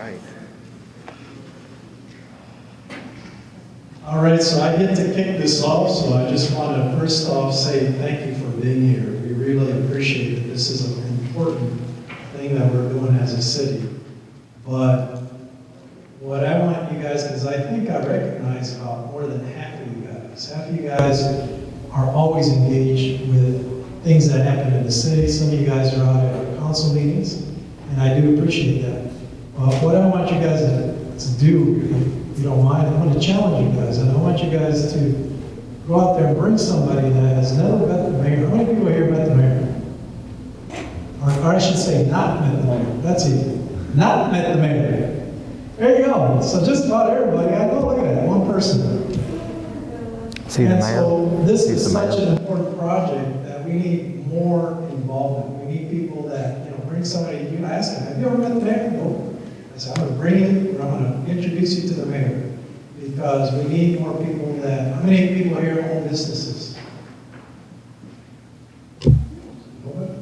right. All right, so I get to kick this off, so I just want to first off say thank you for being here. We really appreciate it. This is an important thing that we're doing as a city. But what I want you guys, because I think I recognize about more than half of you guys. Half of you guys are always engaged with things that happen in the city. Some of you guys are out at council meetings, and I do appreciate that. What I want you guys to do, if you don't mind, I want to challenge you guys, and I want you guys to go out there and bring somebody that has never met the mayor. How many people here met the mayor? Or I should say not met the mayor. That's easy. Not met the mayor. There you go. So just about everybody. I know, look at that, one person. See the mayor? So this is such an important project that we need more involvement. We need people that, bring somebody, you ask them, have you ever met the mayor? No. I said, I'm going to bring you, or I'm going to introduce you to the mayor. Because we need more people that, how many people here own businesses? Nobody?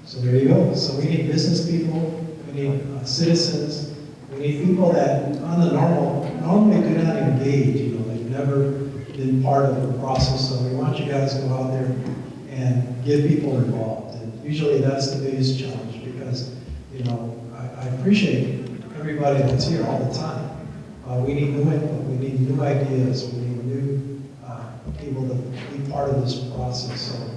So there you go. So we need business people, we need citizens, we need people that normally do not engage, they've never been part of the process. So we want you guys to go out there and get people involved. And usually that's the biggest challenge because, I appreciate everybody that's here all the time. We need new input, we need new ideas, we need new people to be part of this process. So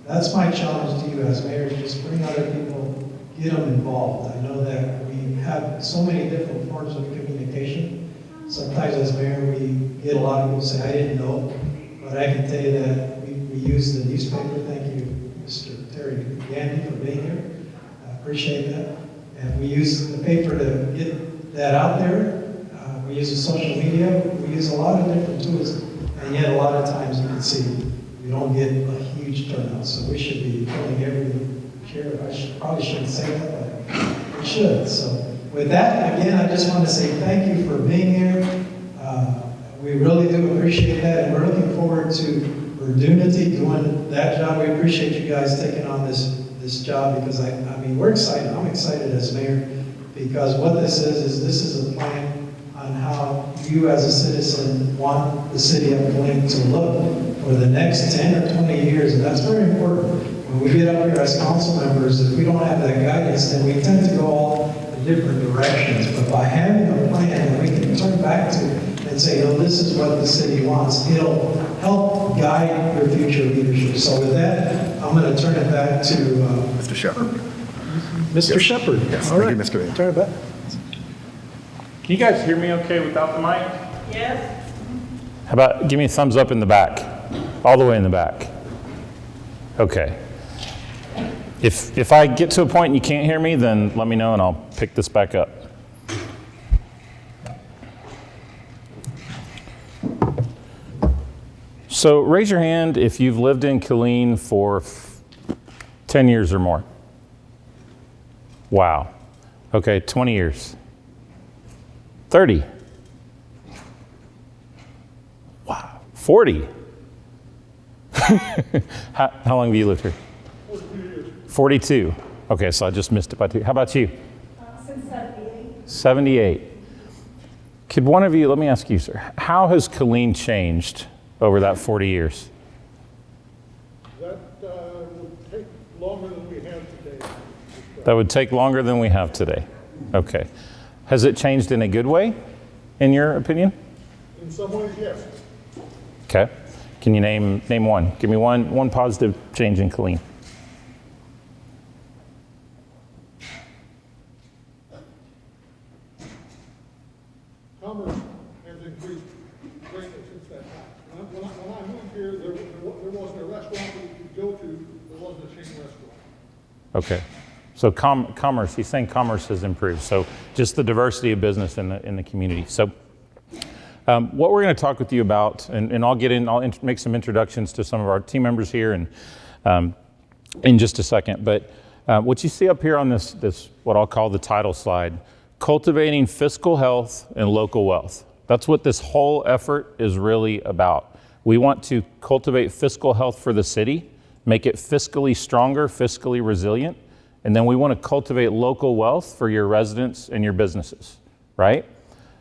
that's my challenge to you as mayors, just bring other people, get them involved. I know that we have so many different forms of communication. Sometimes as mayor, we get a lot of people say, I didn't know, but I can tell you that we use the newspaper. Thank you, Mr. Terry Gandy, for being here. I appreciate that. And we use the paper to get that out there. We use the social media. We use a lot of different tools. And yet a lot of times you can see we don't get a huge turnout. So we should be filling every chair. Probably shouldn't say that, but we should. So with that, again, I just want to say thank you for being here. We really do appreciate that. And we're looking forward to Verdunity doing that job. We appreciate you guys taking on this job because we're excited. I'm excited as mayor because what this is a plan on how you as a citizen want the city of Killeen to look for the next 10 or 20 years. And that's very important. When we get up here as council members, if we don't have that guidance, then we tend to go all in different directions. But by having a plan that we can turn back to and say, this is what the city wants, it'll help guide your future leadership. So with that, I'm going to turn it back to Mr. Shepherd. Mr. Shepherd. Yes, all right. thank you, Mr. Mayor. Turn it back. Can you guys hear me okay without the mic? Yes. How about give me a thumbs up in the back, all the way in the back. Okay. If I get to a point and you can't hear me, then let me know and I'll pick this back up. So raise your hand if you've lived in Killeen for 10 years or more. Wow. Okay, 20 years. 30. Wow. 40. How long have you lived here? 42 years. 42. Okay, so I just missed it by 2. How about you? Since 78. 78. Could one of you, let me ask you, sir, how has Killeen changed over that 40 years? That would take longer than we have today. That would take longer than we have today. Okay. Has it changed in a good way, in your opinion? In some ways, yes. Okay. Can you name one? Give me one positive change in Killeen. Commerce has increased greatly since that time. When I moved here, there wasn't a restaurant that you could go to that wasn't a chain restaurant. Okay. So commerce, he's saying commerce has improved. So just the diversity of business in the community. So what we're going to talk with you about, and I'll make some introductions to some of our team members here and in just a second. But what you see up here on this what I'll call the title slide, cultivating fiscal health and local wealth. That's what this whole effort is really about. We want to cultivate fiscal health for the city, make it fiscally stronger, fiscally resilient, And then we want to cultivate local wealth for your residents and your businesses, right?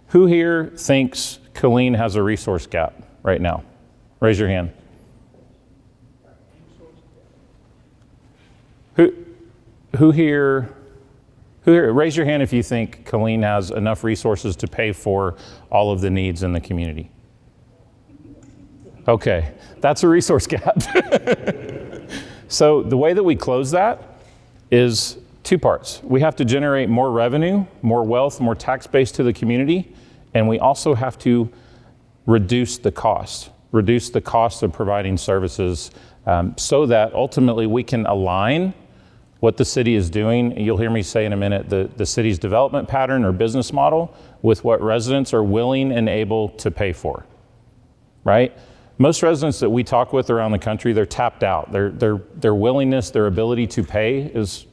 Who here thinks Killeen has a resource gap right now? Raise your hand. Who here, raise your hand if you think Killeen has enough resources to pay for all of the needs in the community. Okay, that's a resource gap. So the way that we close that is two parts. We have to generate more revenue, more wealth, more tax base to the community, and we also have to reduce the cost of providing services so that ultimately we can align what the city is doing. You'll hear me say in a minute the city's development pattern or business model with what residents are willing and able to pay for, right? Most residents that we talk with around the country, they're tapped out. Their willingness, their ability to pay is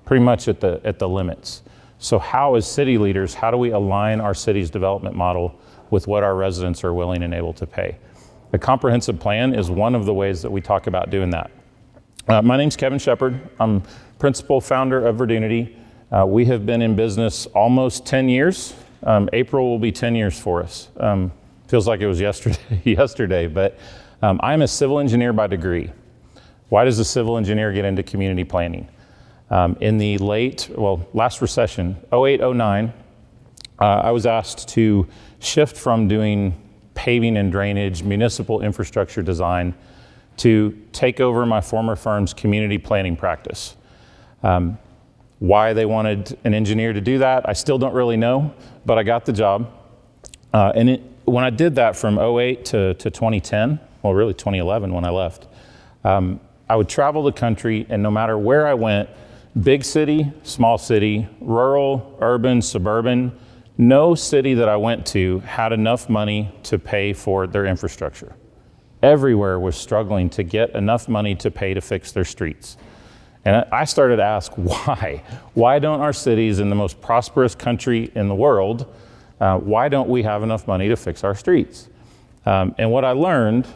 pretty much at the limits. So how, as city leaders, how do we align our city's development model with what our residents are willing and able to pay? A comprehensive plan is one of the ways that we talk about doing that. My name's Kevin Shepard. I'm principal founder of Verdunity. We have been in business almost 10 years. April will be 10 years for us. Feels like it was yesterday, but I'm a civil engineer by degree. Why does a civil engineer get into community planning? In the last recession, 08, 09, I was asked to shift from doing paving and drainage, municipal infrastructure design, to take over my former firm's community planning practice. Why they wanted an engineer to do that, I still don't really know, but I got the job. When I did that from 08 to 2010, well, really 2011 when I left, I would travel the country, and no matter where I went, big city, small city, rural, urban, suburban, no city that I went to had enough money to pay for their infrastructure. Everywhere was struggling to get enough money to pay to fix their streets. And I started to ask, why? Why don't our cities in the most prosperous country in the world, why don't we have enough money to fix our streets? And what I learned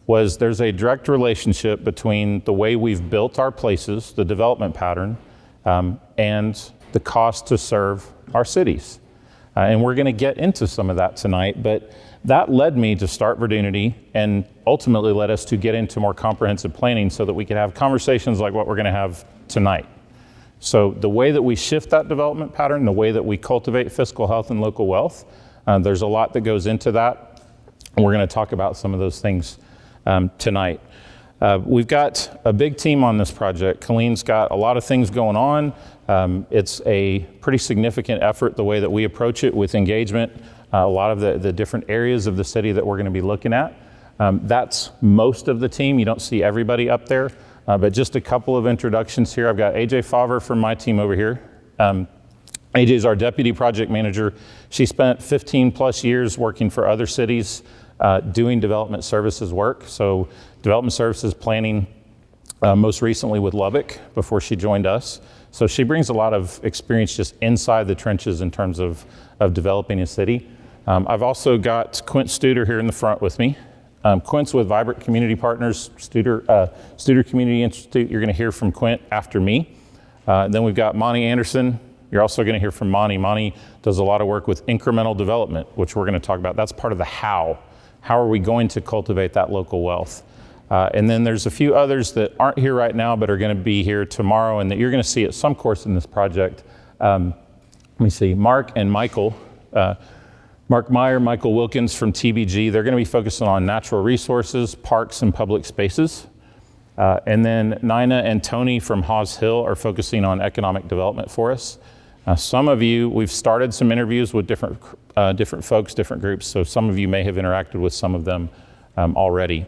was there's a direct relationship between the way we've built our places, the development pattern, and the cost to serve our cities. And we're gonna get into some of that tonight, but that led me to start Verdunity and ultimately led us to get into more comprehensive planning so that we could have conversations like what we're gonna have tonight. So the way that we shift that development pattern, the way that we cultivate fiscal health and local wealth, there's a lot that goes into that. And we're gonna talk about some of those things tonight. We've got a big team on this project. Killeen's got a lot of things going on. It's a pretty significant effort, the way that we approach it with engagement, a lot of the different areas of the city that we're gonna be looking at. That's most of the team. You don't see everybody up there, but just a couple of introductions here. I've got AJ Favre from my team over here. AJ is our deputy project manager. She spent 15 plus years working for other cities doing development services work. So development services planning, most recently with Lubbock before she joined us. So she brings a lot of experience just inside the trenches in terms of developing a city. I've also got Quint Studer here in the front with me. Quint's with Vibrant Community Partners, Studer Community Institute. You're gonna hear from Quint after me. Then we've got Monty Anderson. You're also gonna hear from Monty. Monty does a lot of work with incremental development, which we're gonna talk about. That's part of the how. How are we going to cultivate that local wealth? And then there's a few others that aren't here right now, but are gonna be here tomorrow and that you're gonna see at some course in this project. Let me see, Mark and Michael. Mark Meyer, Michael Wilkins from TBG. They're gonna be focusing on natural resources, parks, and public spaces. And then Nina and Tony from Hawes Hill are focusing on economic development for us. Some of you, we've started some interviews with different folks, different groups, so some of you may have interacted with some of them already.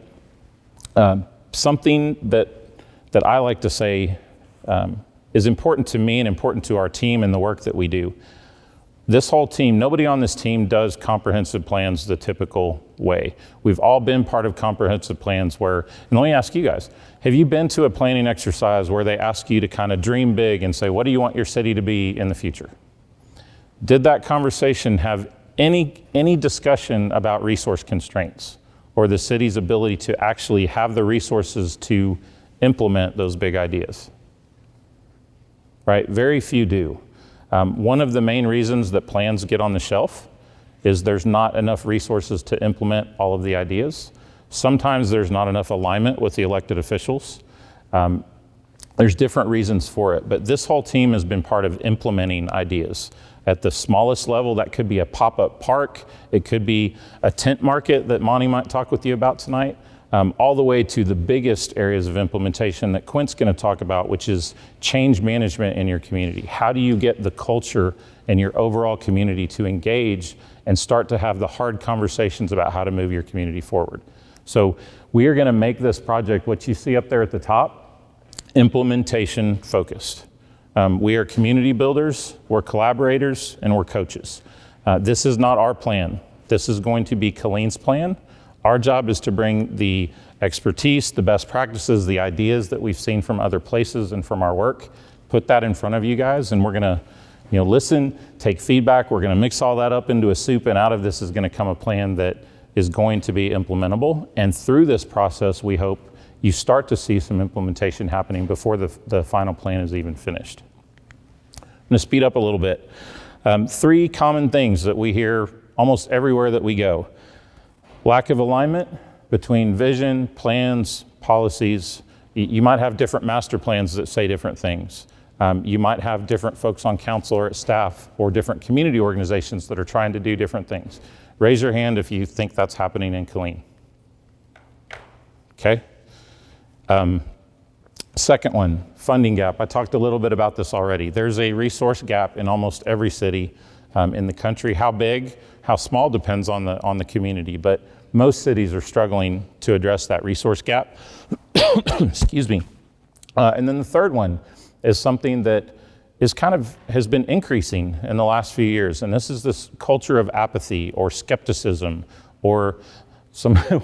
Something that I like to say is important to me and important to our team and the work that we do. This whole team, nobody on this team does comprehensive plans the typical way. We've all been part of comprehensive plans where, and let me ask you guys, have you been to a planning exercise where they ask you to kind of dream big and say, what do you want your city to be in the future? Did that conversation have any discussion about resource constraints or the city's ability to actually have the resources to implement those big ideas? right? Very few do. One of the main reasons that plans get on the shelf is there's not enough resources to implement all of the ideas. Sometimes there's not enough alignment with the elected officials. There's different reasons for it, but this whole team has been part of implementing ideas. At the smallest level, that could be a pop-up park, it could be a tent market that Monty might talk with you about tonight, all the way to the biggest areas of implementation that Quint's gonna talk about, which is change management in your community. How do you get the culture and your overall community to engage and start to have the hard conversations about how to move your community forward? So we are gonna make this project, what you see up there at the top, implementation focused. We are community builders, we're collaborators, and we're coaches. This is not our plan. This is going to be Killeen's plan. Our job is to bring the expertise, the best practices, the ideas that we've seen from other places and from our work, put that in front of you guys, and we're gonna listen, take feedback, we're gonna mix all that up into a soup, and out of this is gonna come a plan that is going to be implementable. And through this process, we hope you start to see some implementation happening before the final plan is even finished. I'm gonna speed up a little bit. 3 common things that we hear almost everywhere that we go. Lack of alignment between vision, plans, policies. You might have different master plans that say different things. You might have different folks on council or at staff or different community organizations that are trying to do different things. Raise your hand if you think that's happening in Killeen. Okay. Second one, funding gap. I talked a little bit about this already. There's a resource gap in almost every city in the country. How big, how small depends on the community, but most cities are struggling to address that resource gap. Excuse me. And then the third one is something that has been increasing in the last few years, and this is this culture of apathy or skepticism or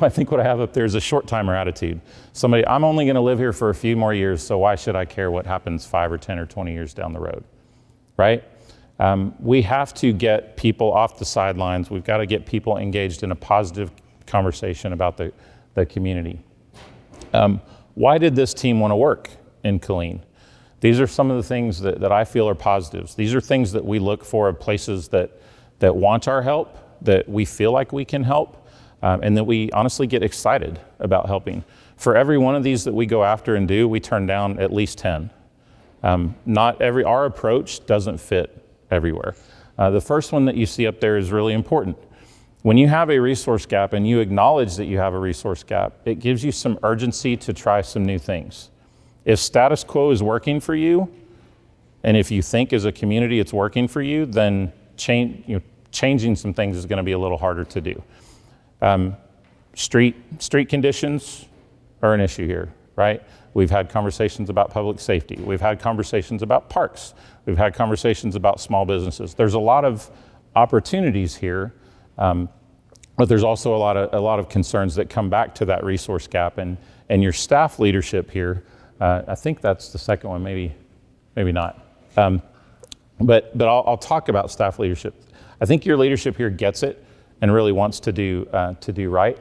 I think what I have up there is a short timer attitude. I'm only gonna live here for a few more years, so why should I care what happens 5 or 10 or 20 years down the road, right? We have to get people off the sidelines. We've got to get people engaged in a positive conversation about the community. Why did this team want to work in Killeen? These are some of the things that I feel are positives. These are things that we look for of places that want our help, that we feel like we can help, and that we honestly get excited about helping. For every one of these that we go after and do, we turn down at least 10. Our approach doesn't fit everywhere. The first one that you see up there is really important. When you have a resource gap and you acknowledge that you have a resource gap, it gives you some urgency to try some new things. If status quo is working for you, and if you think as a community it's working for you, then changing some things is going to be a little harder to do. Street conditions are an issue here, right? We've had conversations about public safety. We've had conversations about parks. We've had conversations about small businesses. There's a lot of opportunities here, but there's also a lot of concerns that come back to that resource gap. And your staff leadership here, I think that's the second one, maybe not. But I'll talk about staff leadership. I think your leadership here gets it and really wants to do right.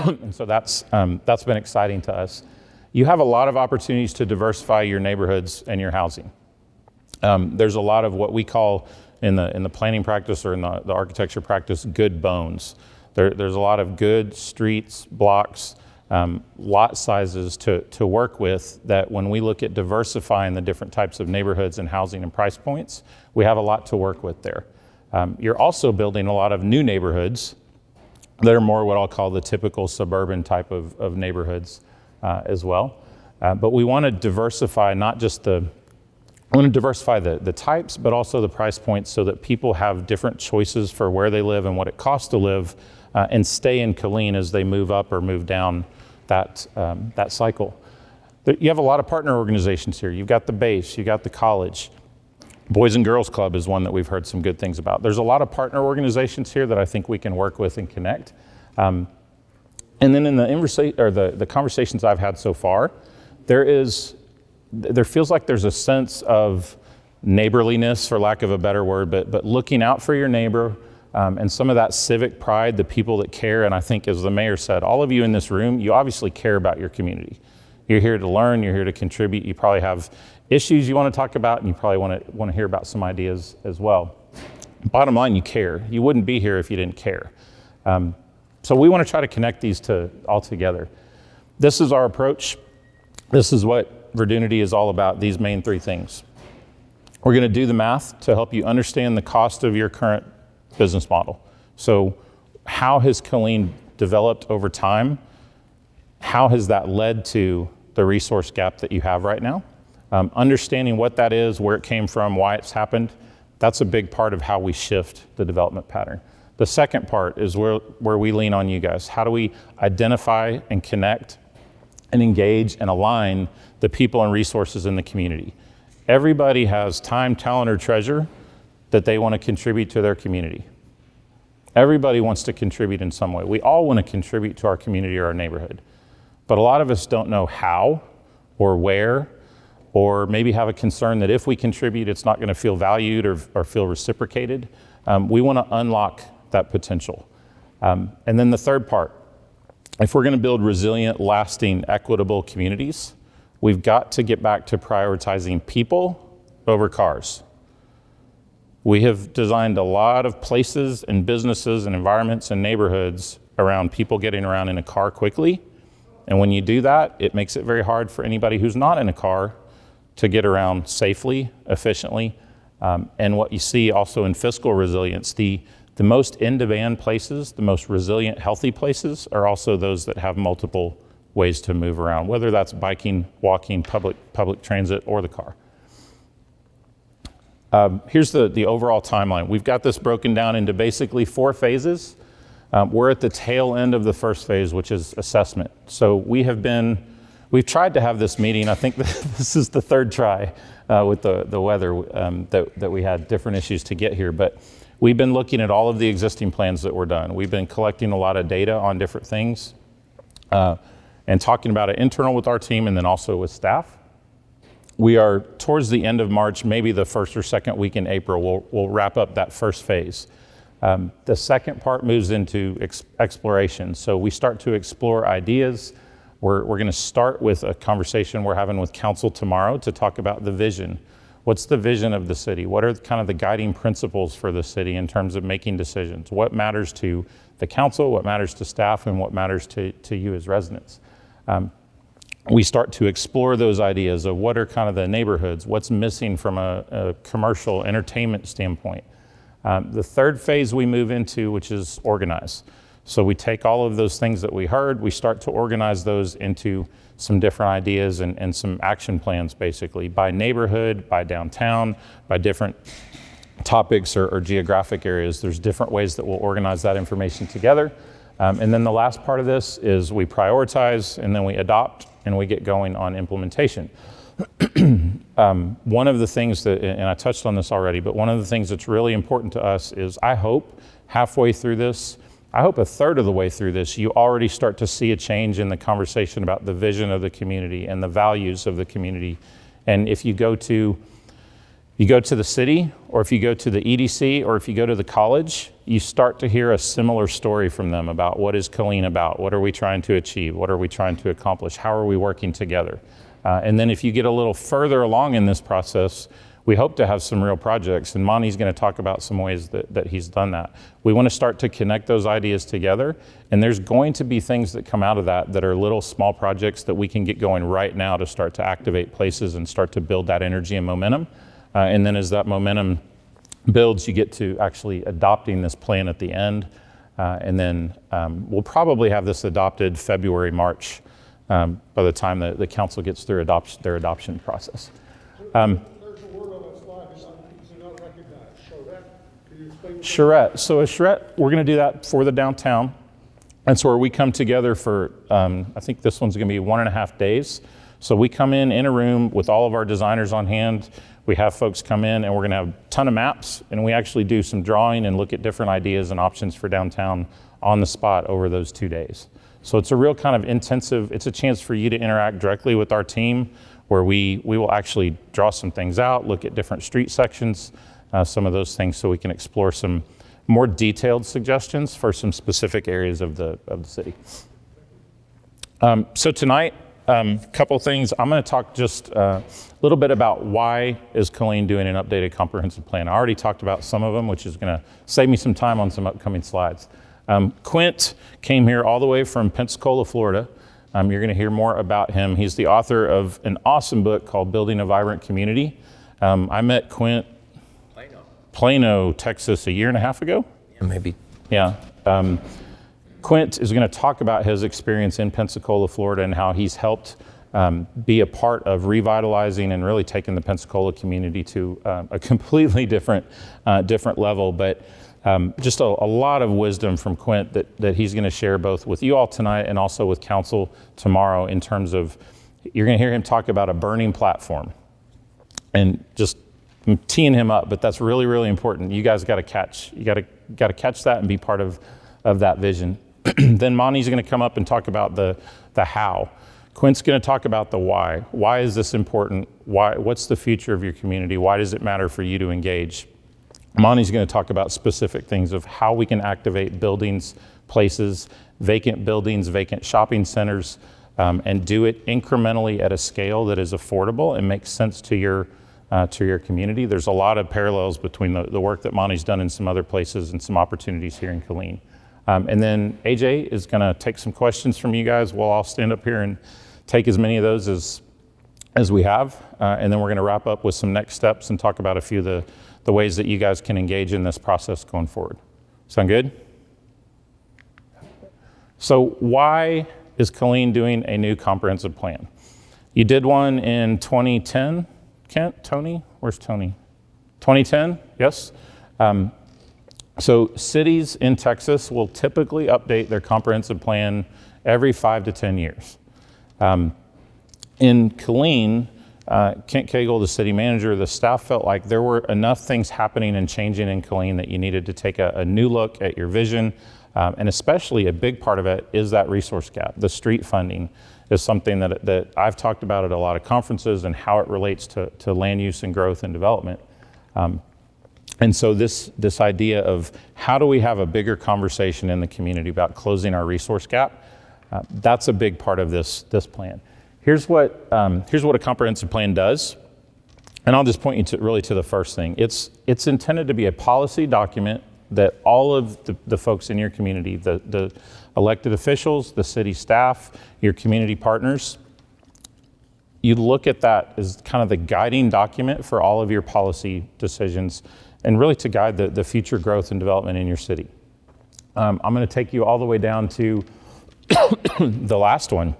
And so that's been exciting to us. You have a lot of opportunities to diversify your neighborhoods and your housing. There's a lot of what we call in the planning practice or in the architecture practice, good bones. There's a lot of good streets, blocks, lot sizes to work with that when we look at diversifying the different types of neighborhoods and housing and price points, we have a lot to work with there. You're also building a lot of new neighborhoods that are more what I'll call the typical suburban type of neighborhoods as well. But we want to diversify the types, but also the price points so that people have different choices for where they live and what it costs to live and stay in Killeen as they move up or move down that cycle. You have a lot of partner organizations here. You've got the base, you've got the college. Boys and Girls Club is one that we've heard some good things about. There's a lot of partner organizations here that I think we can work with and connect. And then in the conversations I've had so far, there feels like there's a sense of neighborliness, for lack of a better word, but looking out for your neighbor and some of that civic pride, the people that care. And I think, as the mayor said, all of you in this room, you obviously care about your community. You're here to learn, you're here to contribute. You probably have issues you want to talk about, and you probably want to hear about some ideas as well. Bottom line, you care. You wouldn't be here if you didn't care. So we want to try to connect these all together. This is our approach. This is what Verdunity is all about, these main three things. We're going to do the math to help you understand the cost of your current business model. So how has Killeen developed over time? How has that led to the resource gap that you have right now? Understanding what that is, where it came from, why it's happened, that's a big part of how we shift the development pattern. The second part is where we lean on you guys. How do we identify and connect and engage and align the people and resources in the community? Everybody has time, talent, or treasure that they want to contribute to their community. Everybody wants to contribute in some way. We all want to contribute to our community or our neighborhood. But a lot of us don't know how or where, or maybe have a concern that if we contribute, it's not going to feel valued or feel reciprocated. We want to unlock that potential. And then the third part, if we're going to build resilient, lasting, equitable communities, we've got to get back to prioritizing people over cars. We have designed a lot of places and businesses and environments and neighborhoods around people getting around in a car quickly. And when you do that, it makes it very hard for anybody who's not in a car to get around safely, efficiently. And what you see also in fiscal resilience, the most in-demand places, the most resilient, healthy places are also those that have multiple ways to move around, whether that's biking, walking, public transit, or the car. Here's the overall timeline. We've got this broken down into basically 4 phases. We're at the tail end of the first phase, which is assessment. So we've tried to have this meeting. I think this is the third try with the weather that we had different issues to get here. But we've been looking at all of the existing plans that were done. We've been collecting a lot of data on different things and talking about it internal with our team and then also with staff. We are towards the end of March, maybe the first or second week in April, we'll wrap up that first phase. The second part moves into exploration. So we start to explore ideas. We're going to start with a conversation we're having with council tomorrow to talk about the vision. What's the vision of the city? What are kind of the guiding principles for the city in terms of making decisions? What matters to the council, what matters to staff, and what matters to you as residents? We start to explore those ideas of what are kind of the neighborhoods, what's missing from a commercial entertainment standpoint. The third phase we move into, which is organize. So we take all of those things that we heard, we start to organize those into some different ideas and some action plans, basically, by neighborhood, by downtown, by different topics or geographic areas. There's different ways that we'll organize that information together. And then the last part of this is we prioritize, and then we adopt, and we get going on implementation. One of the things that, and I touched on this already, but one of the things that's really important to us is I hope halfway through this, I hope a third of the way through this, you already start to see a change in the conversation about the vision of the community and the values of the community. And if you go to the city, or if you go to the EDC, or if you go to the college, you start to hear a similar story from them about what is Killeen about, what are we trying to achieve, what are we trying to accomplish, how are we working together? And then if you get a little further along in this process, we hope to have some real projects, and Monty's going to talk about some ways that he's done that. We want to start to connect those ideas together, and there's going to be things that come out of that are little small projects that we can get going right now to start to activate places and start to build that energy and momentum. And then as that momentum builds, you get to actually adopting this plan at the end. And then we'll probably have this adopted February, March, by the time the council gets through their adoption process. There's a word on that slide that I do not recognize. Charrette, can you explain? Charrette. So a charrette, we're going to do that for the downtown. And so where we come together for, I think this one's going to be 1.5 days. So we come in a room with all of our designers on hand. We have folks come in, and we're going to have a ton of maps, and we actually do some drawing and look at different ideas and options for downtown on the spot over those 2 days. So it's a real kind of intensive, it's a chance for you to interact directly with our team, where we will actually draw some things out, look at different street sections, some of those things, so we can explore some more detailed suggestions for some specific areas of the city. So tonight, Couple things. I'm going to talk just a little bit about why is Killeen doing an updated comprehensive plan. I already talked about some of them, which is going to save me some time on some upcoming slides. Quint came here all the way from Pensacola, Florida. You're going to hear more about him. He's the author of an awesome book called Building a Vibrant Community. I met Quint, Plano, Texas, a year and a half ago. Yeah, maybe. Yeah. Quint is going to talk about his experience in Pensacola, Florida, and how he's helped be a part of revitalizing and really taking the Pensacola community to a completely different level. But just a lot of wisdom from Quint that he's going to share both with you all tonight and also with council tomorrow in terms of, you're going to hear him talk about a burning platform. And just I'm teeing him up, but that's really, really important. You guys got to catch that and be part of that vision. Then Monty's going to come up and talk about the how. Quint's going to talk about the why. Why is this important? What's the future of your community? Why does it matter for you to engage? Monty's going to talk about specific things of how we can activate buildings, places, vacant buildings, vacant shopping centers, and do it incrementally at a scale that is affordable and makes sense to your community. There's a lot of parallels between the work that Monty's done in some other places and some opportunities here in Killeen. And then AJ is going to take some questions from you guys. We'll all stand up here and take as many of those as we have. And then we're going to wrap up with some next steps and talk about a few of the ways that you guys can engage in this process going forward. Sound good? So why is Killeen doing a new comprehensive plan? You did one in 2010, Kent, Tony? Where's Tony? 2010, yes? So cities in Texas will typically update their comprehensive plan every 5 to 10 years. In Killeen, Kent Cagle, the city manager, the staff felt like there were enough things happening and changing in Killeen that you needed to take a new look at your vision. And especially a big part of it is that resource gap. The street funding is something that I've talked about at a lot of conferences and how it relates to land use and growth and development. And so this idea of how do we have a bigger conversation in the community about closing our resource gap, that's a big part of this plan. Here's what a comprehensive plan does, and I'll just point you to the first thing. It's intended to be a policy document that all of the folks in your community, the elected officials, the city staff, your community partners, you look at that as kind of the guiding document for all of your policy decisions and really to guide the future growth and development in your city. I'm going to take you all the way down to the last one.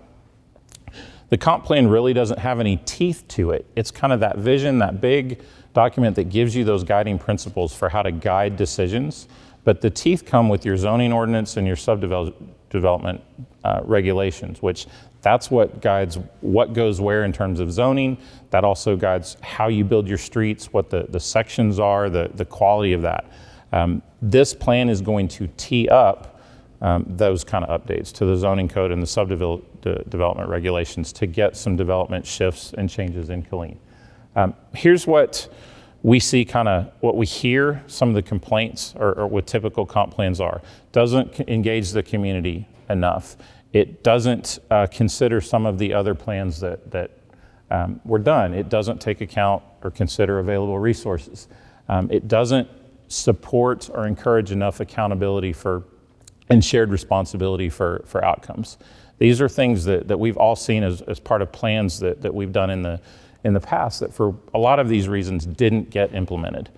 The comp plan really doesn't have any teeth to it. It's kind of that vision, that big document that gives you those guiding principles for how to guide decisions. But the teeth come with your zoning ordinance and your subdevelopment regulations, which that's what guides what goes where in terms of zoning. That also guides how you build your streets, what the sections are, the quality of that. This plan is going to tee up those kind of updates to the zoning code and the subdevelopment regulations to get some development shifts and changes in Killeen. Here's what we see, what we hear some of the complaints or what typical comp plans are. Doesn't engage the community enough. It doesn't consider some of the other plans that were done. It doesn't take account or consider available resources. It doesn't support or encourage enough accountability and shared responsibility for outcomes. These are things that we've all seen as part of plans that we've done in the past that for a lot of these reasons didn't get implemented.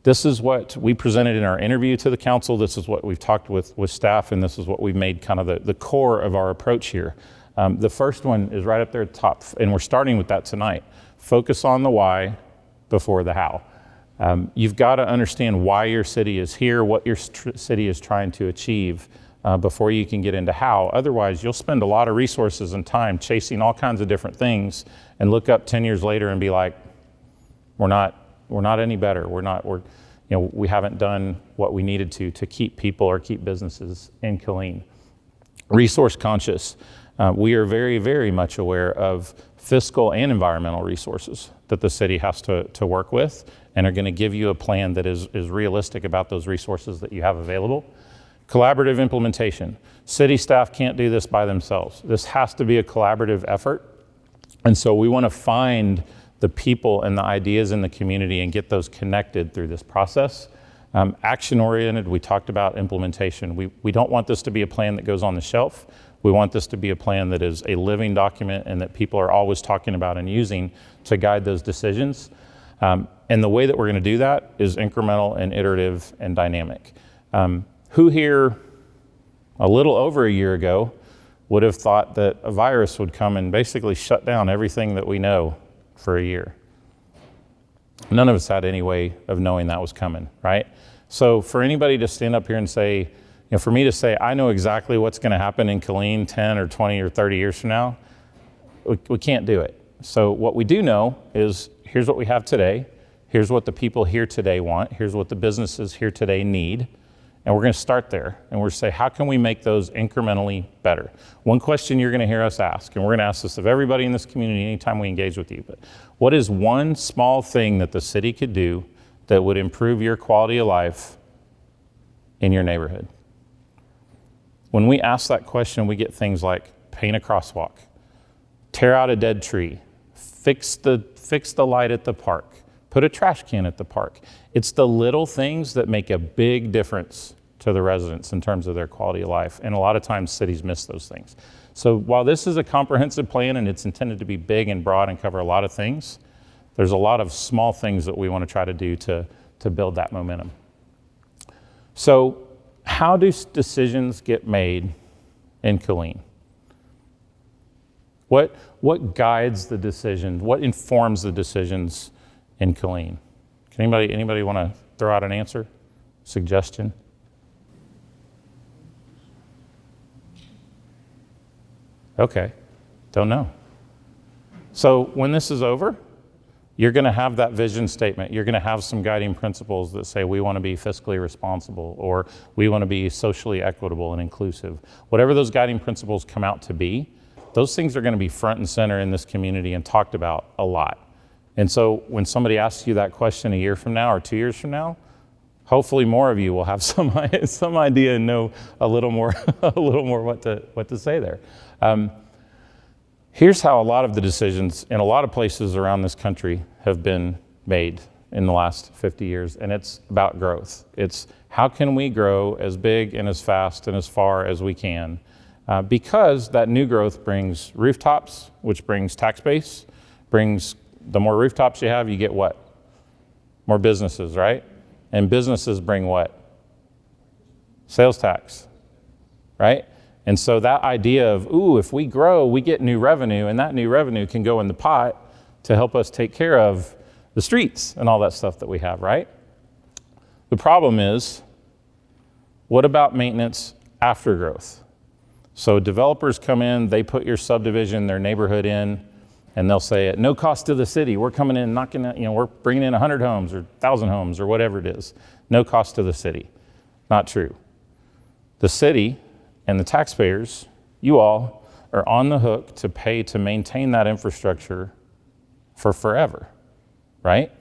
This is what we presented in our interview to the council. This is what we've talked with staff, and this is what we've made kind of the core of our approach here. The first one is right up there at the top, and we're starting with that tonight. Focus on the why before the how. You've got to understand why your city is here, what your city is trying to achieve before you can get into how. Otherwise, you'll spend a lot of resources and time chasing all kinds of different things and look up 10 years later and be like, we're not any better. We haven't done what we needed to keep people or keep businesses in Killeen. Resource conscious. We are very, very much aware of fiscal and environmental resources that the city has to work with and are going to give you a plan that is realistic about those resources that you have available. Collaborative implementation. City staff can't do this by themselves. This has to be a collaborative effort. And so we want to find the people and the ideas in the community and get those connected through this process. Action-oriented, we talked about implementation. We don't want this to be a plan that goes on the shelf. We want this to be a plan that is a living document and that people are always talking about and using to guide those decisions. And the way that we're going to do that is incremental and iterative and dynamic. Who here a little over a year ago would have thought that a virus would come and basically shut down everything that we know for a year? None of us had any way of knowing that was coming, right? So for anybody to stand up here and say, for me to say, I know exactly what's going to happen in Killeen 10 or 20 or 30 years from now, we can't do it. So what we do know is, here's what we have today. Here's what the people here today want. Here's what the businesses here today need. And we're going to start there. And we're going to say, how can we make those incrementally better? One question you're going to hear us ask, and we're going to ask this of everybody in this community anytime we engage with you, but what is one small thing that the city could do that would improve your quality of life in your neighborhood? When we ask that question, we get things like paint a crosswalk, tear out a dead tree, fix the light at the park, put a trash can at the park. It's the little things that make a big difference to the residents in terms of their quality of life. And a lot of times cities miss those things. So while this is a comprehensive plan and it's intended to be big and broad and cover a lot of things, there's a lot of small things that we want to try to do to build that momentum. So how do decisions get made in Killeen? What guides the decision? What informs the decisions in Killeen? Can anybody want to throw out an answer, suggestion? Okay, don't know. So when this is over, you're going to have that vision statement. You're going to have some guiding principles that say we want to be fiscally responsible, or we want to be socially equitable and inclusive. Whatever those guiding principles come out to be, those things are going to be front and center in this community and talked about a lot. And so when somebody asks you that question a year from now or 2 years from now, hopefully more of you will have some idea and know a little more what to say there. Here's how a lot of the decisions in a lot of places around this country have been made in the last 50 years, and it's about growth. It's how can we grow as big and as fast and as far as we can, because that new growth brings rooftops, which brings tax base, brings the more rooftops you have, you get what? More businesses, right? And businesses bring what? Sales tax, right? And so that idea of, if we grow, we get new revenue, and that new revenue can go in the pot to help us take care of the streets and all that stuff that we have, right? The problem is, what about maintenance after growth? So developers come in, they put your subdivision, their neighborhood in, and they'll say, at no cost to the city, we're coming in, knocking, we're bringing in 100 homes or 1,000 homes or whatever it is. No cost to the city. Not true. The city and the taxpayers, you all, are on the hook to pay to maintain that infrastructure for forever, right?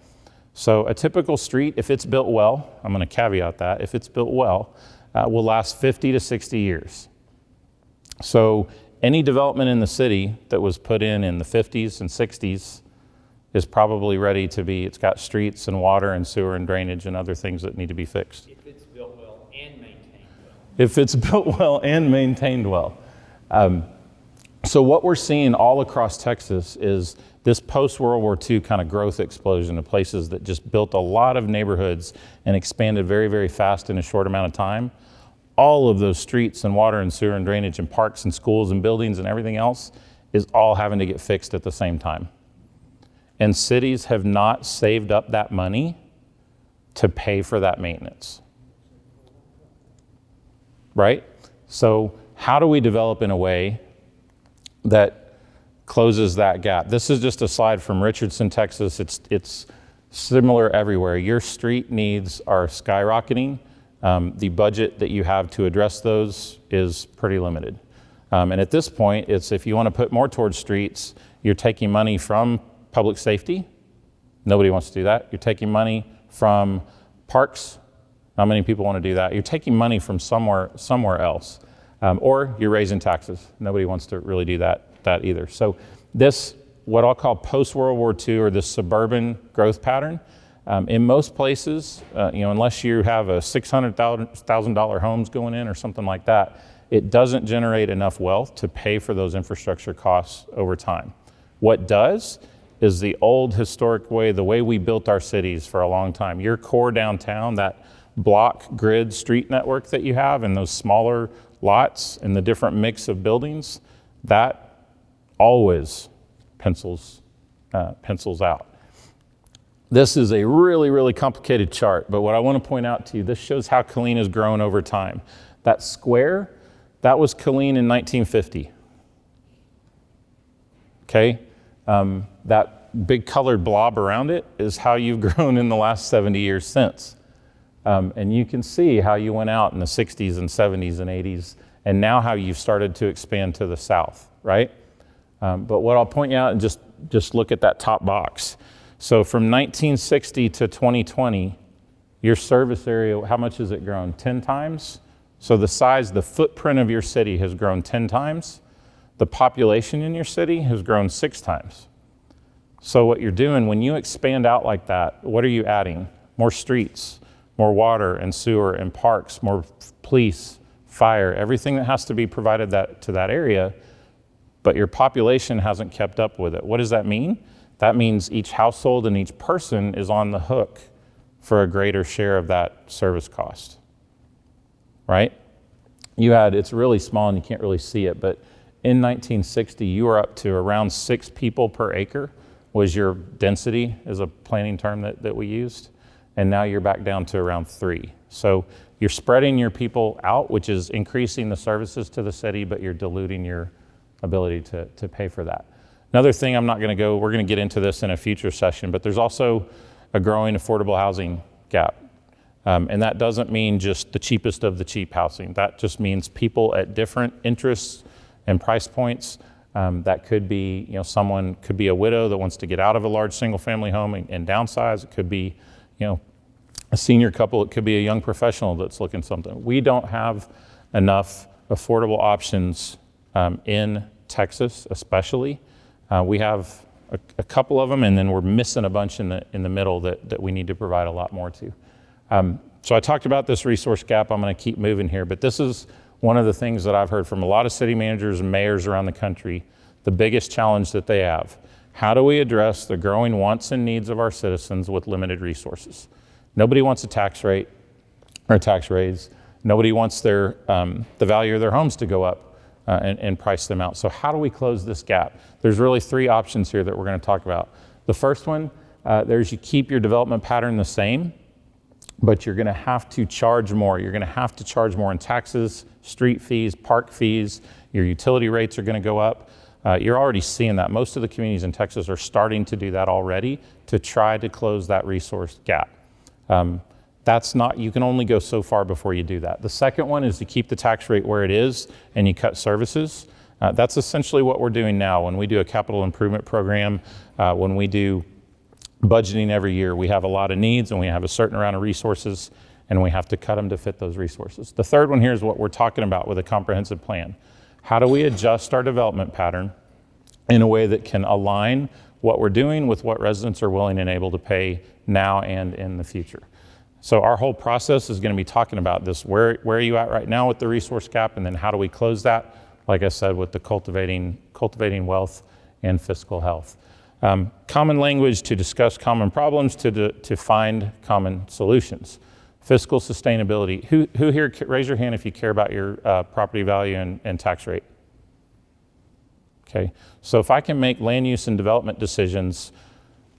So a typical street, if it's built well, I'm going to caveat that, if it's built well, will last 50 to 60 years. So any development in the city that was put in the 50s and 60s is probably ready to be, it's got streets and water and sewer and drainage and other things that need to be fixed. If it's built well and maintained well. If it's built well and maintained well. So what we're seeing all across Texas is this post-World War II kind of growth explosion of places that just built a lot of neighborhoods and expanded very, very fast in a short amount of time. All of those streets and water and sewer and drainage and parks and schools and buildings and everything else is all having to get fixed at the same time. And cities have not saved up that money to pay for that maintenance. Right? So how do we develop in a way that closes that gap? This is just a slide from Richardson, Texas. It's similar everywhere. Your street needs are skyrocketing. The budget that you have to address those is pretty limited. And at this point, it's if you want to put more towards streets, you're taking money from public safety. Nobody wants to do that. You're taking money from parks Not many people want to do that. You're taking money from somewhere else, or you're raising taxes. Nobody wants to really do that either. So this, what I'll call post-World War II, or this suburban growth pattern, in most places, unless you have a $600,000 homes going in or something like that, it doesn't generate enough wealth to pay for those infrastructure costs over time. What does is the old historic way, the way we built our cities for a long time. Your core downtown, that block grid street network that you have, and those smaller lots and the different mix of buildings, that always pencils out. This is a really, really complicated chart, but what I want to point out to you, this shows how Killeen has grown over time. That square, that was Killeen in 1950. Okay? That big colored blob around it is how you've grown in the last 70 years since. And you can see how you went out in the 60s and 70s and 80s, and now how you've started to expand to the south, right? But what I'll point out, and just look at that top box. So from 1960 to 2020, your service area, how much has it grown? 10 times? So the size, the footprint of your city has grown 10 times. The population in your city has grown 6 times. So what you're doing, when you expand out like that, what are you adding? More streets, more water and sewer and parks, more police, fire, everything that has to be provided to that area, but your population hasn't kept up with it. What does that mean? That means each household and each person is on the hook for a greater share of that service cost, right? It's really small and you can't really see it, but in 1960, you were up to around 6 people per acre was your density, is a planning term that we used. And now you're back down to around 3. So you're spreading your people out, which is increasing the services to the city, but you're diluting your ability to pay for that. Another thing we're going to get into this in a future session, but there's also a growing affordable housing gap. And that doesn't mean just the cheapest of the cheap housing. That just means people at different interests and price points. That could be, someone could be a widow that wants to get out of a large single family home and downsize. It could be, a senior couple. It could be a young professional that's looking something. We don't have enough affordable options in Texas, especially. We have a couple of them, and then we're missing a bunch in the middle that we need to provide a lot more to. So I talked about this resource gap. I'm going to keep moving here, but this is one of the things that I've heard from a lot of city managers and mayors around the country, the biggest challenge that they have. How do we address the growing wants and needs of our citizens with limited resources? Nobody wants a tax rate or a tax raise. Nobody wants the value of their homes to go up and price them out. So how do we close this gap? There's really 3 options here that we're going to talk about. The first one, there's you keep your development pattern the same, but you're going to have to charge more. You're going to have to charge more in taxes, street fees, park fees. Your utility rates are going to go up. You're already seeing that. Most of the communities in Texas are starting to do that already to try to close that resource gap. You can only go so far before you do that. The second one is to keep the tax rate where it is and you cut services. That's essentially what we're doing now. When we do a capital improvement program, when we do budgeting every year, we have a lot of needs and we have a certain amount of resources and we have to cut them to fit those resources. The third one here is what we're talking about with a comprehensive plan. How do we adjust our development pattern in a way that can align what we're doing with what residents are willing and able to pay now and in the future? So our whole process is going to be talking about this. Where are you at right now with the resource gap, and then how do we close that? Like I said, with the cultivating wealth and fiscal health. Common language to discuss common problems, to find common solutions. Fiscal sustainability. Who here, raise your hand if you care about your property value and tax rate. Okay, so if I can make land use and development decisions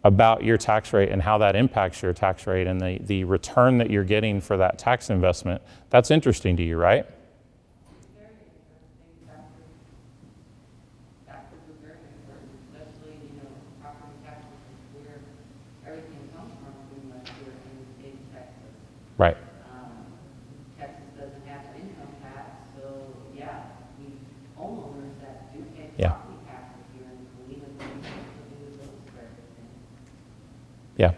about your tax rate and how that impacts your tax rate and the return that you're getting for that tax investment, that's interesting to you, right? Very interesting. Taxes are very important, especially, property taxes is where everything comes from pretty much here in the state of Texas. Right. Texas doesn't have an income tax, so we homeowners that do pay Yeah. property taxes here in Killeen, and we have to do those for everything. Yeah.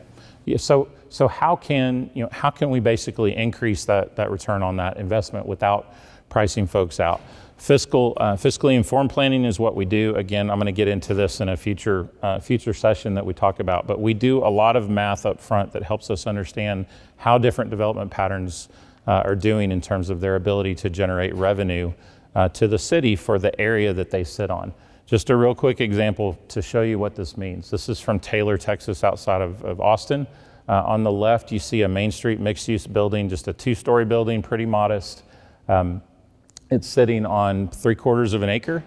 Yeah, so how can we basically increase that return on that investment without pricing folks out? Fiscally informed planning is what we do. Again, I'm going to get into this in a future session that we talk about, but we do a lot of math up front that helps us understand how different development patterns are doing in terms of their ability to generate revenue to the city for the area that they sit on. Just a real quick example to show you what this means. This is from Taylor, Texas, outside of Austin. On the left, you see a Main Street mixed-use building, just a 2-story building, pretty modest. It's sitting on 3/4 of an acre,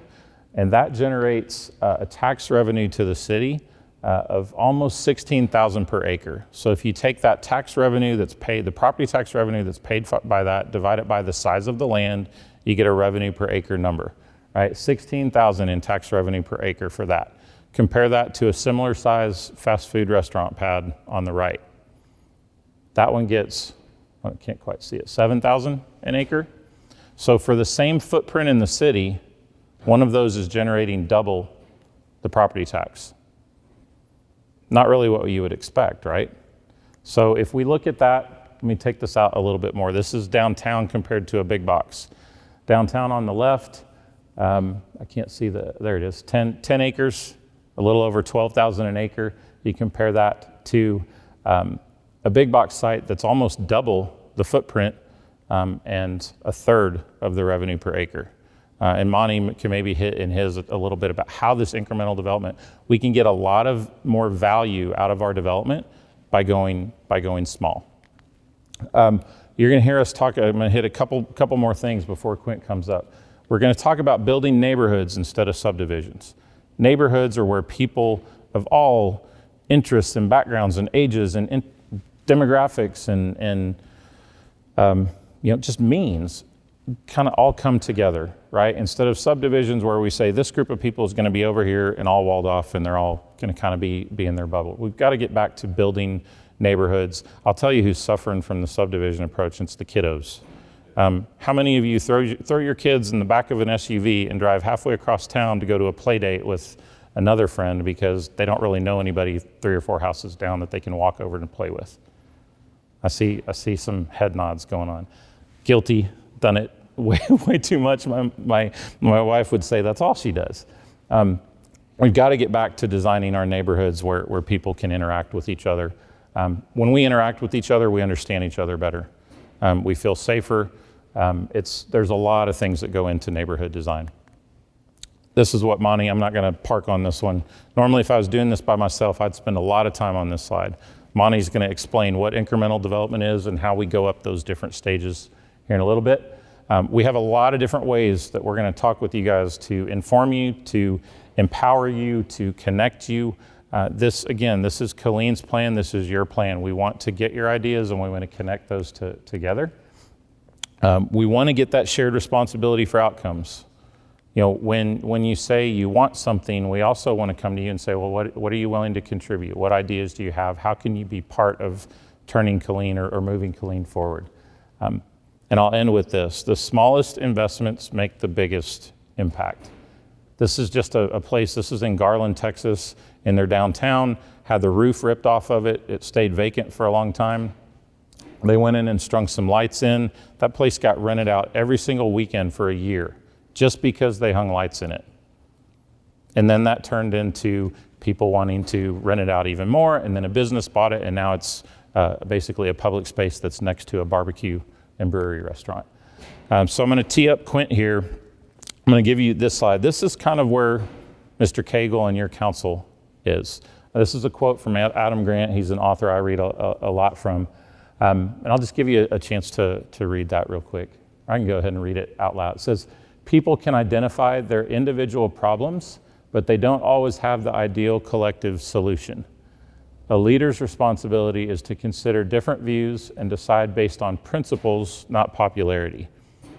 and that generates a tax revenue to the city of almost $16,000 per acre. So if you take that tax revenue that's paid, the property tax revenue that's paid by that, divide it by the size of the land, you get a revenue per acre number, right? $16,000 in tax revenue per acre for that. Compare that to a similar size fast food restaurant pad on the right. That one gets, I can't quite see it, $7,000 an acre. So for the same footprint in the city, one of those is generating double the property tax. Not really what you would expect, right? So if we look at that, let me take this out a little bit more. This is downtown compared to a big box. Downtown on the left, I can't see there it is, 10 acres, a little over $12,000 an acre. You compare that to a big box site that's almost double the footprint and a third of the revenue per acre. And Monty can maybe hit in his a little bit about how this incremental development, we can get a lot of more value out of our development by going small. You're going to hear us talk. I'm going to hit a couple more things before Quint comes up. We're going to talk about building neighborhoods instead of subdivisions. Neighborhoods are where people of all interests and backgrounds and ages and demographics and just means kind of all come together, right? Instead of subdivisions where we say this group of people is going to be over here and all walled off and they're all going to kind of be in their bubble. We've got to get back to building neighborhoods. I'll tell you who's suffering from the subdivision approach. It's the kiddos. How many of you throw your kids in the back of an SUV and drive halfway across town to go to a play date with another friend because they don't really know anybody 3 or 4 houses down that they can walk over and play with? I see some head nods going on. Guilty, done it way too much. My wife would say that's all she does. We've got to get back to designing our neighborhoods where people can interact with each other. When we interact with each other, we understand each other better. We feel safer. There's a lot of things that go into neighborhood design. This is what Monty, I'm not going to park on this one. Normally, if I was doing this by myself, I'd spend a lot of time on this slide. Monty's going to explain what incremental development is and how we go up those different stages here in a little bit. We have a lot of different ways that we're going to talk with you guys to inform you, to empower you, to connect you. This is Killeen's plan. This is your plan. We want to get your ideas and we want to connect those together. We want to get that shared responsibility for outcomes. When you say you want something, we also want to come to you and say, well, what are you willing to contribute? What ideas do you have? How can you be part of turning Killeen or moving Killeen forward? And I'll end with this. The smallest investments make the biggest impact. This is just a place, this is in Garland, Texas, in their downtown, had the roof ripped off of it. It stayed vacant for a long time. They went in and strung some lights in. That place got rented out every single weekend for a year, just because they hung lights in it. And then that turned into people wanting to rent it out even more, and then a business bought it, and now it's basically a public space that's next to a barbecue and brewery restaurant. So I'm going to tee up Quint here. I'm going to give you this slide. This is kind of where Mr. Cagle and your council is. This is a quote from Adam Grant. He's an author I read a lot from. And I'll just give you a chance to read that real quick. I can go ahead and read it out loud. It says, people can identify their individual problems, but they don't always have the ideal collective solution. A leader's responsibility is to consider different views and decide based on principles, not popularity.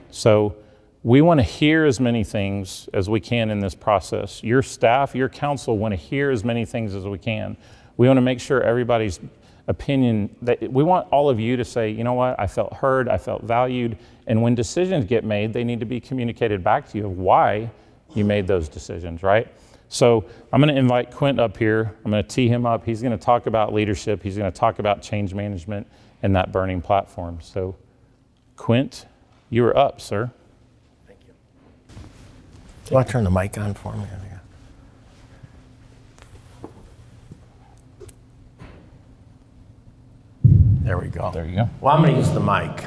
So we want to hear as many things as we can in this process. Your staff, your council want to hear as many things as we can. We want to make sure everybody's opinion, we want all of you to say, you know what, I felt heard, I felt valued, and when decisions get made, they need to be communicated back to you of why you made those decisions, right? So I'm going to invite Quint up here. I'm going to tee him up. He's going to talk about leadership. He's going to talk about change management and that burning platform. So Quint, you are up, sir. Thank you. Do you want to turn the mic on for me? There we go. There you go. Well, I'm going to use the mic.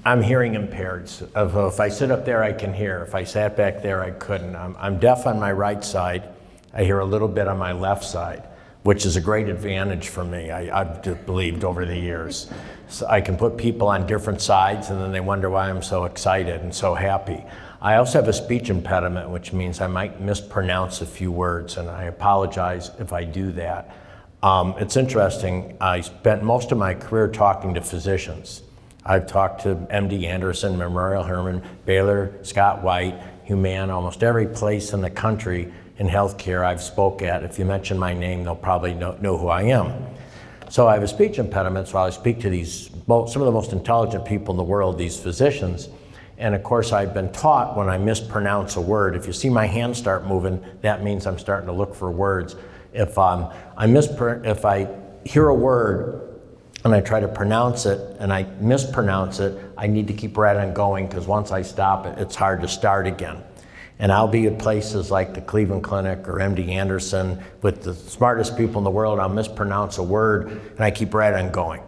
I'm hearing impaired. So if I sit up there, I can hear. If I sat back there, I couldn't. I'm deaf on my right side. I hear a little bit on my left side, which is a great advantage for me, I've believed over the years. So I can put people on different sides, and then they wonder why I'm so excited and so happy. I also have a speech impediment, which means I might mispronounce a few words, and I apologize if I do that. It's interesting. I spent most of my career talking to physicians. I've talked to MD Anderson, Memorial Hermann, Baylor, Scott White, Humana, almost every place in the country in healthcare I've spoke at. If you mention my name, they'll probably know who I am. So I have a speech impediment, so I speak to some of the most intelligent people in the world, these physicians. And of course, I've been taught when I mispronounce a word, if you see my hand start moving, that means I'm starting to look for words. If I hear a word and I try to pronounce it and I mispronounce it, I need to keep right on going, because once I stop it, it's hard to start again. And I'll be at places like the Cleveland Clinic or MD Anderson with the smartest people in the world. I'll mispronounce a word and I keep right on going.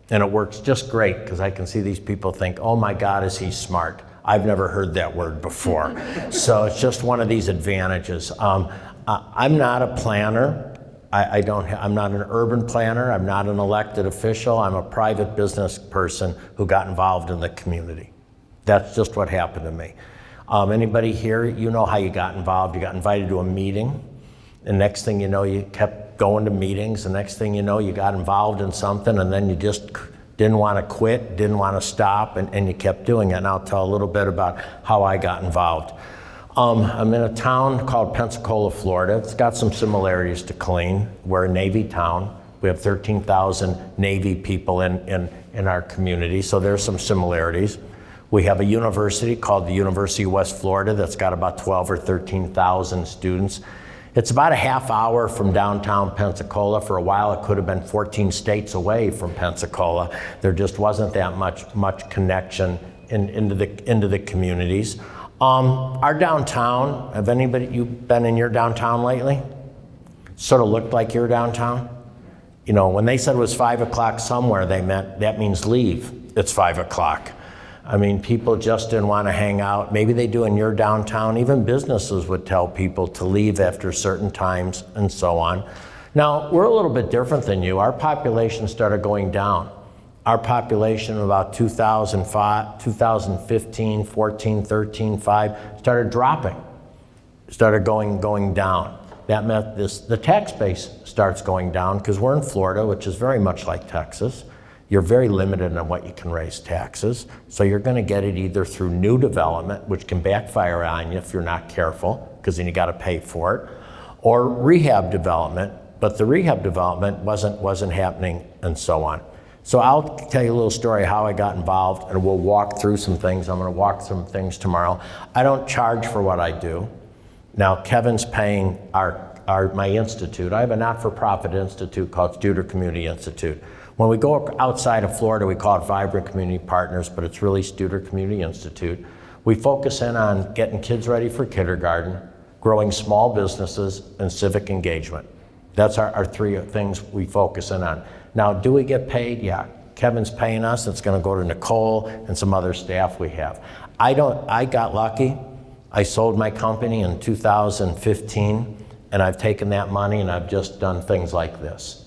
And it works just great, because I can see these people think, oh my God, is he smart? I've never heard that word before. So it's just one of these advantages. I'm not a planner. I'm not an urban planner. I'm not an elected official. I'm a private business person who got involved in the community. That's just what happened to me. Anybody here, you know how you got involved. You got invited to a meeting. The next thing you know, you kept going to meetings. The next thing you know, you got involved in something, and then you just didn't want to quit, didn't want to stop, and you kept doing it. And I'll tell a little bit about how I got involved. I'm in a town called Pensacola, Florida. It's got some similarities to Killeen. We're a Navy town. We have 13,000 Navy people in our community, so there's some similarities. We have a university called the University of West Florida that's got about 12 or 13,000 students. It's about a half hour from downtown Pensacola. For a while, it could have been 14 states away from Pensacola. There just wasn't that much connection into the communities. Our downtown, have you been in your downtown lately? Sort of looked like your downtown? You know, when they said it was 5 o'clock somewhere, they meant that means leave. It's 5 o'clock. I mean, people just didn't want to hang out. Maybe they do in your downtown. Even businesses would tell people to leave after certain times and so on. Now, we're a little bit different than you. Our population started going down. Our population about 2005, 2015, 14, 13, 5 started dropping, started going down. That meant the tax base starts going down, because we're in Florida, which is very much like Texas. You're very limited on what you can raise taxes. So you're going to get it either through new development, which can backfire on you if you're not careful, because then you got to pay for it, or rehab development. But the rehab development wasn't happening, and so on. So I'll tell you a little story how I got involved, and we'll walk through some things. I'm going to walk some things tomorrow. I don't charge for what I do. Now, Kevin's paying my institute. I have a not-for-profit institute called Studer Community Institute. When we go outside of Florida, we call it Vibrant Community Partners, but it's really Studer Community Institute. We focus in on getting kids ready for kindergarten, growing small businesses, and civic engagement. That's our three things we focus in on. Now, do we get paid? Yeah. Kevin's paying us. It's going to go to Nicole and some other staff we have. I got lucky. I sold my company in 2015, and I've taken that money and I've just done things like this.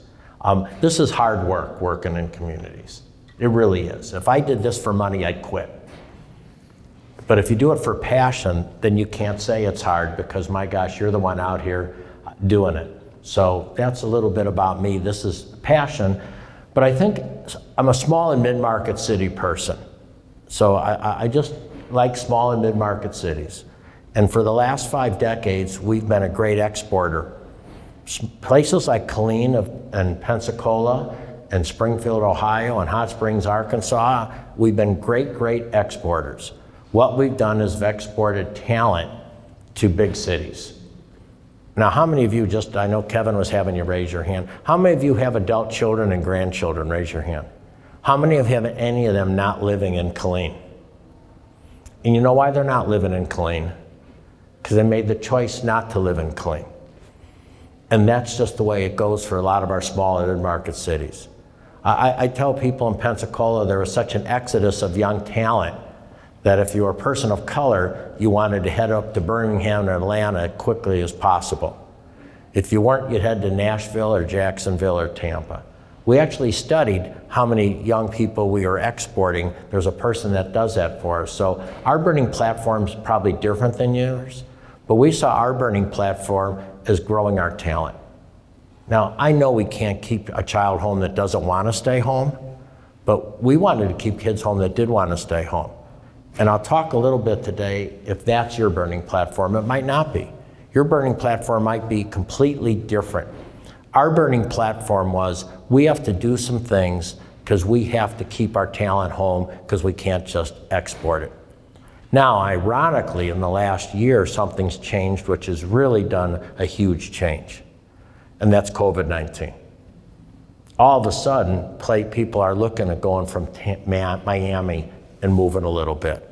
This is hard work, working in communities. It really is. If I did this for money, I'd quit. But if you do it for passion, then you can't say it's hard, because my gosh, you're the one out here doing it. So that's a little bit about me. This is passion, but I think I'm a small and mid-market city person. So I just like small and mid-market cities. And for the last 5 decades, we've been a great exporter. Places like Killeen and Pensacola and Springfield, Ohio, and Hot Springs, Arkansas, we've been great exporters. What we've done is we've exported talent to big cities. Now, how many of you I know Kevin was having you raise your hand. How many of you have adult children and grandchildren? Raise your hand. How many of you have any of them not living in Killeen? And you know why they're not living in Killeen? Because they made the choice not to live in Killeen. And that's just the way it goes for a lot of our small mid-market cities. I tell people in Pensacola there was such an exodus of young talent that if you were a person of color, you wanted to head up to Birmingham or Atlanta as quickly as possible. If you weren't, you'd head to Nashville or Jacksonville or Tampa. We actually studied how many young people we were exporting. There's a person that does that for us. So our burning platform is probably different than yours, but we saw our burning platform as growing our talent. Now, I know we can't keep a child home that doesn't want to stay home, but we wanted to keep kids home that did want to stay home. And I'll talk a little bit today if that's your burning platform. It might not be. Your burning platform might be completely different. Our burning platform was we have to do some things because we have to keep our talent home because we can't just export it. Now, ironically, in the last year, something's changed which has really done a huge change, and that's COVID-19. All of a sudden, people are looking at going from Miami and moving a little bit.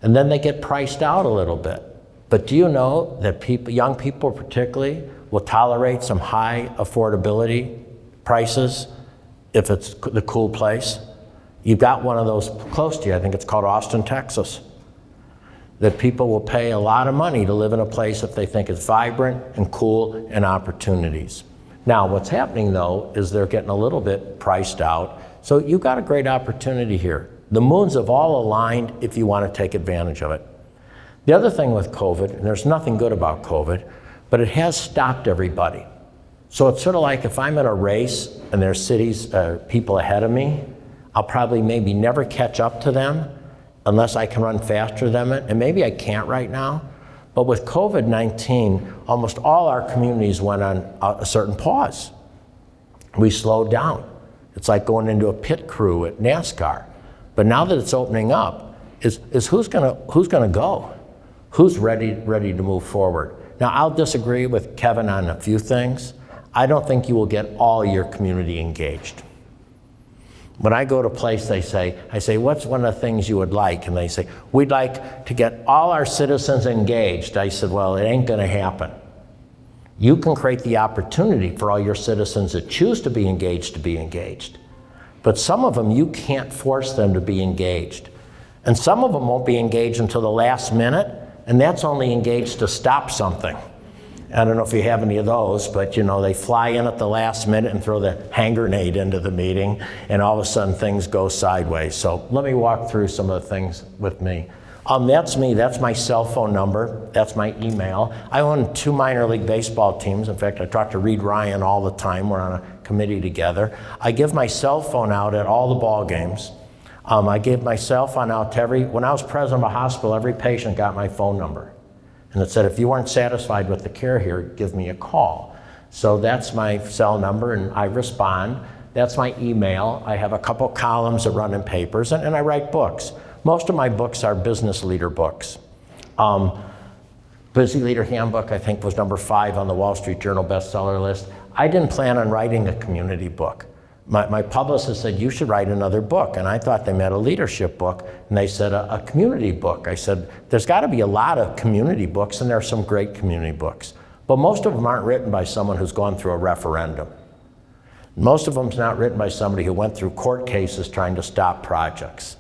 And then they get priced out a little bit. But do you know that young people particularly, will tolerate some high affordability prices if it's the cool place? You've got one of those close to you, I think it's called Austin, Texas, that people will pay a lot of money to live in a place if they think it's vibrant and cool and opportunities. Now, what's happening though is they're getting a little bit priced out. So you've got a great opportunity here. The moons have all aligned if you want to take advantage of it. The other thing with COVID, and there's nothing good about COVID, but it has stopped everybody. So it's sort of like if I'm in a race and there's people ahead of me, I'll probably maybe never catch up to them unless I can run faster than them, and maybe I can't right now. But with COVID-19, almost all our communities went on a certain pause. We slowed down. It's like going into a pit crew at NASCAR. But now that it's opening up, is who's gonna go? Who's ready to move forward? Now, I'll disagree with Kevin on a few things. I don't think you will get all your community engaged. When I go to a place, I say, what's one of the things you would like? And they say, we'd like to get all our citizens engaged. I said, well, it ain't gonna happen. You can create the opportunity for all your citizens that choose to be engaged. But some of them, you can't force them to be engaged. And some of them won't be engaged until the last minute, and that's only engaged to stop something. I don't know if you have any of those, but you know, they fly in at the last minute and throw the hand grenade into the meeting, and all of a sudden things go sideways. So let me walk through some of the things with me. That's me, that's my cell phone number, that's my email. I own 2 minor league baseball teams. In fact, I talk to Reed Ryan all the time. We're on a committee together. I give my cell phone out at all the ball games. I gave my cell phone out to when I was president of a hospital, every patient got my phone number. And it said, if you weren't satisfied with the care here, give me a call. So that's my cell number, and I respond. That's my email. I have a couple columns that run in papers, and I write books. Most of my books are business leader books. Busy Leader Handbook, I think, was number 5 on the Wall Street Journal bestseller list. I didn't plan on writing a community book. My publicist said, you should write another book. And I thought they meant a leadership book. And they said, a community book. I said, there's got to be a lot of community books, and there are some great community books. But most of them aren't written by someone who's gone through a referendum. Most of them's not written by somebody who went through court cases trying to stop projects.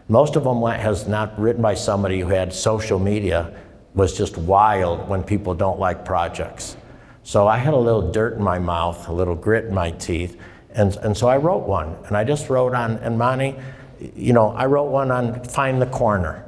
Most of them has not written by somebody who had social media, was just wild when people don't like projects. So I had a little dirt in my mouth, a little grit in my teeth, and so I wrote one. And I just wrote on, and Monty, you know, I wrote one on find the corner.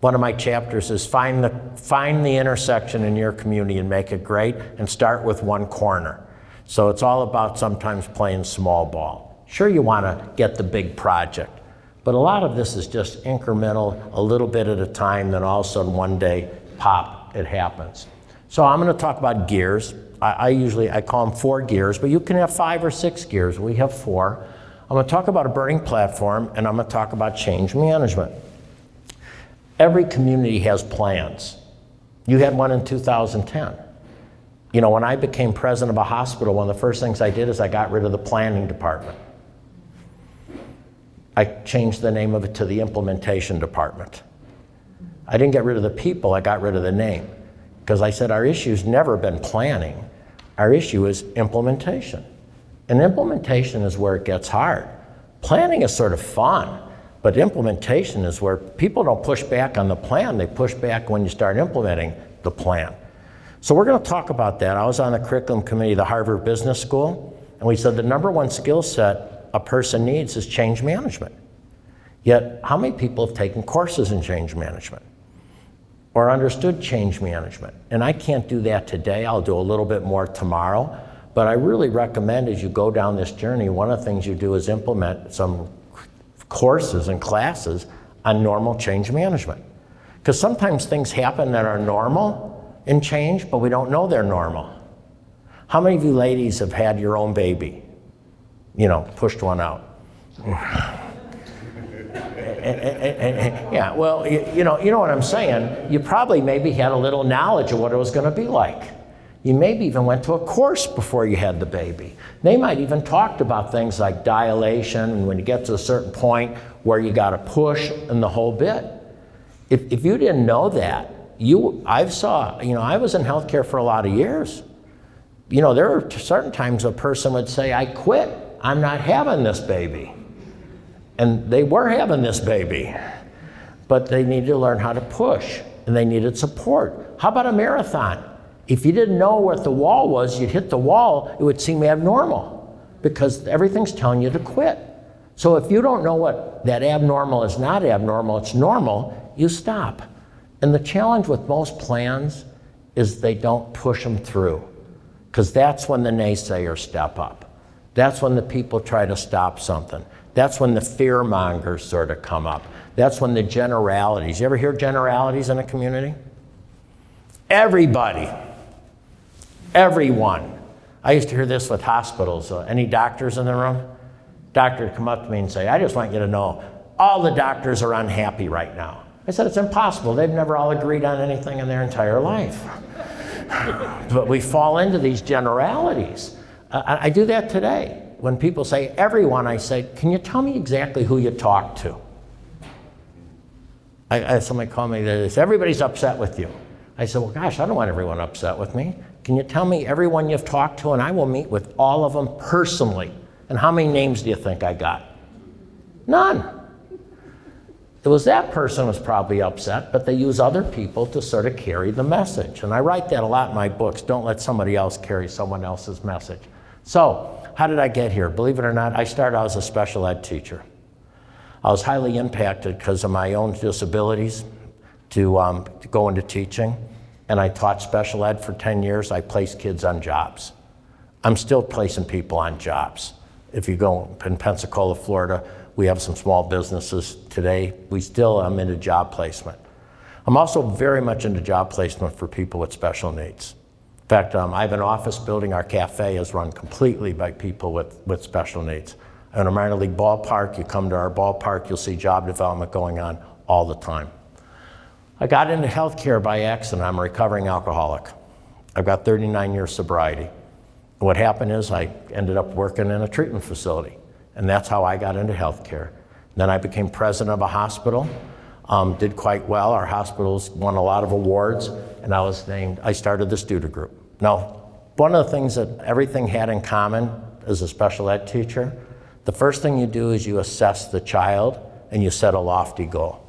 One of my chapters is find the intersection in your community and make it great, and start with one corner. So it's all about sometimes playing small ball. Sure, you want to get the big project, but a lot of this is just incremental, a little bit at a time, then all of a sudden one day, pop, it happens. So I'm going to talk about gears. I call them 4 gears, but you can have 5 or 6 gears. We have 4. I'm going to talk about a burning platform, and I'm going to talk about change management. Every community has plans. You had one in 2010. You know, when I became president of a hospital, one of the first things I did is I got rid of the planning department. I changed the name of it to the implementation department. I didn't get rid of the people, I got rid of the name. Because I said our issue's never been planning, our issue is implementation. And implementation is where it gets hard. Planning is sort of fun, but implementation is where people don't push back on the plan, they push back when you start implementing the plan. So we're going to talk about that. I was on the curriculum committee of the Harvard Business School, and we said the #1 skill set a person needs is change management. Yet, how many people have taken courses in change management or understood change management? And I can't do that today. I'll do a little bit more tomorrow. But I really recommend as you go down this journey, one of the things you do is implement some courses and classes on normal change management. Because sometimes things happen that are normal in change, but we don't know they're normal. How many of you ladies have had your own baby? You know, pushed one out. Yeah, well, you know what I'm saying? You probably maybe had a little knowledge of what it was going to be like. You maybe even went to a course before you had the baby. They might even talked about things like dilation and when you get to a certain point where you got to push and the whole bit. If you didn't know that, I was in healthcare for a lot of years. You know, there were certain times a person would say, I quit, I'm not having this baby. And they were having this baby, but they needed to learn how to push and they needed support. How about a marathon? If you didn't know what the wall was, you'd hit the wall, it would seem abnormal because everything's telling you to quit. So if you don't know what that abnormal is not abnormal, it's normal, you stop. And the challenge with most plans is they don't push them through because that's when the naysayers step up. That's when the people try to stop something. That's when the fear mongers sort of come up. That's when the generalities. You ever hear generalities in a community? Everybody. Everyone. I used to hear this with hospitals. Any doctors in the room? Doctor would come up to me and say, I just want you to know, all the doctors are unhappy right now. I said, it's impossible. They've never all agreed on anything in their entire life. But we fall into these generalities. I do that today. When people say everyone, I say, can you tell me exactly who you talked to? Somebody called me, they said, everybody's upset with you. I said, well, gosh, I don't want everyone upset with me. Can you tell me everyone you've talked to, and I will meet with all of them personally. And how many names do you think I got? None. It was that person was probably upset, but they use other people to sort of carry the message. And I write that a lot in my books. Don't let somebody else carry someone else's message. So, how did I get here? Believe it or not, I started out as a special ed teacher. I was highly impacted because of my own disabilities to go into teaching. And I taught special ed for 10 years. I placed kids on jobs. I'm still placing people on jobs. If you go in Pensacola, Florida, we have some small businesses today. I'm into job placement. I'm also very much into job placement for people with special needs. In fact, I have an office building. Our cafe is run completely by people with special needs. In a minor league ballpark, you come to our ballpark, you'll see job development going on all the time. I got into healthcare by accident. I'm a recovering alcoholic. I've got 39 years sobriety. And what happened is I ended up working in a treatment facility. And that's how I got into healthcare. Then I became president of a hospital, did quite well. Our hospitals won a lot of awards, and I started the student group. Now, one of the things that everything had in common as a special ed teacher, the first thing you do is you assess the child and you set a lofty goal.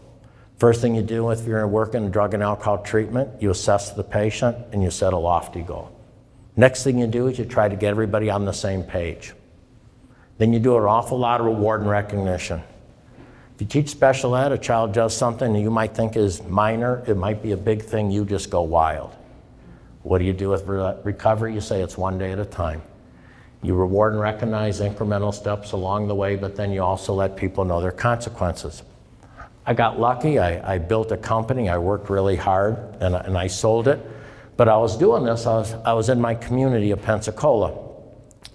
First thing you do if you're working in drug and alcohol treatment, you assess the patient and you set a lofty goal. Next thing you do is you try to get everybody on the same page. Then you do an awful lot of reward and recognition. If you teach special ed, a child does something you might think is minor, it might be a big thing, you just go wild. What do you do with recovery? You say it's one day at a time. You reward and recognize incremental steps along the way, but then you also let people know their consequences. I got lucky, I built a company, I worked really hard, and I sold it. But I was doing this, I was in my community of Pensacola.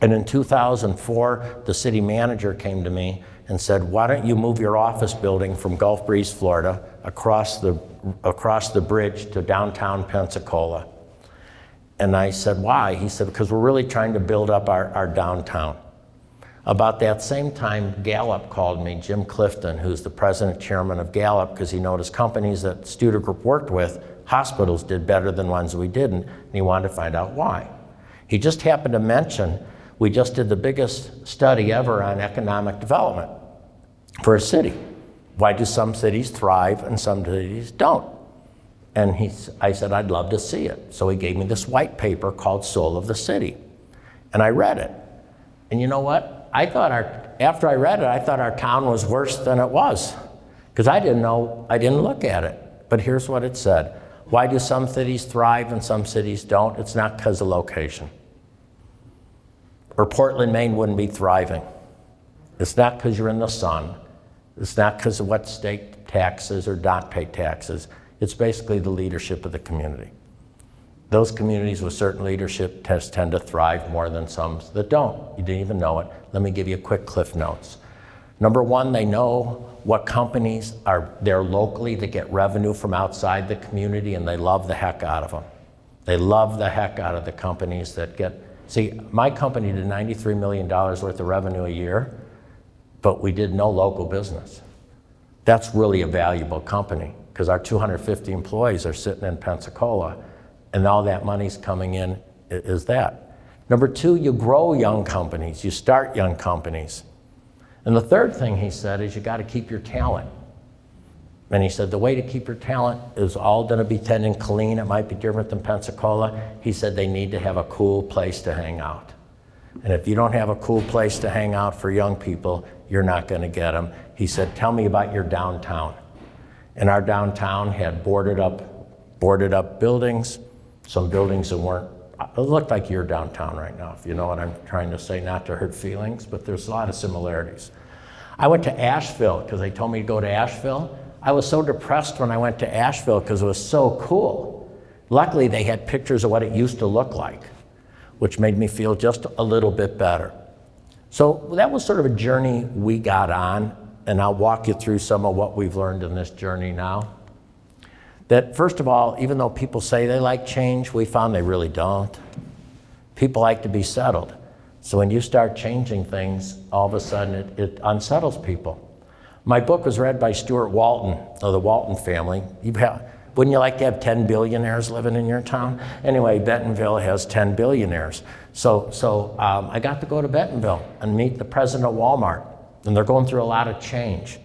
And in 2004, the city manager came to me and said, why don't you move your office building from Gulf Breeze, Florida, across the bridge to downtown Pensacola? And I said, why? He said, because we're really trying to build up our downtown. About that same time, Gallup called me, Jim Clifton, who's the president chairman of Gallup, because he noticed companies that Studer Group worked with, hospitals did better than ones we didn't, and he wanted to find out why. He just happened to mention, we just did the biggest study ever on economic development for a city. Why do some cities thrive and some cities don't? And I said, I'd love to see it. So he gave me this white paper called Soul of the City. And I read it. And you know what? After I read it, I thought our town was worse than it was. Because I didn't look at it. But here's what it said. Why do some cities thrive and some cities don't? It's not because of location. Or Portland, Maine wouldn't be thriving. It's not because you're in the sun. It's not because of what state taxes or not pay taxes. It's basically the leadership of the community. Those communities with certain leadership tend to thrive more than some that don't. You didn't even know it. Let me give you a quick Cliff Notes. Number one, they know what companies are there locally that get revenue from outside the community, and they love the heck out of them. They love the heck out of the companies that get, see, my company did $93 million worth of revenue a year, but we did no local business. That's really a valuable company, because our 250 employees are sitting in Pensacola, and all that money's coming in is that. Number two, you grow young companies, you start young companies. And the third thing he said is you got to keep your talent. And he said the way to keep your talent is all going to be in Killeen. It might be different than Pensacola. He said they need to have a cool place to hang out. And if you don't have a cool place to hang out for young people, you're not going to get them. He said, tell me about your downtown. And our downtown had boarded up buildings, some buildings that weren't, it looked like your downtown right now, if you know what I'm trying to say, not to hurt feelings, but there's a lot of similarities. I went to Asheville because they told me to go to Asheville. I was so depressed when I went to Asheville because it was so cool. Luckily, they had pictures of what it used to look like, which made me feel just a little bit better. So that was sort of a journey we got on, and I'll walk you through some of what we've learned in this journey now. That first of all, even though people say they like change, we found they really don't. People like to be settled. So when you start changing things, all of a sudden it unsettles people. My book was read by Stuart Walton of the Walton family. Wouldn't you like to have 10 billionaires living in your town? Anyway, Bentonville has 10 billionaires. So I got to go to Bentonville and meet the president of Walmart, and they're going through a lot of change.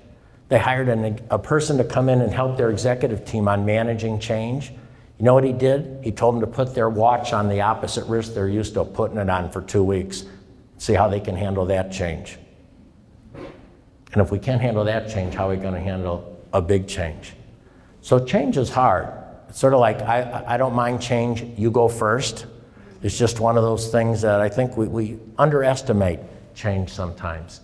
They hired a person to come in and help their executive team on managing change. You know what he did? He told them to put their watch on the opposite wrist they're used to putting it on for 2 weeks. See how they can handle that change. And if we can't handle that change, how are we going to handle a big change? So change is hard. It's sort of like, I don't mind change, you go first. It's just one of those things that I think we underestimate change sometimes.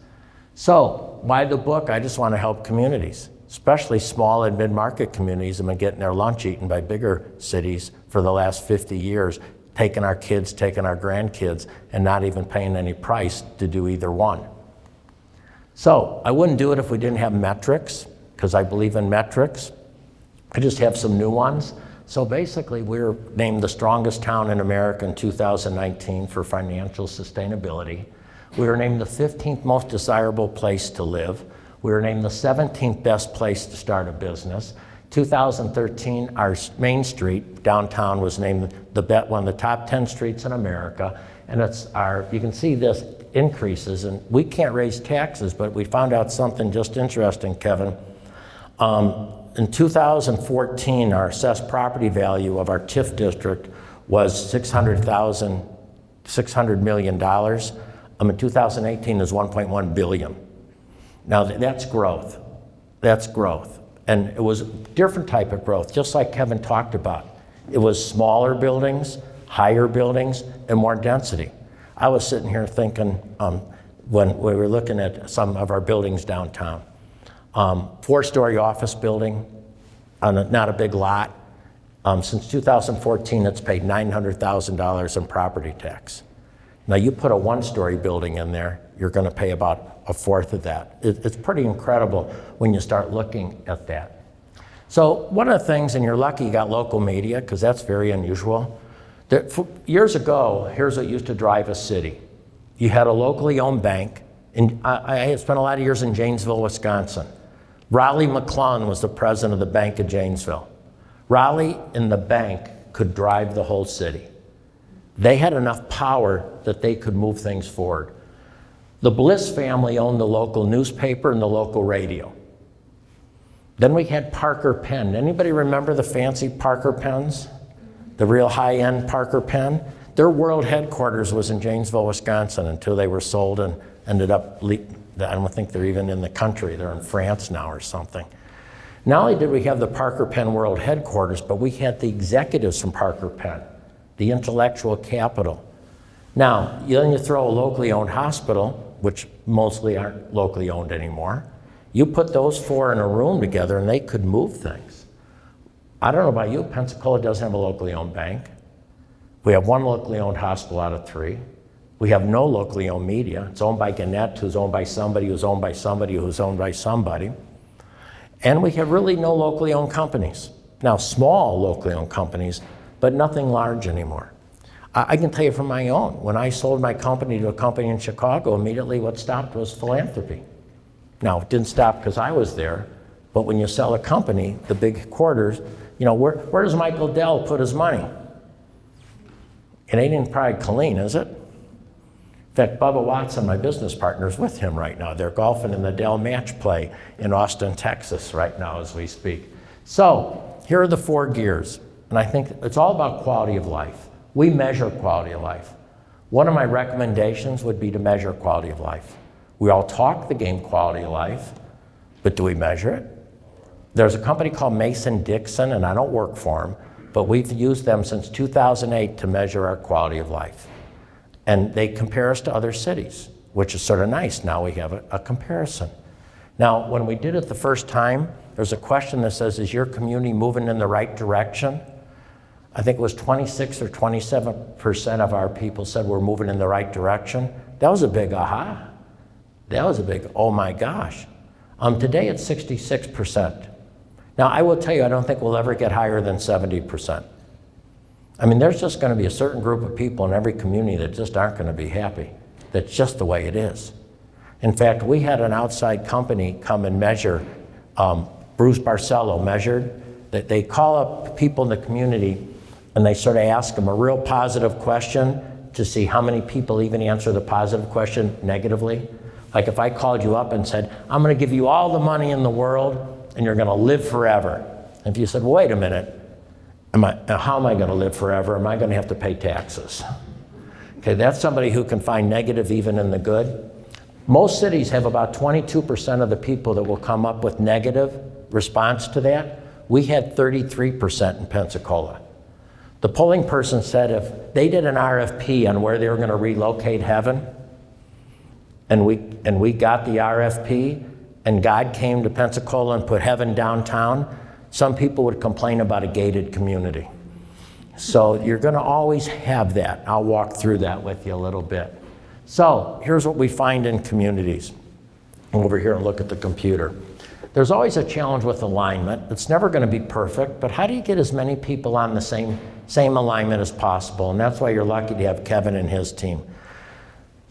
So why the book? I just want to help communities, especially small and mid-market communities that have been getting their lunch eaten by bigger cities for the last 50 years, taking our kids, taking our grandkids, and not even paying any price to do either one. So I wouldn't do it if we didn't have metrics, because I believe in metrics. I just have some new ones. So basically, we were named the strongest town in America in 2019 for financial sustainability. We were named the 15th most desirable place to live. We were named the 17th best place to start a business. 2013, our Main Street, downtown, was named one of the top 10 streets in America. And you can see this increases, and we can't raise taxes, but we found out something just interesting, Kevin. In 2014, our assessed property value of our TIF district was $600 million. In 2018 is 1.1 billion. Now that's growth. That's growth. And it was a different type of growth, just like Kevin talked about. It was smaller buildings, higher buildings, and more density. I was sitting here thinking when we were looking at some of our buildings downtown. 4-story office building on not a big lot. Since 2014, it's paid $900,000 in property tax. Now you put a 1-story building in there, you're going to pay about a fourth of that. It's pretty incredible when you start looking at that. So one of the things, and you're lucky you got local media, because that's very unusual. Years ago, here's what used to drive a city. You had a locally owned bank, and I had spent a lot of years in Janesville, Wisconsin. Raleigh McClellan was the president of the Bank of Janesville. Raleigh and the bank could drive the whole city. They had enough power that they could move things forward. The Bliss family owned the local newspaper and the local radio. Then we had Parker Pen. Anybody remember the fancy Parker pens? The real high-end Parker pen? Their world headquarters was in Janesville, Wisconsin until they were sold and ended up, I don't think they're even in the country. They're in France now or something. Not only did we have the Parker Pen world headquarters, but we had the executives from Parker Pen, the intellectual capital. Now, then you throw a locally owned hospital, which mostly aren't locally owned anymore. You put those four in a room together and they could move things. I don't know about you, Pensacola doesn't have a locally owned bank. We have one locally owned hospital out of 3. We have no locally owned media. It's owned by Gannett, who's owned by somebody, who's owned by somebody, who's owned by somebody. And we have really no locally owned companies. Now, small locally owned companies, but nothing large anymore. I can tell you from my own, when I sold my company to a company in Chicago, immediately what stopped was philanthropy. Now, it didn't stop because I was there, but when you sell a company, the big quarters, you know, where does Michael Dell put his money? It ain't in Killeen, is it? In fact, Bubba Watson, my business partner, is with him right now. They're golfing in the Dell match play in Austin, Texas right now as we speak. So here are the 4 gears, and I think it's all about quality of life. We measure quality of life. One of my recommendations would be to measure quality of life. We all talk the game quality of life, but do we measure it? There's a company called Mason-Dixon, and I don't work for them, but we've used them since 2008 to measure our quality of life. And they compare us to other cities, which is sort of nice. Now we have a comparison. Now, when we did it the first time, there's a question that says, is your community moving in the right direction? I think it was 26 or 27% of our people said we're moving in the right direction. That was a big aha. That was a big, oh my gosh. Today it's 66%. Now, I will tell you, I don't think we'll ever get higher than 70%. I mean, there's just going to be a certain group of people in every community that just aren't going to be happy. That's just the way it is. In fact, we had an outside company come and measure, Bruce Barcelo measured, that they call up people in the community and they sort of ask them a real positive question to see how many people even answer the positive question negatively. Like if I called you up and said, I'm going to give you all the money in the world and you're going to live forever. And if you said, well, wait a minute, how am I going to live forever? Am I going to have to pay taxes? Okay, that's somebody who can find negative even in the good. Most cities have about 22% of the people that will come up with negative response to that. We had 33% in Pensacola. The polling person said if they did an RFP on where they were going to relocate heaven, and we got the RFP, and God came to Pensacola and put heaven downtown, some people would complain about a gated community. So you're going to always have that. I'll walk through that with you a little bit. So here's what we find in communities. Over here and look at the computer. There's always a challenge with alignment. It's never going to be perfect, but how do you get as many people on the same alignment as possible? And that's why you're lucky to have Kevin and his team.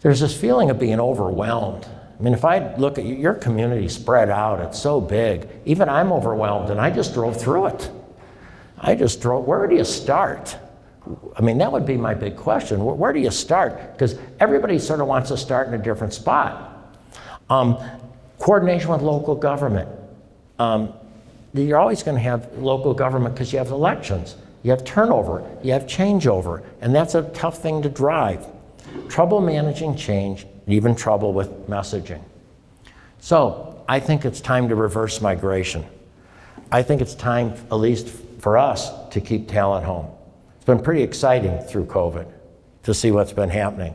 There's this feeling of being overwhelmed. I mean, if I look at your community spread out, it's so big. Even I'm overwhelmed, and I just drove through it. Where do you start? I mean, that would be my big question. Where do you start? Because everybody sort of wants to start in a different spot. Coordination with local government. You're always going to have local government because you have elections, you have turnover, you have changeover, and that's a tough thing to drive. Trouble managing change, even trouble with messaging. So I think it's time to reverse migration. I think it's time, at least for us, to keep talent home. It's been pretty exciting through COVID to see what's been happening.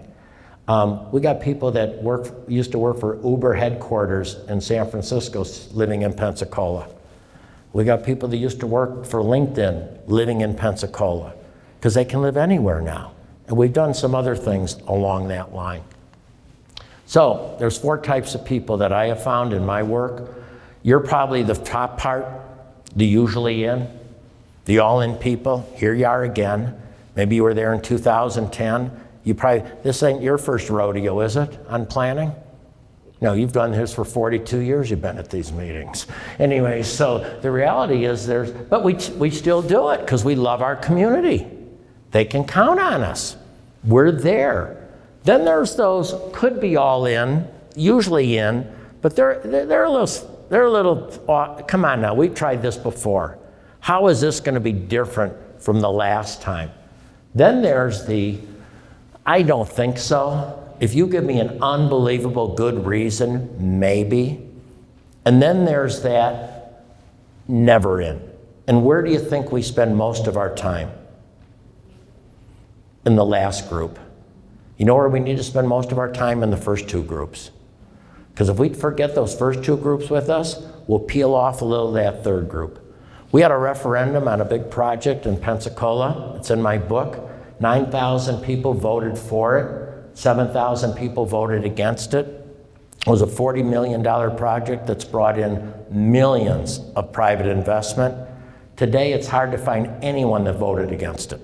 We got people that used to work for Uber headquarters in San Francisco living in Pensacola. We got people that used to work for LinkedIn living in Pensacola because they can live anywhere now. And we've done some other things along that line. So there's 4 types of people that I have found in my work. You're probably the top part, the usually in, the all in people. Here you are again. Maybe you were there in 2010. This ain't your first rodeo, is it, on planning? No, you've done this for 42 years, you've been at these meetings. Anyway, so the reality is but we still do it because we love our community. They can count on us. We're there. Then there's those could be all in, usually in, but they're a little, come on now, we've tried this before. How is this going to be different from the last time? Then there's I don't think so. If you give me an unbelievable good reason, maybe. And then there's that never in. And where do you think we spend most of our time? In the last group. You know where we need to spend most of our time? In the first two groups. Because if we forget those first two groups with us, we'll peel off a little of that third group. We had a referendum on a big project in Pensacola. It's in my book. 9,000 people voted for it. 7,000 people voted against it. It was a $40 million project that's brought in millions of private investment. Today, it's hard to find anyone that voted against it.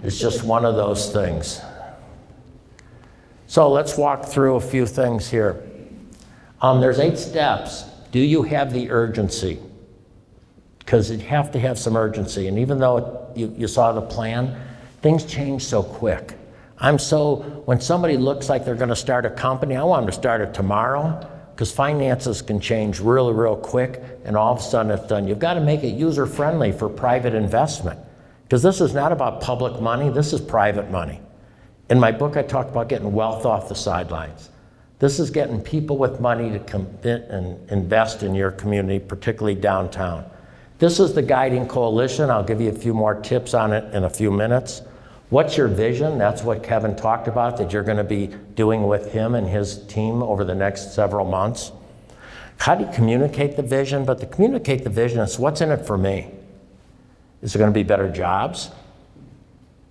It's just one of those things. So let's walk through a few things here. There's 8 steps. Do you have the urgency? Because you have to have some urgency. And even though you saw the plan, things change so quick. When somebody looks like they're going to start a company, I want them to start it tomorrow, because finances can change really, real quick, and all of a sudden it's done. You've got to make it user-friendly for private investment, because this is not about public money, this is private money. In my book, I talk about getting wealth off the sidelines. This is getting people with money to come in and invest in your community, particularly downtown. This is the guiding coalition. I'll give you a few more tips on it in a few minutes. What's your vision? That's what Kevin talked about, that you're going to be doing with him and his team over the next several months. How do you communicate the vision? But to communicate the vision, it's what's in it for me. Is it going to be better jobs?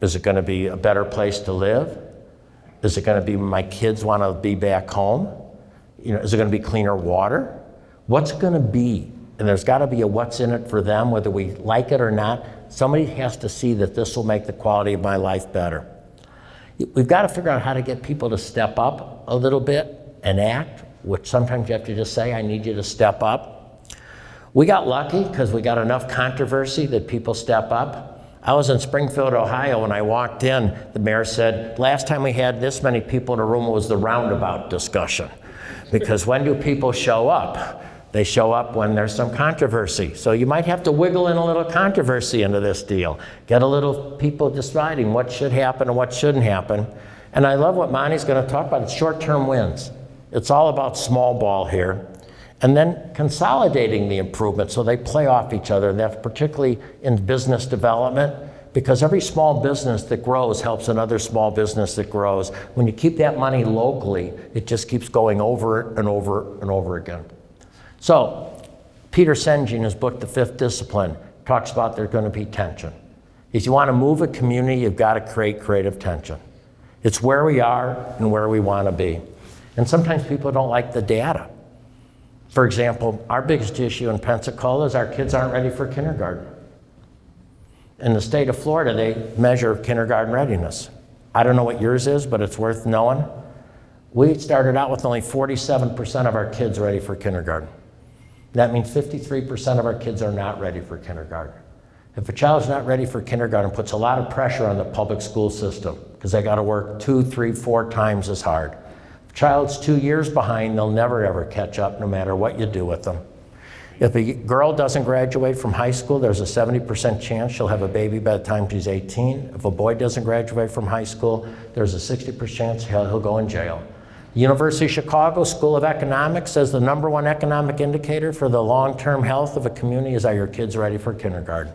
Is it going to be a better place to live? Is it going to be my kids want to be back home? Is it going to be cleaner water? What's it going to be? And there's got to be a what's in it for them, whether we like it or not. Somebody has to see that this will make the quality of my life better. We've got to figure out how to get people to step up a little bit and act, which sometimes you have to just say, I need you to step up. We got lucky because we got enough controversy that people step up. I was in Springfield, Ohio, when I walked in, the mayor said, last time we had this many people in a room was the roundabout discussion. Because when do people show up? They show up when there's some controversy. So you might have to wiggle in a little controversy into this deal. Get a little people deciding what should happen and what shouldn't happen. And I love what Monty's going to talk about. It's short-term wins. It's all about small ball here. And then consolidating the improvements so they play off each other. And that's particularly in business development, because every small business that grows helps another small business that grows. When you keep that money locally, it just keeps going over and over and over again. So, Peter Senge, in his book, The Fifth Discipline, talks about there's going to be tension. If you want to move a community, you've got to create creative tension. It's where we are and where we want to be. And sometimes people don't like the data. For example, our biggest issue in Pensacola is our kids aren't ready for kindergarten. In the state of Florida, they measure kindergarten readiness. I don't know what yours is, but it's worth knowing. We started out with only 47% of our kids ready for kindergarten. That means 53% of our kids are not ready for kindergarten. If a child's not ready for kindergarten, it puts a lot of pressure on the public school system because they got to work 2, 3, 4 times as hard. If a child's 2 years behind, they'll never ever catch up no matter what you do with them. If a girl doesn't graduate from high school, there's a 70% chance she'll have a baby by the time she's 18. If a boy doesn't graduate from high school, there's a 60% chance he'll go in jail. The University of Chicago School of Economics says the #1 economic indicator for the long-term health of a community is, are your kids ready for kindergarten?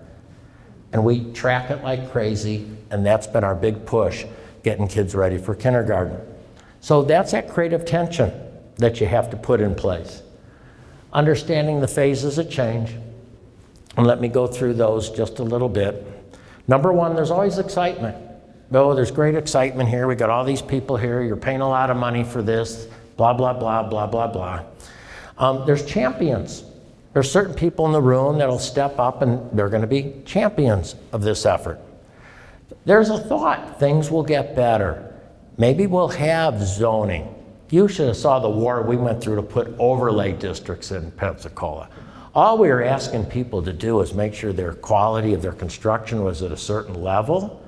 And we track it like crazy, and that's been our big push, getting kids ready for kindergarten. So that's that creative tension that you have to put in place. Understanding the phases of change, and let me go through those just a little bit. #1, there's always excitement. Oh, there's great excitement here. We got all these people here. You're paying a lot of money for this, blah, blah, blah, blah, blah, blah. There's champions. There's certain people in the room that'll step up and they're going to be champions of this effort. There's a thought, things will get better. Maybe we'll have zoning. You should have saw the war we went through to put overlay districts in Pensacola. All we were asking people to do is make sure their quality of their construction was at a certain level.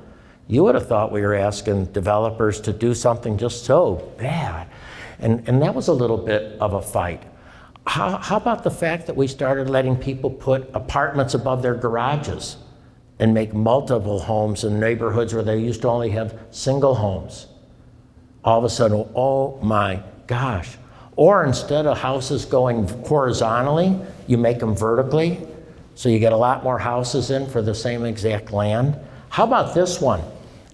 You would have thought we were asking developers to do something just so bad. And that was a little bit of a fight. How about the fact that we started letting people put apartments above their garages and make multiple homes in neighborhoods where they used to only have single homes? All of a sudden, oh my gosh. Or instead of houses going horizontally, you make them vertically, so you get a lot more houses in for the same exact land. How about this one?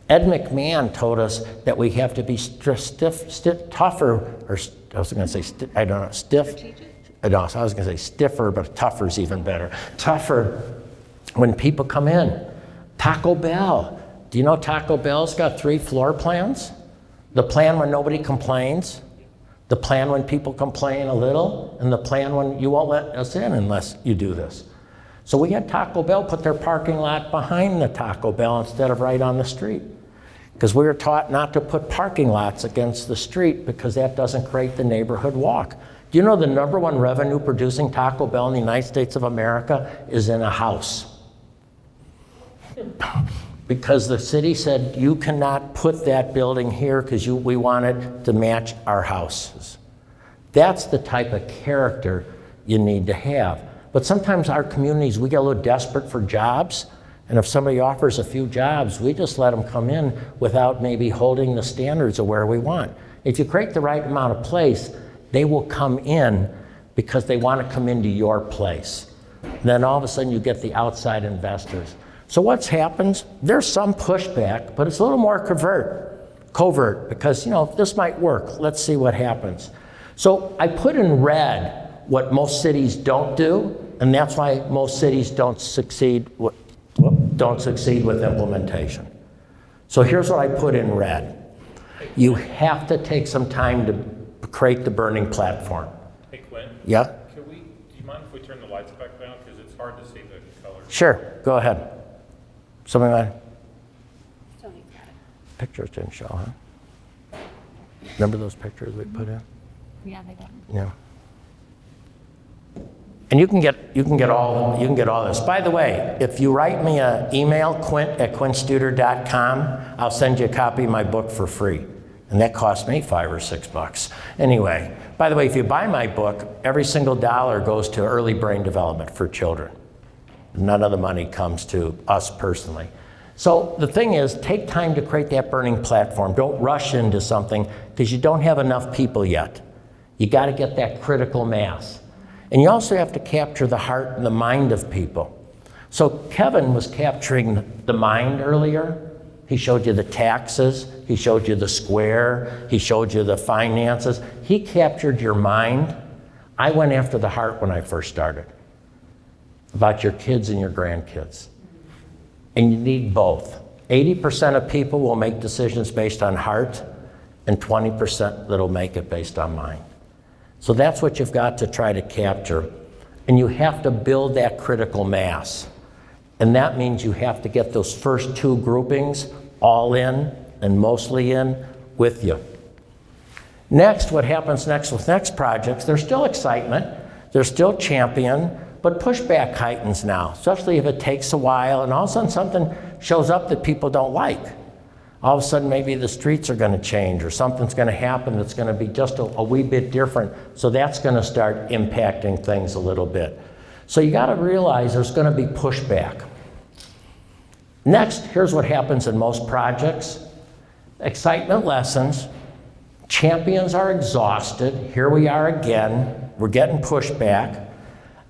Ed McMahon told us that we have to be tougher, or I was going to say, I don't know, stiff. No, I was going to say stiffer, but tougher's even better. Tougher when people come in. Taco Bell. Do you know Taco Bell's got 3 floor plans? The plan when nobody complains, the plan when people complain a little, and the plan when you won't let us in unless you do this. So we had Taco Bell put their parking lot behind the Taco Bell instead of right on the street. Because we were taught not to put parking lots against the street because that doesn't create the neighborhood walk. Do you know the #1 revenue producing Taco Bell in the United States of America is in a house? Because the city said, you cannot put that building here because we want it to match our houses. That's the type of character you need to have. But sometimes our communities, we get a little desperate for jobs, and if somebody offers a few jobs, we just let them come in without maybe holding the standards of where we want. If you create the right amount of place, they will come in because they want to come into your place. Then all of a sudden you get the outside investors. So what's happens? There's some pushback, but it's a little more covert, because this might work. Let's see what happens. So I put in red what most cities don't do, and that's why most cities don't succeed with implementation. So here's what I put in red. You have to take some time to create the burning platform. Hey, Quint. Yeah? Do you mind if we turn the lights back down? Because it's hard to see the colors. Sure, go ahead. Somebody want pictures didn't show, huh? Remember those pictures we put in? Yeah, they don't. Yeah. And you can get all this. By the way, if you write me an email, quint@quintstuder.com, I'll send you a copy of my book for free. And that cost me $5 or $6. Anyway, by the way, if you buy my book, every single dollar goes to early brain development for children. None of the money comes to us personally. So the thing is, take time to create that burning platform. Don't rush into something because you don't have enough people yet. You got to get that critical mass. And you also have to capture the heart and the mind of people. So Kevin was capturing the mind earlier. He showed you the taxes. He showed you the square. He showed you the finances. He captured your mind. I went after the heart when I first started, about your kids and your grandkids. And you need both. 80% of people will make decisions based on heart, and 20% that'll make it based on mind. So that's what you've got to try to capture. And you have to build that critical mass. And that means you have to get those first 2 groupings all in and mostly in with you. Next, what happens next with next projects, there's still excitement, there's still champion, but pushback heightens now, especially if it takes a while and all of a sudden something shows up that people don't like. All of a sudden maybe the streets are going to change or something's going to happen that's going to be just a wee bit different. So that's going to start impacting things a little bit. So you got to realize there's going to be pushback. Next, here's what happens in most projects. Excitement lessens. Champions are exhausted. Here we are again. We're getting pushback.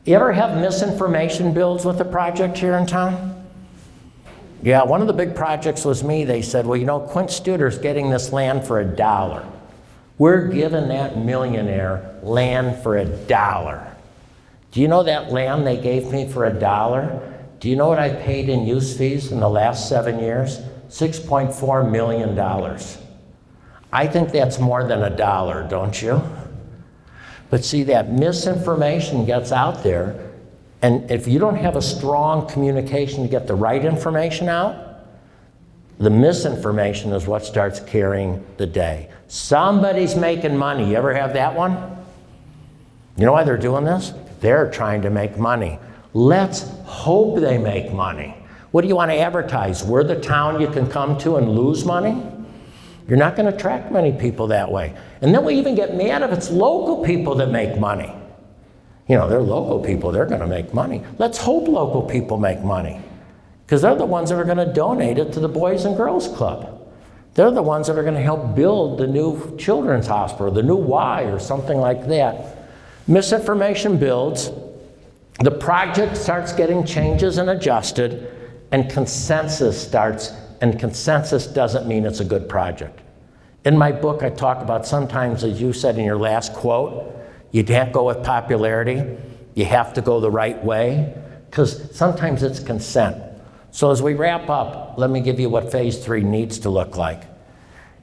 You ever have misinformation builds with a project here in town? Yeah, one of the big projects was me. They said, well, Quint Studer's getting this land for $1. We're giving that millionaire land for $1. Do you know that land they gave me for $1? Do you know what I paid in use fees in the last 7 years? $6.4 million. I think that's more than $1, don't you? But see, that misinformation gets out there, and if you don't have a strong communication to get the right information out, The misinformation is what starts carrying the day. Somebody's making money. You ever have that one? You know why they're doing this? They're trying to make money. Let's hope they make money. What do you want to advertise? We're the town you can come to and lose money? You're not going to attract many people that way. And then we even get mad if it's local people that make money. You know, they're local people, they're going to make money. Let's hope local people make money, because they're the ones that are going to donate it to the Boys and Girls Club. They're the ones that are going to help build the new children's hospital, the new Y or something like that. Misinformation builds, the project starts getting changes and adjusted, and consensus starts, and consensus doesn't mean it's a good project. In my book, I talk about sometimes, as you said in your last quote, you can't go with popularity, you have to go the right way, because sometimes it's consent. So as we wrap up, let me give you what phase 3 needs to look like.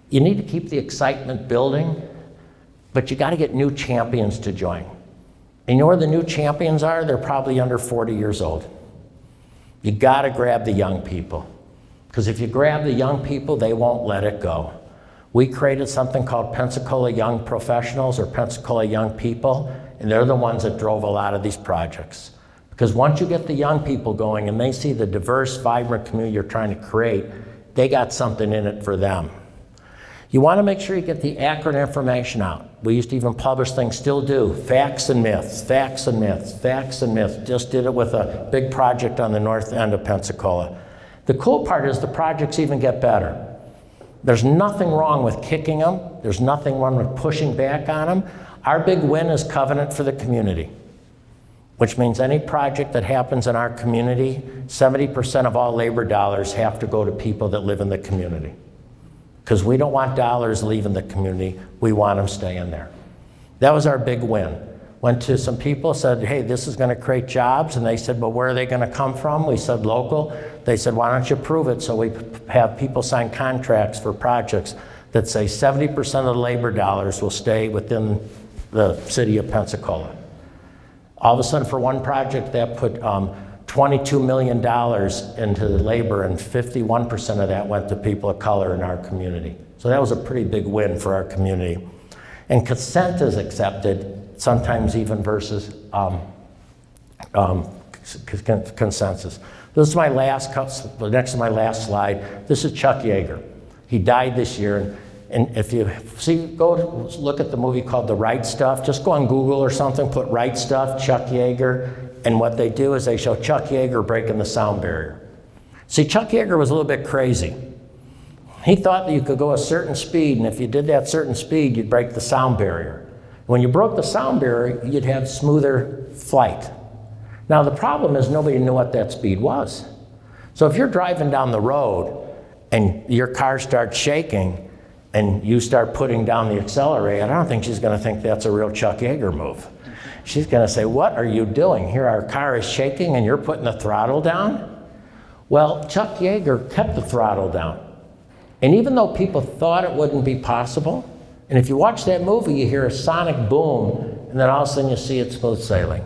You need to keep the excitement building, but you got to get new champions to join. And you know where the new champions are? They're probably under 40 years old. You got to grab the young people, because if you grab the young people, they won't let it go. We created something called Pensacola Young Professionals, or Pensacola Young People, and they're the ones that drove a lot of these projects. Because once you get the young people going and they see the diverse, vibrant community you're trying to create, they got something in it for them. You want to make sure you get the accurate information out. We used to even publish things, still do, facts and myths, facts and myths, facts and myths. Just did it with a big project on the north end of Pensacola. The cool part is the projects even get better. There's nothing wrong with kicking them. There's nothing wrong with pushing back on them. Our big win is covenant for the community, which means any project that happens in our community, 70% of all labor dollars have to go to people that live in the community. Because we don't want dollars leaving the community, we want them staying there. That was our big win. Went to some people, said, hey, this is going to create jobs, and they said, well, where are they going to come from? We said local. They said, why don't you prove it? So we have people sign contracts for projects that say 70% of the labor dollars will stay within the city of Pensacola. All of a sudden, for one project, that put $22 million into the labor, and 51% of that went to people of color in our community. So that was a pretty big win for our community. And consent is accepted, sometimes even versus consensus. This is my last, next to my last slide. This is Chuck Yeager. He died this year, and if you see, go look at the movie called The Right Stuff. Just go on Google or something, put Right Stuff, Chuck Yeager, and what they do is they show Chuck Yeager breaking the sound barrier. See, Chuck Yeager was a little bit crazy. He thought that you could go a certain speed, and if you did that certain speed, you'd break the sound barrier. When you broke the sound barrier, you'd have smoother flight. Now the problem is nobody knew what that speed was. So if you're driving down the road and your car starts shaking and you start putting down the accelerator, I don't think she's going to think that's a real Chuck Yeager move. She's going to say, what are you doing? Here our car is shaking and you're putting the throttle down? Well, Chuck Yeager kept the throttle down. And even though people thought it wouldn't be possible, and if you watch that movie, you hear a sonic boom, and then all of a sudden you see it smooth sailing.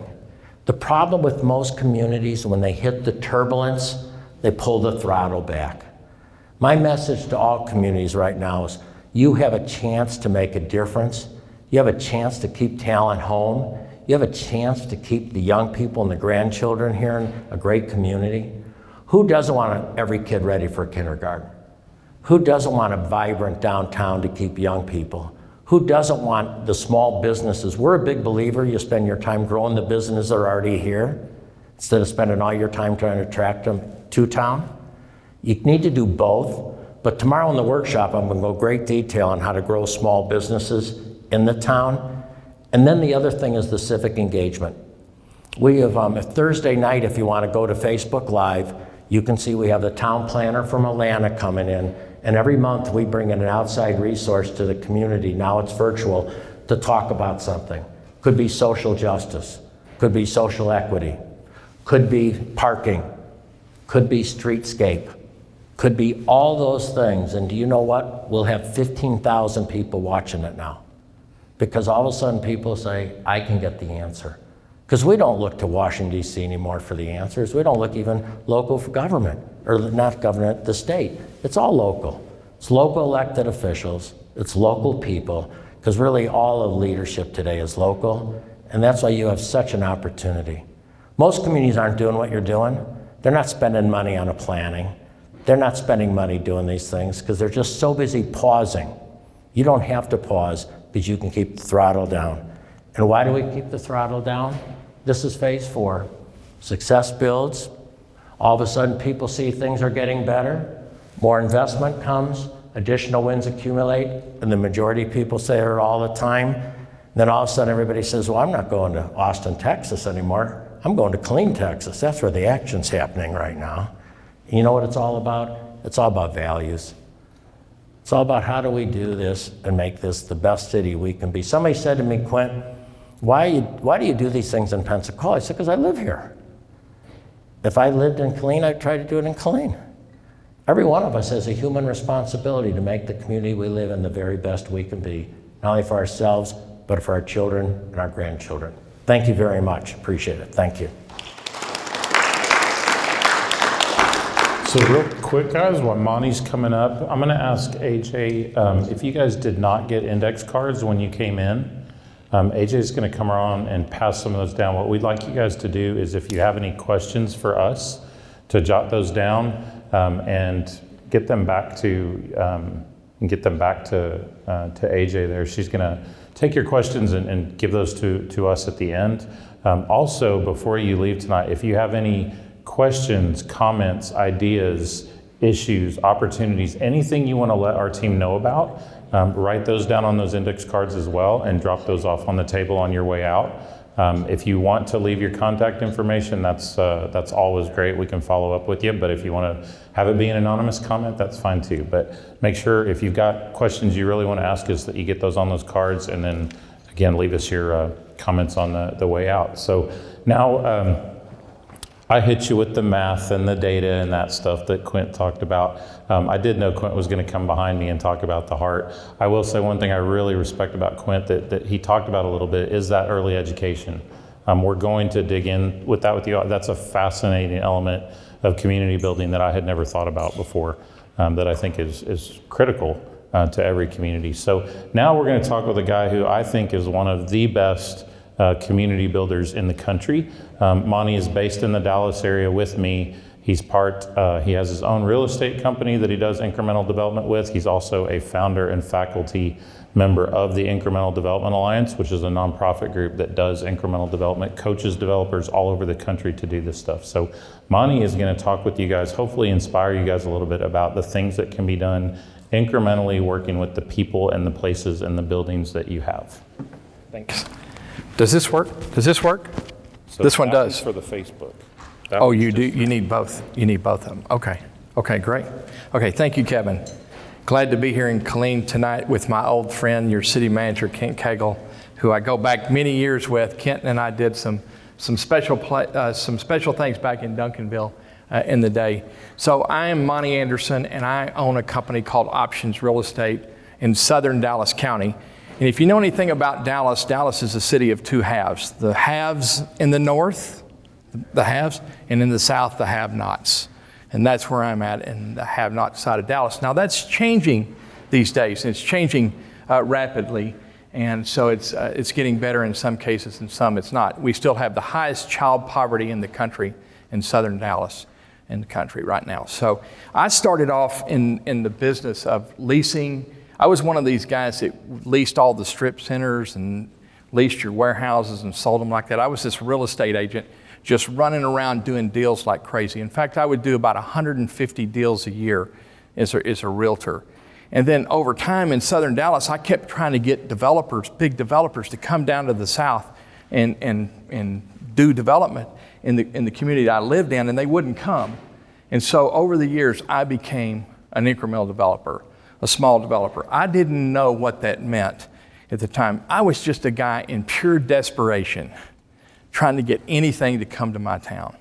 The problem with most communities, when they hit the turbulence, they pull the throttle back. My message to all communities right now is, you have a chance to make a difference. You have a chance to keep talent home. You have a chance to keep the young people and the grandchildren here in a great community. Who doesn't want every kid ready for kindergarten? Who doesn't want a vibrant downtown to keep young people? Who doesn't want the small businesses? We're a big believer you spend your time growing the businesses that are already here instead of spending all your time trying to attract them to town. You need to do both, but tomorrow in the workshop I'm going to go great detail on how to grow small businesses in the town. And then the other thing is the civic engagement. We have Thursday night, if you want to go to Facebook Live, you can see we have the town planner from Atlanta coming in, and every month we bring in an outside resource to the community, now it's virtual, to talk about something. Could be social justice, could be social equity, could be parking, could be streetscape, could be all those things. And do you know what? We'll have 15,000 people watching it now. Because all of a sudden people say, I can get the answer. Because we don't look to Washington, D.C. anymore for the answers. We don't look even local for government, or not government, the state. It's all local. It's local elected officials, it's local people, because really all of leadership today is local, and that's why you have such an opportunity. Most communities aren't doing what you're doing. They're not spending money on a planning. They're not spending money doing these things because they're just so busy pausing. You don't have to pause because you can keep the throttle down. And why do we keep the throttle down? This is phase 4. Success builds. All of a sudden people see things are getting better. More investment comes, additional wins accumulate, and the majority of people say it all the time. Then all of a sudden everybody says, well, I'm not going to Austin, Texas anymore. I'm going to Killeen, Texas. That's where the action's happening right now. And you know what it's all about? It's all about values. It's all about how do we do this and make this the best city we can be. Somebody said to me, Quint, why do you do these things in Pensacola? I said, because I live here. If I lived in Killeen, I'd try to do it in Killeen. Every one of us has a human responsibility to make the community we live in the very best we can be, not only for ourselves, but for our children and our grandchildren. Thank you very much. Appreciate it. Thank you. So real quick, guys, while Monty's coming up, I'm going to ask AJ if you guys did not get index cards when you came in. AJ is going to come around and pass some of those down. What we'd like you guys to do is if you have any questions for us, to jot those down and get them back to AJ there. She's going to take your questions and give those to us at the end. Also, before you leave tonight, if you have any questions, comments, ideas, issues, opportunities, anything you want to let our team know about, write those down on those index cards as well and drop those off on the table on your way out. If you want to leave your contact information, that's always great. We can follow up with you, but if you want to have it be an anonymous comment, that's fine too. But make sure if you've got questions you really want to ask us that you get those on those cards, and then again, leave us your comments on the way out. So now, I hit you with the math and the data and that stuff that Quint talked about. I did know Quint was going to come behind me and talk about the heart. I will say one thing I really respect about Quint that he talked about a little bit is that early education. We're going to dig in with that with you. That's a fascinating element of community building that I had never thought about before, that I think is critical to every community. So now we're going to talk with a guy who I think is one of the best community builders in the country. Monty is based in the Dallas area with me. He has his own real estate company that he does incremental development with. He's also a founder and faculty member of the Incremental Development Alliance, which is a nonprofit group that does incremental development, coaches developers all over the country to do this stuff. So Monty is going to talk with you guys, hopefully inspire you guys a little bit about the things that can be done incrementally, working with the people and the places and the buildings that you have. Thanks. Does this work? Does this work? So this one that does. one's for the Facebook. Oh, you do? You need both. You need both of them. Okay. Okay, great. Okay, thank you, Kevin. Glad to be here in Killeen tonight with my old friend, your city manager, Kent Cagle, who I go back many years with. Kent and I did some special things back in Duncanville in the day. So I am Monty Anderson, and I own a company called Options Real Estate in southern Dallas County. And if you know anything about Dallas, Dallas is a city of two halves. The haves in the north, the haves, and in the south, the have-nots. And that's where I'm at, in the have-not side of Dallas. Now that's changing these days, and it's changing rapidly. And so it's getting better in some cases, and some it's not. We still have the highest child poverty in the country in southern Dallas in the country right now. So I started off in the business of leasing. I was one of these guys that leased all the strip centers and leased your warehouses and sold them like that. I was this real estate agent just running around doing deals like crazy. In fact, I would do about 150 deals a year as a realtor. And then over time in southern Dallas, I kept trying to get developers, big developers, to come down to the south and do development in the community I lived in, and they wouldn't come. And so over the years, I became an incremental developer, a small developer. I didn't know what that meant at the time. I was just a guy in pure desperation, trying to get anything to come to my town,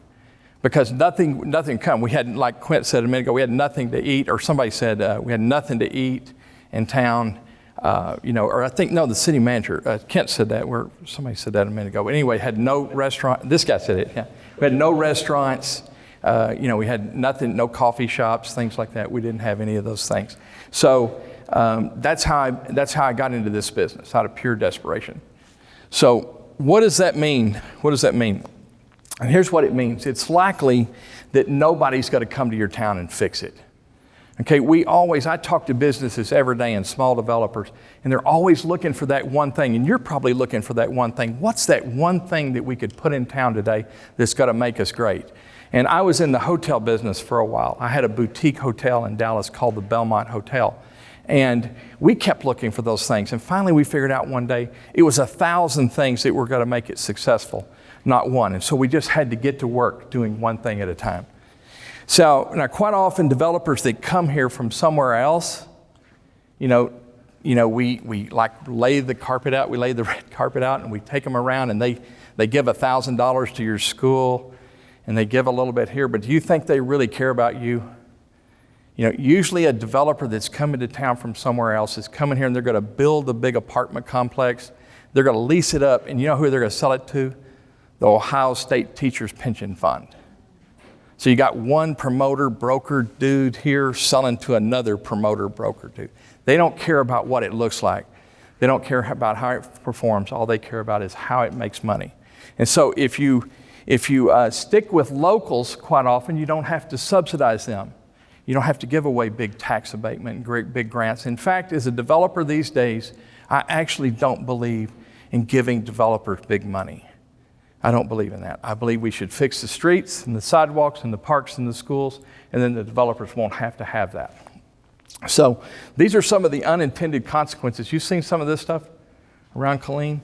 because nothing come. We had, like Quint said a minute ago, we had nothing to eat, or somebody said we had nothing to eat in town, or I think, no, the city manager, Kent said that, where somebody said that a minute ago. But anyway, had no restaurant. This guy said it, yeah. We had no restaurants. We had nothing, no coffee shops, things like that. We didn't have any of those things. So that's how I got into this business, out of pure desperation. So what does that mean? What does that mean? And here's what it means. It's likely that nobody's going to come to your town and fix it. Okay, I talk to businesses every day and small developers, and they're always looking for that one thing, and you're probably looking for that one thing. What's that one thing that we could put in town today that's going to make us great? And I was in the hotel business for a while. I had a boutique hotel in Dallas called the Belmont Hotel. And we kept looking for those things. And finally we figured out one day it was 1,000 things that were going to make it successful, not one. And so we just had to get to work doing one thing at a time. So now quite often developers that come here from somewhere else, we like lay the carpet out, we lay the red carpet out, and we take them around, and they give $1,000 to your school, and they give a little bit here, but do you think they really care about you? Usually a developer that's coming to town from somewhere else is coming here and they're going to build a big apartment complex. They're going to lease it up, and you know who they're going to sell it to? The Ohio State Teachers Pension Fund. So you got one promoter, broker dude here selling to another promoter, broker dude. They don't care about what it looks like. They don't care about how it performs. All they care about is how it makes money. And so if you stick with locals, quite often you don't have to subsidize them. You don't have to give away big tax abatement and great big grants. In fact, as a developer these days, I actually don't believe in giving developers big money. I don't believe in that. I believe we should fix the streets and the sidewalks and the parks and the schools, and then the developers won't have to have that. So these are some of the unintended consequences. You've seen some of this stuff around Killeen?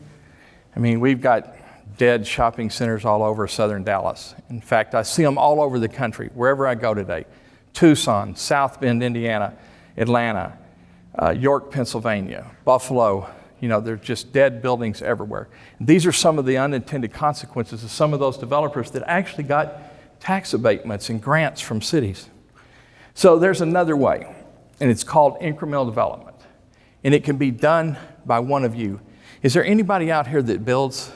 I mean, we've got dead shopping centers all over southern Dallas. In fact, I see them all over the country, wherever I go today. Tucson, South Bend, Indiana, Atlanta, York, Pennsylvania, Buffalo. There's just dead buildings everywhere. These are some of the unintended consequences of some of those developers that actually got tax abatements and grants from cities. So there's another way, and it's called incremental development. And it can be done by one of you. Is there anybody out here that builds?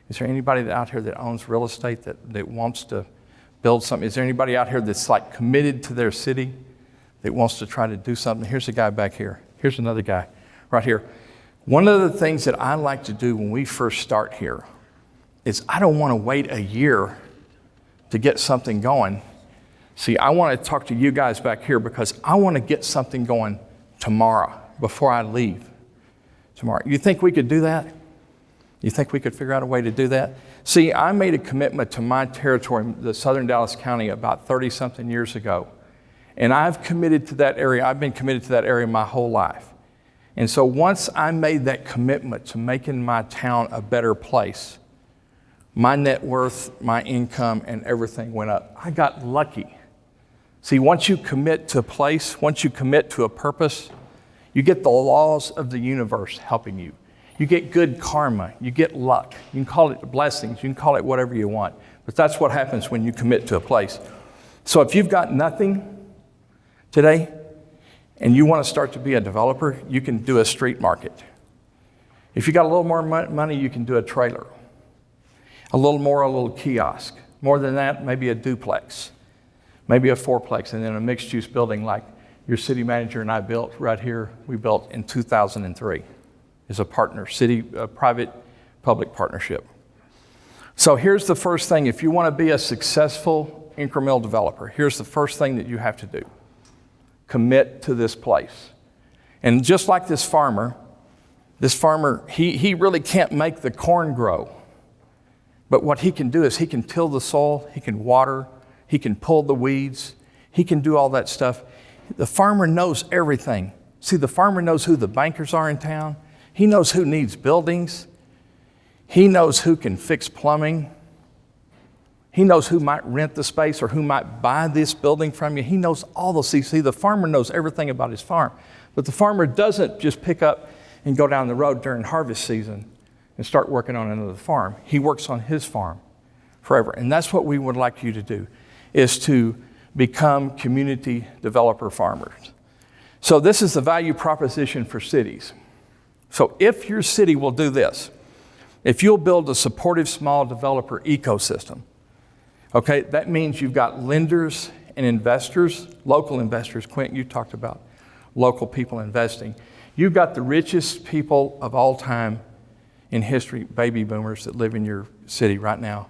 Is there anybody out here that owns real estate that wants to build something? Is there anybody out here that's like committed to their city that wants to try to do something? Here's a guy back here. Here's another guy right here. One of the things that I like to do when we first start here is I don't want to wait a year to get something going. See, I want to talk to you guys back here because I want to get something going tomorrow before I leave tomorrow. You think we could do that? You think we could figure out a way to do that? See, I made a commitment to my territory, the southern Dallas County, about 30-something years ago. And I've committed to that area. I've been committed to that area my whole life. And so once I made that commitment to making my town a better place, my net worth, my income, and everything went up. I got lucky. See, once you commit to a place, once you commit to a purpose, you get the laws of the universe helping you. You get good karma. You get luck. You can call it blessings. You can call it whatever you want. But that's what happens when you commit to a place. So if you've got nothing today and you want to start to be a developer, you can do a street market. If you got a little more money, you can do a trailer. A little kiosk. More than that, maybe a duplex. Maybe a fourplex, and then a mixed-use building like your city manager and I built right here. We built in 2003. Is a partner, private-public partnership. So here's the first thing. If you want to be a successful incremental developer, here's the first thing that you have to do. Commit to this place. And just like this farmer, he really can't make the corn grow. But what he can do is he can till the soil, he can water, he can pull the weeds, he can do all that stuff. The farmer knows everything. See, the farmer knows who the bankers are in town. He knows who needs buildings. He knows who can fix plumbing. He knows who might rent the space or who might buy this building from you. He knows all those things. See, the farmer knows everything about his farm. But the farmer doesn't just pick up and go down the road during harvest season and start working on another farm. He works on his farm forever. And that's what we would like you to do, is to become community developer farmers. So this is the value proposition for cities. So if your city will do this, if you'll build a supportive small developer ecosystem, Okay, that means you've got lenders and investors, local investors. Quint, you talked about local people investing. You've got the richest people of all time in history, baby boomers that live in your city right now,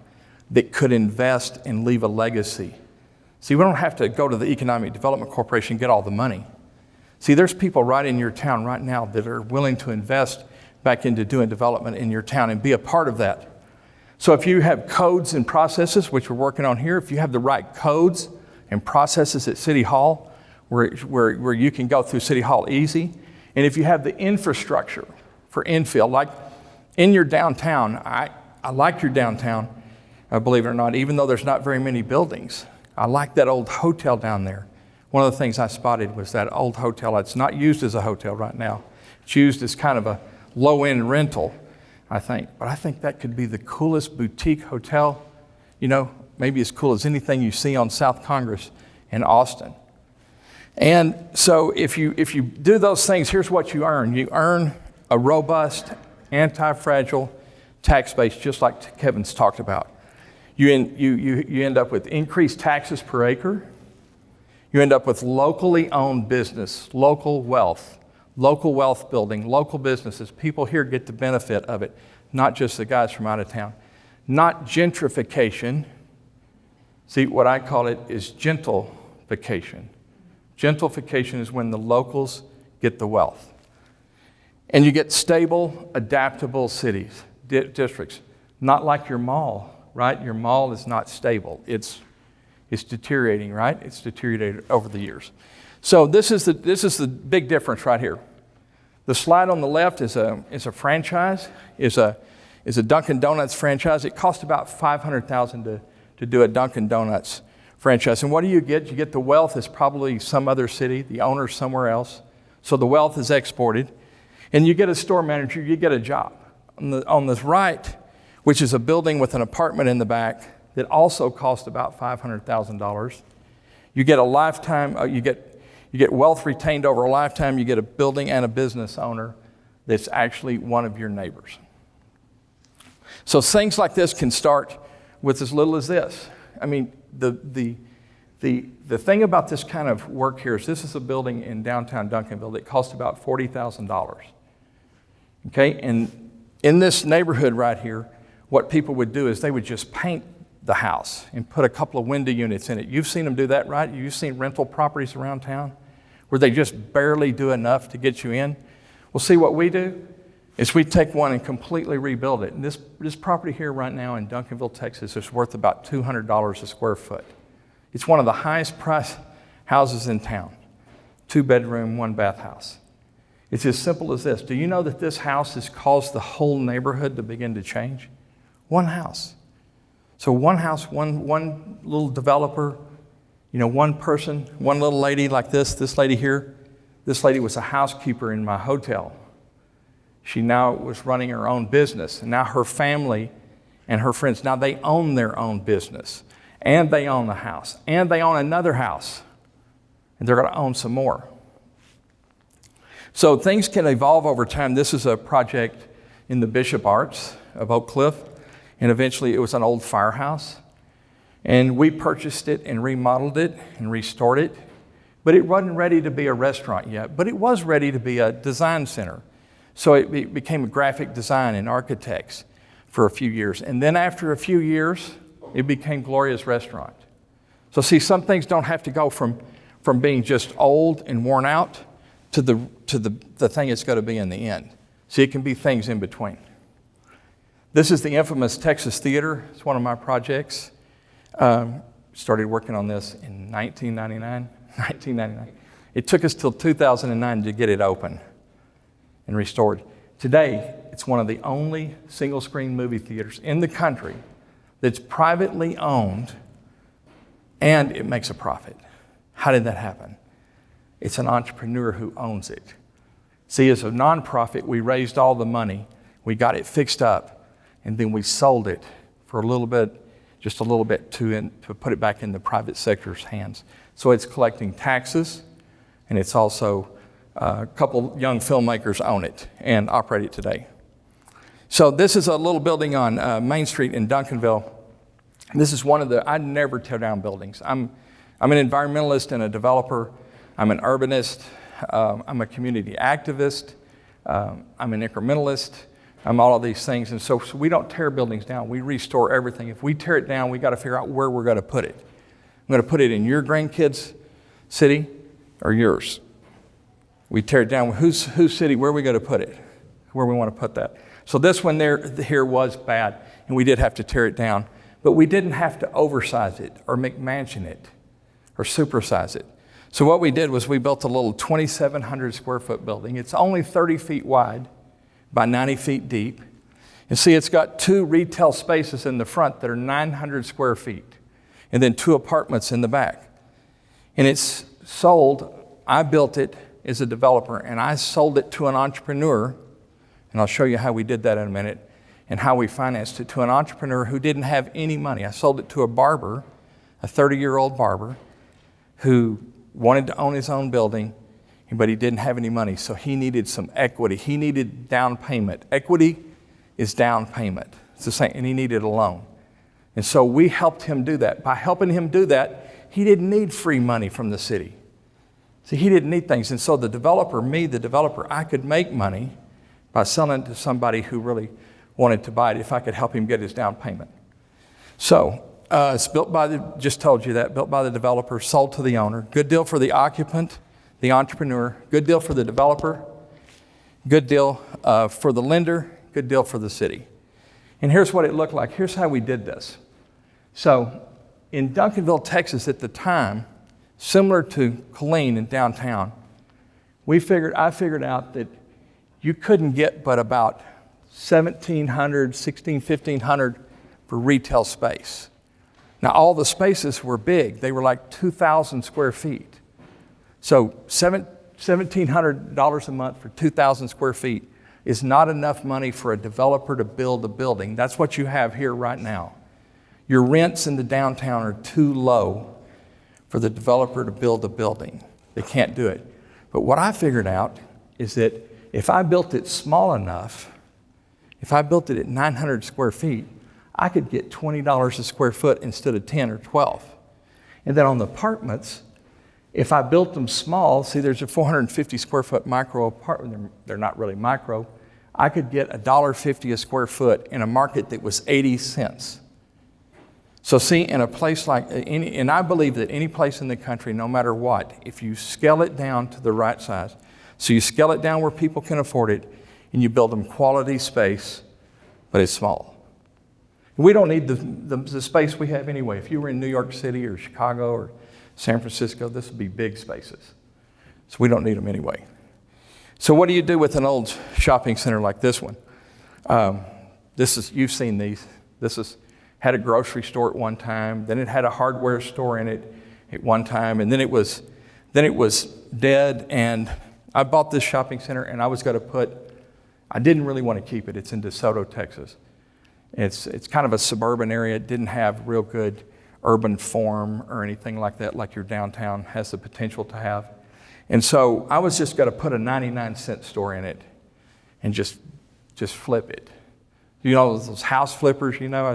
that could invest and leave a legacy. See, we don't have to go to the Economic Development Corporation and get all the money. See, there's people right in your town right now that are willing to invest back into doing development in your town and be a part of that. So if you have codes and processes, which we're working on here, if you have the right codes and processes at City Hall, where you can go through City Hall easy, and if you have the infrastructure for infill, like in your downtown, I like your downtown, believe it or not, even though there's not very many buildings. I like that old hotel down there. One of the things I spotted was that old hotel. It's not used as a hotel right now. It's used as kind of a low-end rental, I think. But I think that could be the coolest boutique hotel, you know, maybe as cool as anything you see on South Congress in Austin. And so if you do those things, here's what you earn. You earn a robust, anti-fragile tax base, just like Kevin's talked about. You end up with increased taxes per acre. You end up with locally owned business, local wealth building, local businesses. People here get the benefit of it, not just the guys from out of town. Not gentrification. See, what I call it is gentification. Gentification is when the locals get the wealth. And you get stable, adaptable cities, districts. Not like your mall, right? Your mall is not stable. It's deteriorating, right? It's deteriorated over the years. So this is the big difference right here. The slide on the left is a franchise, is a Dunkin' Donuts franchise. It costs about $500,000 to do a Dunkin' Donuts franchise. And what do you get? You get the wealth is probably some other city, the owner's somewhere else. So the wealth is exported. And you get a store manager, you get a job. On the right, which is a building with an apartment in the back that also costs about $500,000. You get a lifetime, you get wealth retained over a lifetime, you get a building and a business owner that's actually one of your neighbors. So things like this can start with as little as this. I mean, the thing about this kind of work here is this is a building in downtown Duncanville that cost about $40,000. Okay, and in this neighborhood right here, what people would do is they would just paint the house and put a couple of window units in it. You've seen them do that, right? You've seen rental properties around town where they just barely do enough to get you in. Well, see, what we do is we take one and completely rebuild it. And this property here right now in Duncanville, Texas is worth about $200 a square foot. It's one of the highest priced houses in town. 2-bedroom, 1-bath house. It's as simple as this. Do you know that this house has caused the whole neighborhood to begin to change? One house. So one house, one little developer, you know, one person, one little lady like this lady here. This lady was a housekeeper in my hotel. She now was running her own business. And now her family and her friends, now they own their own business. And they own the house. And they own another house. And they're going to own some more. So things can evolve over time. This is a project in the Bishop Arts of Oak Cliff. And eventually it was an old firehouse. And we purchased it and remodeled it and restored it. But it wasn't ready to be a restaurant yet. But it was ready to be a design center. So it became a graphic design and architects for a few years. And then after a few years, it became Gloria's Restaurant. So see, some things don't have to go from being just old and worn out to the thing it's going to be in the end. See, it can be things in between. This is the infamous Texas Theater. It's one of my projects. Started working on this in 1999. It took us till 2009 to get it open and restored. Today, it's one of the only single-screen movie theaters in the country that's privately owned and it makes a profit. How did that happen? It's an entrepreneur who owns it. See, as a nonprofit, we raised all the money, we got it fixed up, and then we sold it for a little bit, just a little bit to put it back in the private sector's hands. So it's collecting taxes, and it's also a couple young filmmakers own it and operate it today. So this is a little building on Main Street in Duncanville. This is one of the, I never tear down buildings. I'm an environmentalist and a developer. I'm an urbanist. I'm a community activist. I'm an incrementalist. I'm all of these things. And so we don't tear buildings down. We restore everything. If we tear it down, we got to figure out where we're going to put it. I'm going to put it in your grandkids' city or yours. We tear it down. Whose city? Where are we going to put it? Where we want to put that. So this one here was bad, and we did have to tear it down. But we didn't have to oversize it or McMansion it or supersize it. So what we did was we built a little 2,700 square foot building. It's only 30 feet wide by 90 feet deep. And see, it's got 2 retail spaces in the front that are 900 square feet, and then 2 apartments in the back. And it's sold, I built it as a developer, and I sold it to an entrepreneur, and I'll show you how we did that in a minute, and how we financed it, to an entrepreneur who didn't have any money. I sold it to a barber, a 30-year-old barber, who wanted to own his own building, but he didn't have any money, so he needed some equity. He needed down payment. Equity is down payment. It's the same, and he needed a loan. And so we helped him do that. By helping him do that, he didn't need free money from the city. See, he didn't need things. And so the developer, me, the developer, I could make money by selling it to somebody who really wanted to buy it if I could help him get his down payment. So it's built by just told you that, built by the developer, sold to the owner. Good deal for the occupant, the entrepreneur. Good deal for the developer. Good deal for the lender. Good deal for the city. And here's what it looked like. Here's how we did this. So in Duncanville, Texas at the time, similar to Killeen in downtown, I figured out that you couldn't get but about $1,500 for retail space. Now, all the spaces were big. They were like 2,000 square feet. So $1,700 a month for 2,000 square feet is not enough money for a developer to build a building. That's what you have here right now. Your rents in the downtown are too low for the developer to build a building. They can't do it. But what I figured out is that if I built it small enough, if I built it at 900 square feet, I could get $20 a square foot instead of 10 or 12. And then on the apartments, if I built them small, see there's a 450 square foot micro apartment, they're not really micro, I could get $1.50 a square foot in a market that was 80 cents. So see, in a place like, and I believe that any place in the country, no matter what, if you scale it down to the right size, so you scale it down where people can afford it, and you build them quality space, but it's small. We don't need the space we have anyway. If you were in New York City or Chicago or San Francisco, this would be big spaces. So we don't need them anyway. So what do you do with an old shopping center like this one? You've seen these. Had a grocery store at one time, then it had a hardware store in it at one time, and then it was dead, and I bought this shopping center, and I didn't really want to keep it. It's in DeSoto, Texas. It's kind of a suburban area. It didn't have real good urban form or anything like that, like your downtown has the potential to have. And so I was just going to put a 99-cent store in it and just flip it. You know, those house flippers, you know,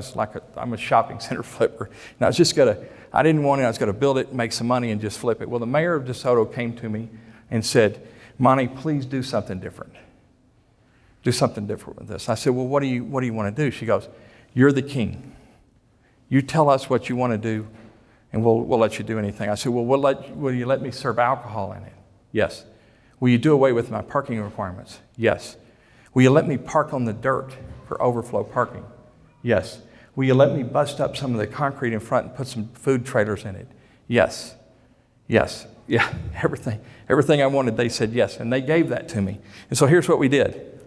I'm a shopping center flipper. And I was going to build it, make some money, and just flip it. Well, the mayor of DeSoto came to me and said, Monty, please do something different. Do something different with this. I said, well, what do you want to do? She goes, you're the king. You tell us what you want to do, and we'll let you do anything. I said, well, will you let me serve alcohol in it? Yes. Will you do away with my parking requirements? Yes. Will you let me park on the dirt for overflow parking? Yes. Will you let me bust up some of the concrete in front and put some food trailers in it? Yes. Yes. Yeah, everything I wanted, they said yes, and they gave that to me. And so here's what we did.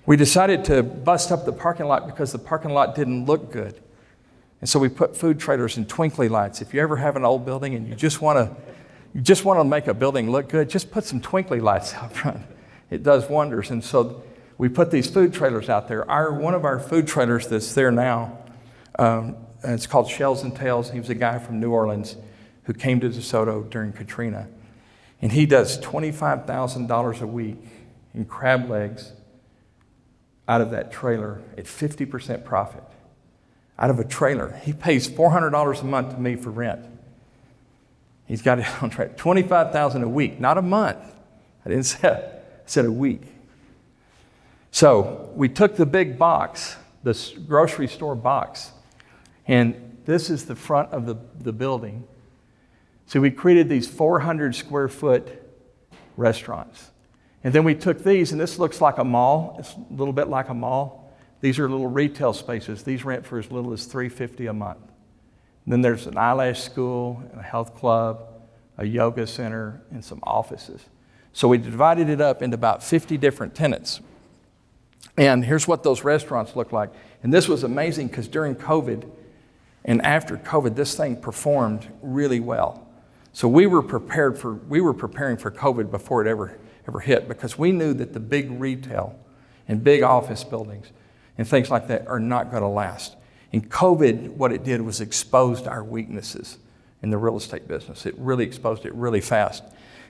We decided to bust up the parking lot because the parking lot didn't look good. And so we put food trailers and twinkly lights. If you ever have an old building and you just want to make a building look good, just put some twinkly lights out front. It does wonders. And so we put these food trailers out there. One of our food trailers that's there now, and it's called Shells and Tails. He was a guy from New Orleans who came to DeSoto during Katrina. And he does $25,000 a week in crab legs out of that trailer at 50% profit. out of a trailer. He pays $400 a month to me for rent. He's got it on track. $25,000 a week, not a month. I didn't say, I said a week. So we took the big box, this grocery store box, and this is the front of the building. So we created these 400 square foot restaurants. And then we took these, and this looks like a mall. It's a little bit like a mall. These are little retail spaces. These rent for as little as $350 a month. And then there's an eyelash school, a health club, a yoga center, and some offices. So we divided it up into about 50 different tenants. And here's what those restaurants look like. And this was amazing because during COVID and after COVID, this thing performed really well. So we were preparing for COVID before it ever hit, because we knew that the big retail and big office buildings and things like that are not going to last. And COVID, what it did was exposed our weaknesses in the real estate business. It really exposed it really fast.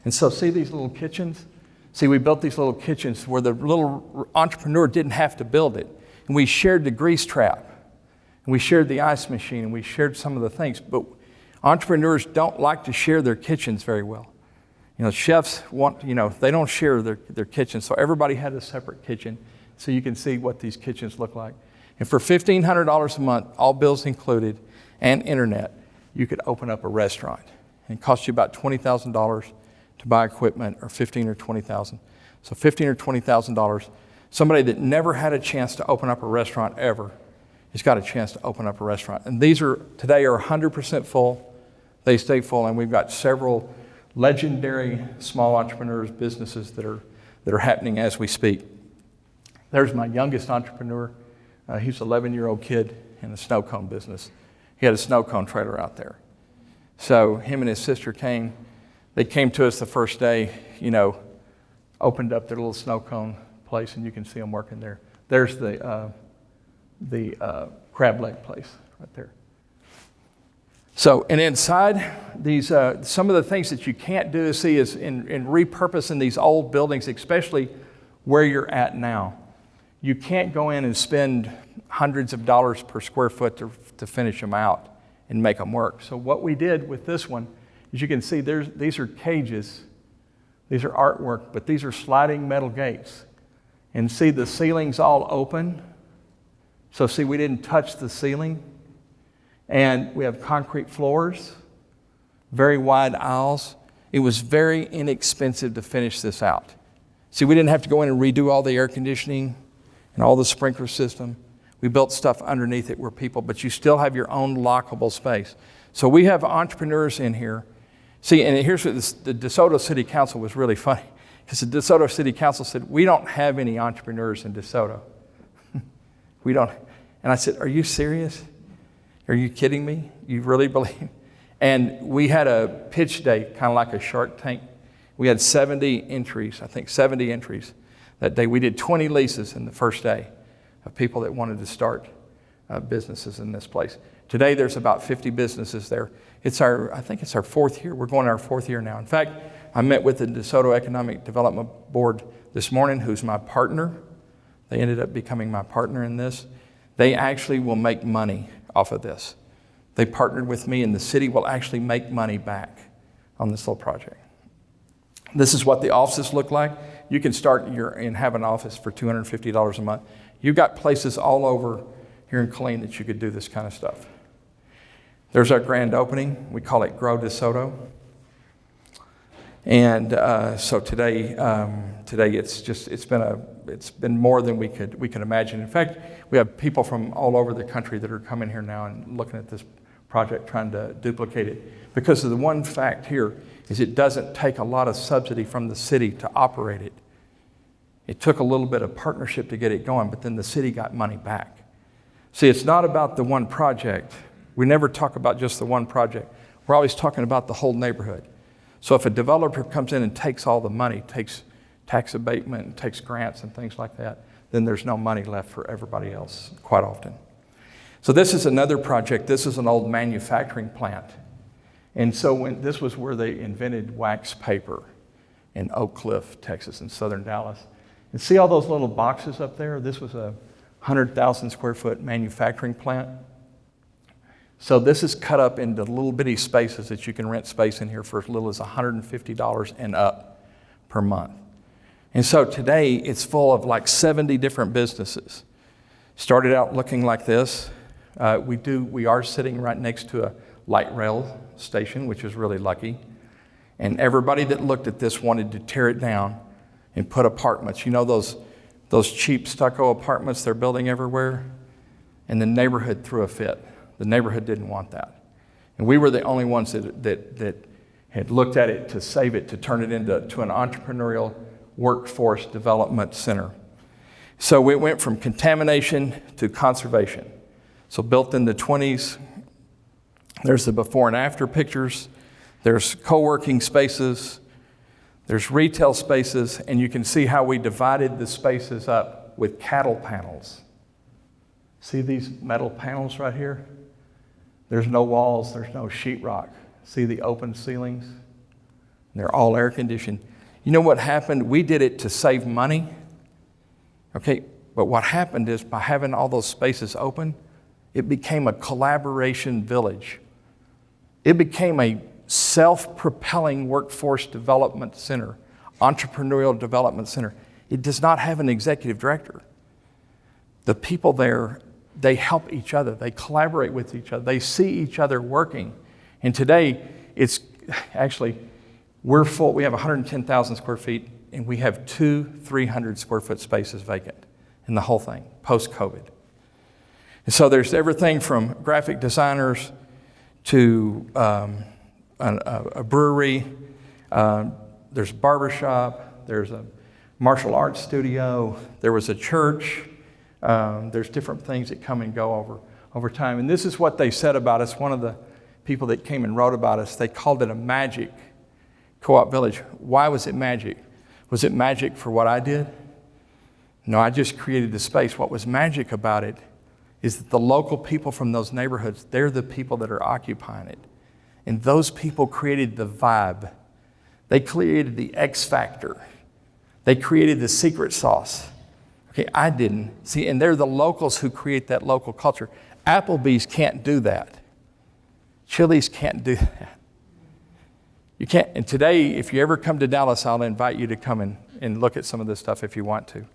And so see these little kitchens? See, we built these little kitchens where the little entrepreneur didn't have to build it. And we shared the grease trap, and we shared the ice machine, and we shared some of the things. But entrepreneurs don't like to share their kitchens very well. Chefs they don't share their kitchens. So everybody had a separate kitchen. So you can see what these kitchens look like. And for $1,500 a month, all bills included, and internet, you could open up a restaurant. And it costs you about $20,000 to buy equipment, or $15,000 or $20,000. So $15,000 or $20,000. Somebody that never had a chance to open up a restaurant ever has got a chance to open up a restaurant. And these today are 100% full. They stay full, and we've got several legendary small entrepreneurs, businesses that are happening as we speak. There's my youngest entrepreneur. He's an 11-year-old kid in the snow cone business. He had a snow cone trailer out there. So him and his sister came. They came to us the first day, opened up their little snow cone place, and you can see them working there. There's the crab leg place right there. So, and inside these, some of the things that you can't do is in repurposing these old buildings, especially where you're at now. You can't go in and spend hundreds of dollars per square foot to finish them out and make them work. So what we did with this one, as you can see, these are cages. These are artwork, but these are sliding metal gates. And see, the ceiling's all open. So see, we didn't touch the ceiling. And we have concrete floors, very wide aisles. It was very inexpensive to finish this out. See, we didn't have to go in and redo all the air conditioning and all the sprinkler system. We built stuff underneath it where but you still have your own lockable space. So we have entrepreneurs in here. See, and here's what the DeSoto City Council was really funny, because the DeSoto City Council said, we don't have any entrepreneurs in DeSoto. We don't. And I said, are you serious? Are you kidding me? You really believe? And we had a pitch day, kind of like a Shark Tank. We had 70 entries that day. We did 20 leases in the first day of people that wanted to start businesses in this place. Today, there's about 50 businesses there. I think it's our fourth year. We're going our fourth year now. In fact, I met with the DeSoto Economic Development Board this morning, who's my partner. They ended up becoming my partner in this. They actually will make money off of this. They partnered with me, and the city will actually make money back on this little project. This is what the offices look like. You can start and have an office for $250 a month. You've got places all over here in Killeen that you could do this kind of stuff. There's our grand opening. We call it Grow DeSoto. And so today it's been more than we could imagine. In fact, we have people from all over the country that are coming here now and looking at this project, trying to duplicate it. Because of the one fact here is it doesn't take a lot of subsidy from the city to operate it. It took a little bit of partnership to get it going, but then the city got money back. See, it's not about the one project. We never talk about just the one project. We're always talking about the whole neighborhood. So if a developer comes in and takes all the money, takes tax abatement, and takes grants and things like that, then there's no money left for everybody else quite often. So this is another project. This is an old manufacturing plant. And so this was where they invented wax paper in Oak Cliff, Texas, in southern Dallas. And see all those little boxes up there? This was a 100,000 square foot manufacturing plant. So this is cut up into little bitty spaces that you can rent space in here for as little as $150 and up per month. And so today it's full of like 70 different businesses. Started out looking like this. We are sitting right next to a light rail station, which is really lucky. And everybody that looked at this wanted to tear it down and put apartments. You know those cheap stucco apartments they're building everywhere? And the neighborhood threw a fit. The neighborhood didn't want that. And we were the only ones that had looked at it to save it, to turn it into an entrepreneurial workforce development center. So we went from contamination to conservation. So built in the 20s, there's the before and after pictures, there's co-working spaces, there's retail spaces, and you can see how we divided the spaces up with cattle panels. See these metal panels right here? There's no walls, there's no sheetrock. See the open ceilings? They're all air conditioned. You know what happened? We did it to save money. Okay, but what happened is by having all those spaces open, it became a collaboration village. It became a self-propelling workforce development center, entrepreneurial development center. It does not have an executive director. The people there, they help each other. They collaborate with each other. They see each other working. And today, it's actually, we're full. We have 110,000 square feet, and we have 2 300 square foot spaces vacant in the whole thing, post-COVID. And so there's everything from graphic designers to a brewery. There's a barbershop. There's a martial arts studio. There was a church. There's different things that come and go over time. And this is what they said about us. One of the people that came and wrote about us, they called it a magic co-op village. Why was it magic? Was it magic for what I did? No, I just created the space. What was magic about it is that the local people from those neighborhoods, they're the people that are occupying it. And those people created the vibe. They created the X factor. They created the secret sauce. Okay, I didn't. See, and they're the locals who create that local culture. Applebee's can't do that. Chili's can't do that. You can't. And today, if you ever come to Dallas, I'll invite you to come and look at some of this stuff if you want to.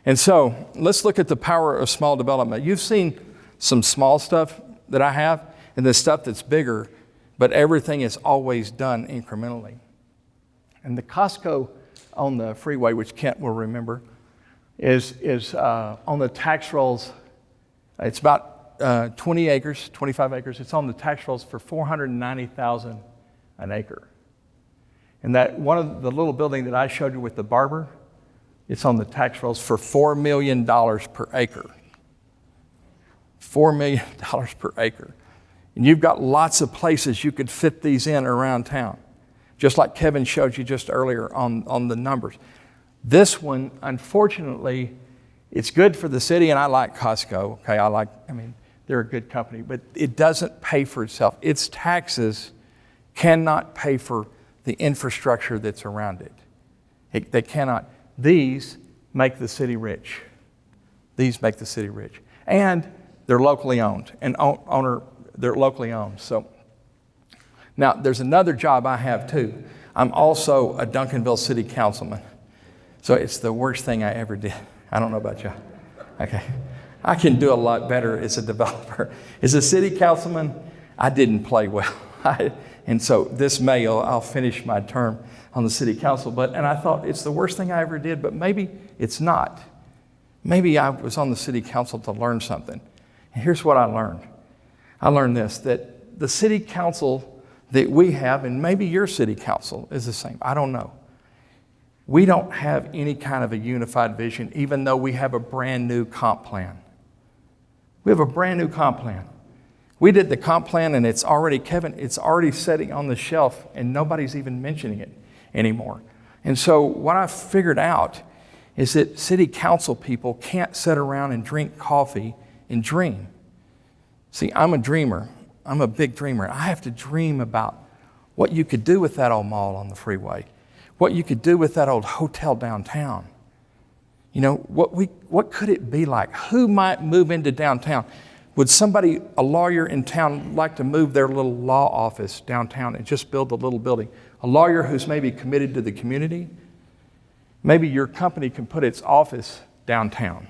And so let's look at the power of small development. You've seen some small stuff that I have and the stuff that's bigger, but everything is always done incrementally. And the Costco on the freeway, which Kent will remember, is on the tax rolls. It's about 20 acres, 25 acres. It's on the tax rolls for $490,000 an acre. And that one of the little building that I showed you with the barber, it's on the tax rolls for $4 million per acre. $4 million per acre. And you've got lots of places you could fit these in around town, just like Kevin showed you just earlier on the numbers. This one, unfortunately, it's good for the city, and I like Costco. Okay, they're a good company, but it doesn't pay for itself. Its taxes cannot pay for the infrastructure that's around it. They cannot. These make the city rich. These make the city rich. And they're locally owned. They're locally owned. So now there's another job I have too. I'm also a Duncanville city councilman. So it's the worst thing I ever did. I don't know about you. Okay. I can do a lot better as a developer. As a city councilman, I didn't play well. And so this May, I'll finish my term on the city council. And I thought it's the worst thing I ever did, but maybe it's not. Maybe I was on the city council to learn something. And here's what I learned. I learned this, that the city council that we have, and maybe your city council is the same, I don't know. We don't have any kind of a unified vision, even though we have a brand new comp plan. We have a brand new comp plan. We did the comp plan, and it's already sitting on the shelf, and nobody's even mentioning it anymore. And so what I've figured out is that city council people can't sit around and drink coffee and dream. See, I'm a dreamer. I'm a big dreamer. I have to dream about what you could do with that old mall on the freeway, what you could do with that old hotel downtown. You know, what could it be like? Who might move into downtown? Would somebody, a lawyer in town, like to move their little law office downtown and just build a little building? A lawyer who's maybe committed to the community? Maybe your company can put its office downtown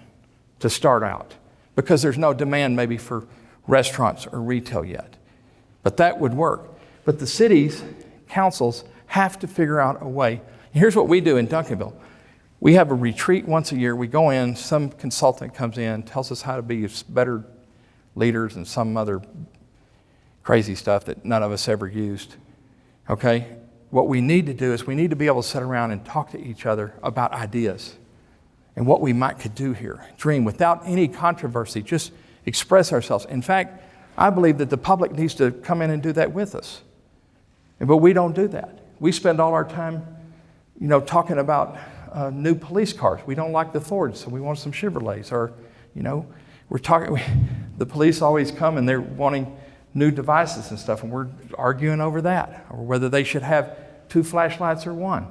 to start out because there's no demand maybe for restaurants or retail yet. But that would work. But the cities, councils, have to figure out a way. And here's what we do in Duncanville. We have a retreat once a year. We go in, some consultant comes in, tells us how to be better leaders and some other crazy stuff that none of us ever used. Okay? What we need to do is we need to be able to sit around and talk to each other about ideas and what we might could do here. Dream without any controversy, just express ourselves. In fact, I believe that the public needs to come in and do that with us. But we don't do that. We spend all our time, talking about new police cars. We don't like the Fords, so we want some Chevrolets. Or, we're talking, the police always come and they're wanting new devices and stuff, and we're arguing over that, or whether they should have 2 flashlights or 1.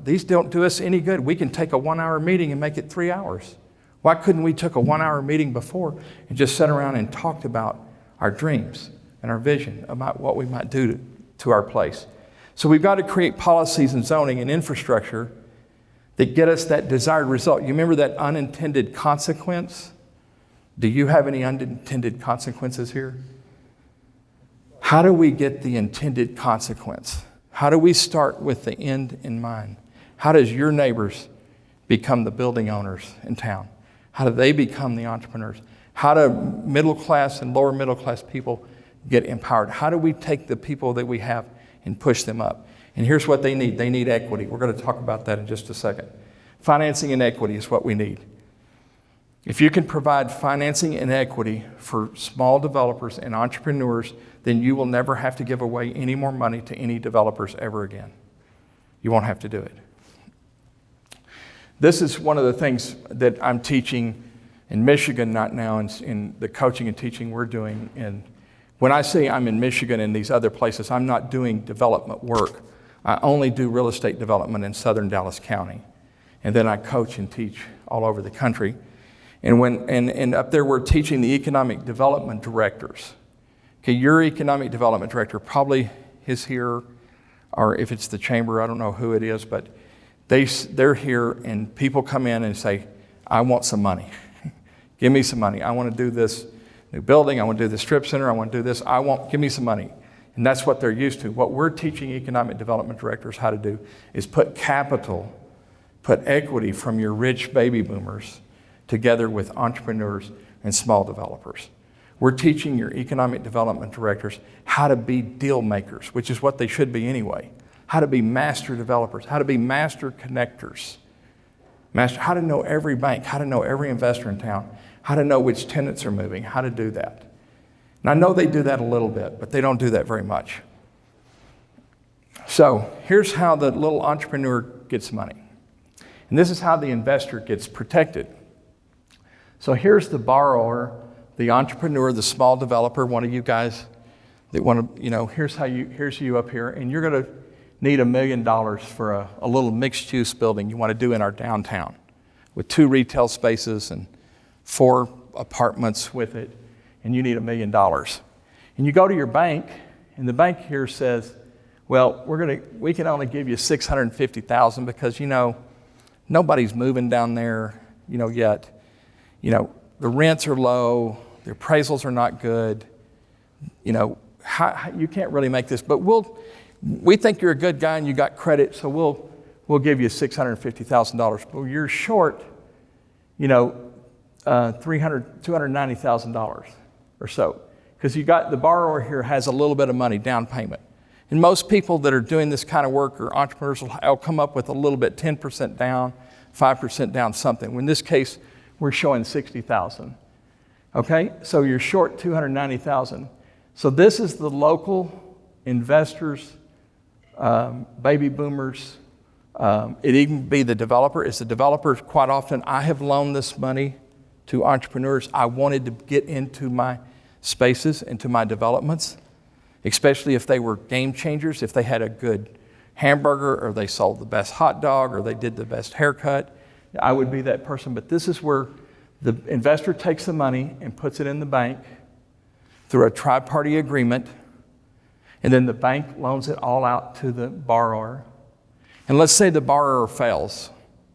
These don't do us any good. We can take a 1-hour meeting and make it 3 hours. Why couldn't we took a 1-hour meeting before and just sat around and talked about our dreams and our vision about what we might do to our place? So we've got to create policies and zoning and infrastructure that get us that desired result. You remember that unintended consequence? Do you have any unintended consequences here? How do we get the intended consequence? How do we start with the end in mind? How does your neighbors become the building owners in town? How do they become the entrepreneurs? How do middle class and lower middle class people get empowered? How do we take the people that we have and push them up? And here's what they need. They need equity. We're going to talk about that in just a second. Financing and equity is what we need. If you can provide financing and equity for small developers and entrepreneurs, then you will never have to give away any more money to any developers ever again. You won't have to do it. This is one of the things that I'm teaching in Michigan, not now, in the coaching and teaching we're doing. And when I say I'm in Michigan and these other places, I'm not doing development work. I only do real estate development in southern Dallas County. And then I coach and teach all over the country. And up there we're teaching the economic development directors. Okay, your economic development director probably is here, or if it's the chamber, I don't know who it is, but they're here and people come in and say, I want some money. Give me some money. I want to do this new building. I want to do this strip center. I want to do this. Give me some money. And that's what they're used to. What we're teaching economic development directors how to do is put capital, put equity from your rich baby boomers together with entrepreneurs and small developers. We're teaching your economic development directors how to be deal makers, which is what they should be anyway. How to be master developers, how to be master connectors, how to know every bank, how to know every investor in town, how to know which tenants are moving, how to do that. And I know they do that a little bit, but they don't do that very much. So here's how the little entrepreneur gets money. And this is how the investor gets protected. So here's the borrower, the entrepreneur, the small developer, one of you guys that want to, here's you up here, and you're going to need $1 million for a little mixed-use building you want to do in our downtown with 2 retail spaces and 4 apartments with it, and you need $1 million. And you go to your bank, and the bank here says, well, we can only give you $650,000 because, nobody's moving down there, yet. The rents are low, the appraisals are not good. You can't really make this, but we think you're a good guy and you got credit, so we'll give you $650,000. But you're short, $290,000 or so, because the borrower here has a little bit of money, down payment. And most people that are doing this kind of work or entrepreneurs will come up with a little bit, 10% down, 5% down, something. In this case, we're showing $60,000. Okay, so you're short $290,000. So this is the local investors, baby boomers. It even be the developer. It's the developer. Quite often, I have loaned this money to entrepreneurs. I wanted to get into my spaces, into my developments, especially if they were game changers, if they had a good hamburger or they sold the best hot dog or they did the best haircut. I would be that person. But this is where The investor takes the money and puts it in the bank through a tri-party agreement, and then the bank loans it all out to the borrower. And let's say the borrower fails,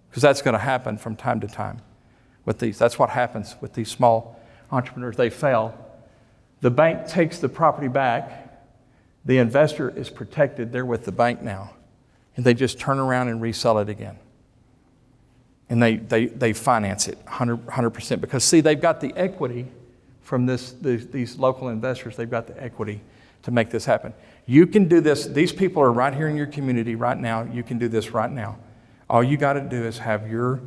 because that's going to happen from time to time with these. That's what happens with these small entrepreneurs. They fail. The bank takes the property back. The investor is protected. They're with the bank now. And they just turn around and resell it again. And they finance it 100%. Because, see, they've got the equity from these local investors. They've got the equity to make this happen. You can do this. These people are right here in your community right now. You can do this right now. All you got to do is have your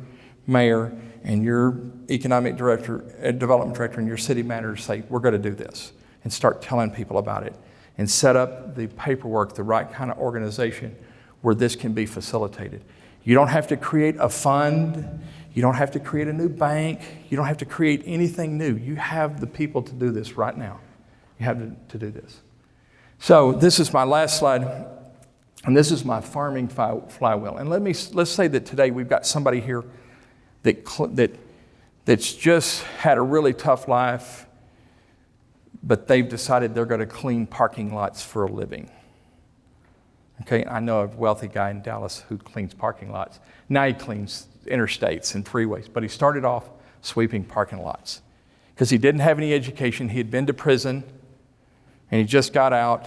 mayor and your economic director, development director, and your city manager say, we're going to do this, and start telling people about it, and set up the paperwork, the right kind of organization where this can be facilitated. You don't have to create a fund. You don't have to create a new bank. You don't have to create anything new. You have the people to do this right now. You have to do this. So this is my last slide, and this is my farming flywheel. And let's say that today we've got somebody here that's just had a really tough life, but they've decided they're going to clean parking lots for a living. Okay, I know a wealthy guy in Dallas who cleans parking lots. Now he cleans interstates and freeways, but he started off sweeping parking lots because he didn't have any education. He had been to prison, and he just got out,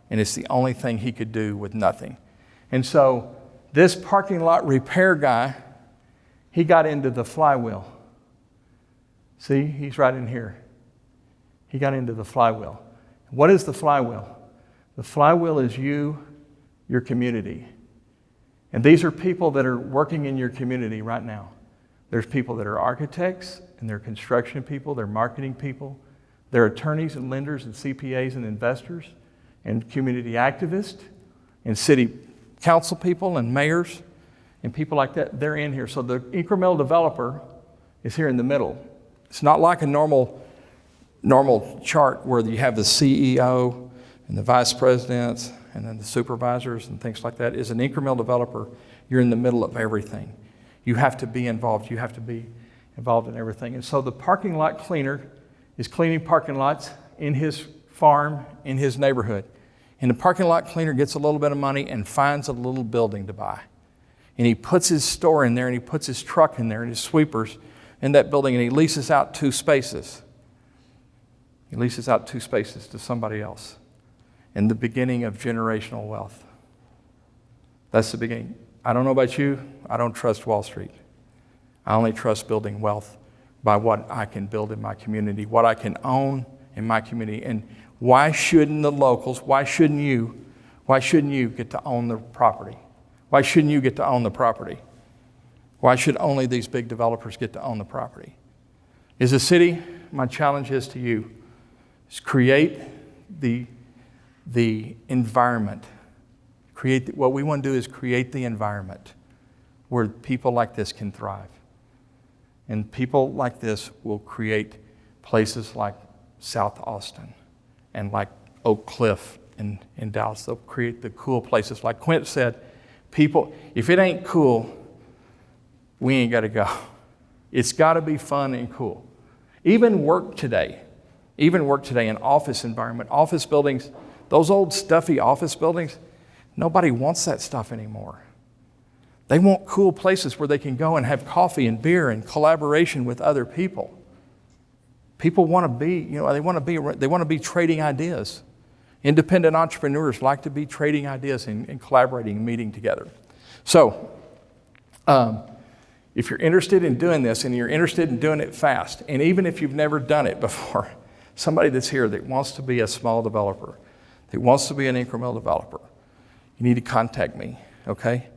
and it's the only thing he could do with nothing. And so this parking lot repair guy, he got into the flywheel. See, he's right in here. He got into the flywheel. What is the flywheel? The flywheel is you, your community. And these are people that are working in your community right now. There's people that are architects, and they're construction people, they're marketing people, they're attorneys and lenders and CPAs and investors and community activists and city council people and mayors and people like that. They're in here. So the incremental developer is here in the middle. It's not like a normal chart where you have the CEO and the vice presidents and then the supervisors and things like that. As an incremental developer, you're in the middle of everything. You have to be involved. You have to be involved in everything. And so the parking lot cleaner is cleaning parking lots in his farm, in his neighborhood. And the parking lot cleaner gets a little bit of money and finds a little building to buy. And he puts his store in there, and he puts his truck in there and his sweepers in that building, and he leases out 2 spaces. He leases out 2 spaces to somebody else. And the beginning of generational wealth. That's the beginning. I don't know about you. I don't trust Wall Street. I only trust building wealth by what I can build in my community, what I can own in my community. And why shouldn't the locals, why shouldn't you get to own the property? Why shouldn't you get to own the property? Why should only these big developers get to own the property? As a city, my challenge is to you, is create the environment. What we want to do is create the environment where people like this can thrive. And people like this will create places like South Austin and like Oak Cliff in Dallas. They'll create the cool places. Like Quint said, people, if it ain't cool, we ain't got to go. It's got to be fun and cool. Even work today, in office environment, office buildings, those old stuffy office buildings, nobody wants that stuff anymore. They want cool places where they can go and have coffee and beer and collaboration with other people. People want to be, they want to be trading ideas. Independent entrepreneurs like to be trading ideas and collaborating and meeting together. So, if you're interested in doing this and you're interested in doing it fast, and even if you've never done it before, somebody that's here that wants to be a small developer, that wants to be an incremental developer, you need to contact me, okay?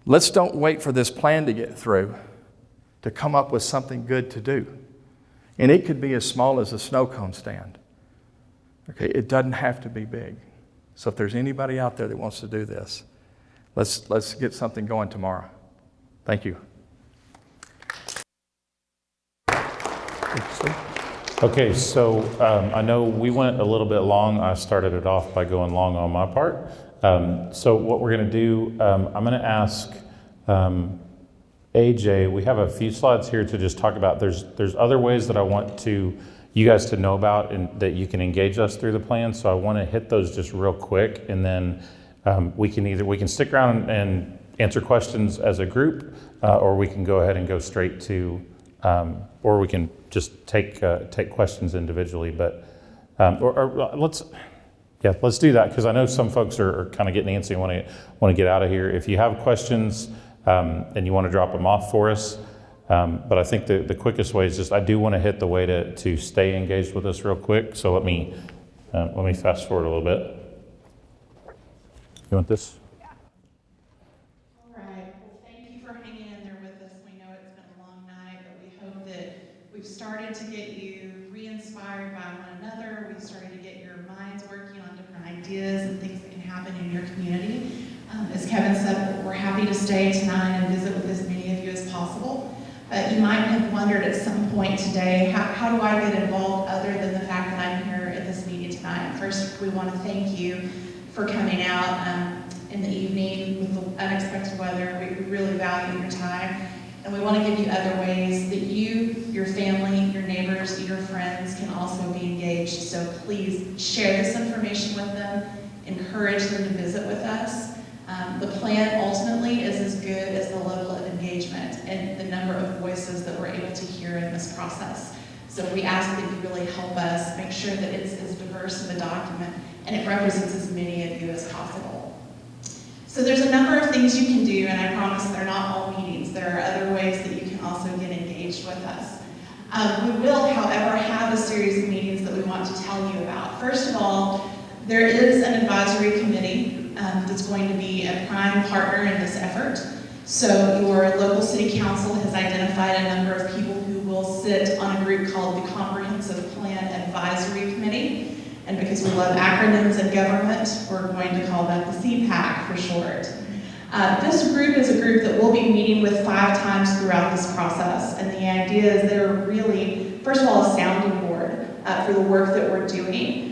Let's don't wait for this plan to get through to come up with something good to do. And it could be as small as a snow cone stand. Okay, it doesn't have to be big. So if there's anybody out there that wants to do this, let's get something going tomorrow. Thank you. Okay, so I know we went a little bit long. I started it off by going long on my part. So what we're going to do, I'm going to ask AJ, we have a few slides here to just talk about. There's other ways that I want you guys to know about and that you can engage us through the plan. So I want to hit those just real quick, and then we can stick around and answer questions as a group, or we can go ahead and go straight to, or we can just take questions individually. But let's do that, because I know some folks are kind of getting antsy and want to get out of here. If you have questions and you want to drop them off for us, but I think the quickest way is just, I do want to hit the way to stay engaged with us real quick. So let me fast forward a little bit. You want this? All right. Well, thank you for hanging in there with us. We know it's been a long night, but we hope that we've started to get you re-inspired by one another. We've started to get your minds working on different ideas and things that can happen in your community. As Kevin said, we're happy to stay tonight and visit with as many of you as possible. But you might have wondered at some point today, how do I get involved other than the fact that I'm here at this meeting tonight? First, we want to thank you for coming out in the evening with the unexpected weather. We really value your time. And we want to give you other ways that you, your family, your neighbors, your friends can also be engaged. So please share this information with them, encourage them to visit with us. The plan ultimately is as good as the level of engagement and the number of voices that we're able to hear in this process. So we ask that you really help us make sure that it's as diverse of a document and it represents as many of you as possible. So there's a number of things you can do, and I promise they're not all meetings. There are other ways that you can also get engaged with us. We will, however, have a series of meetings that we want to tell you about. First of all, there is an advisory committee that's going to be a prime partner in this effort. So your local city council has identified a number of people who will sit on a group called the Comprehensive Plan Advisory Committee. And because we love acronyms in government, we're going to call that the CPAC for short. This group is a group that we'll be meeting with 5 times throughout this process. And the idea is they're really, first of all, a sounding board for the work that we're doing.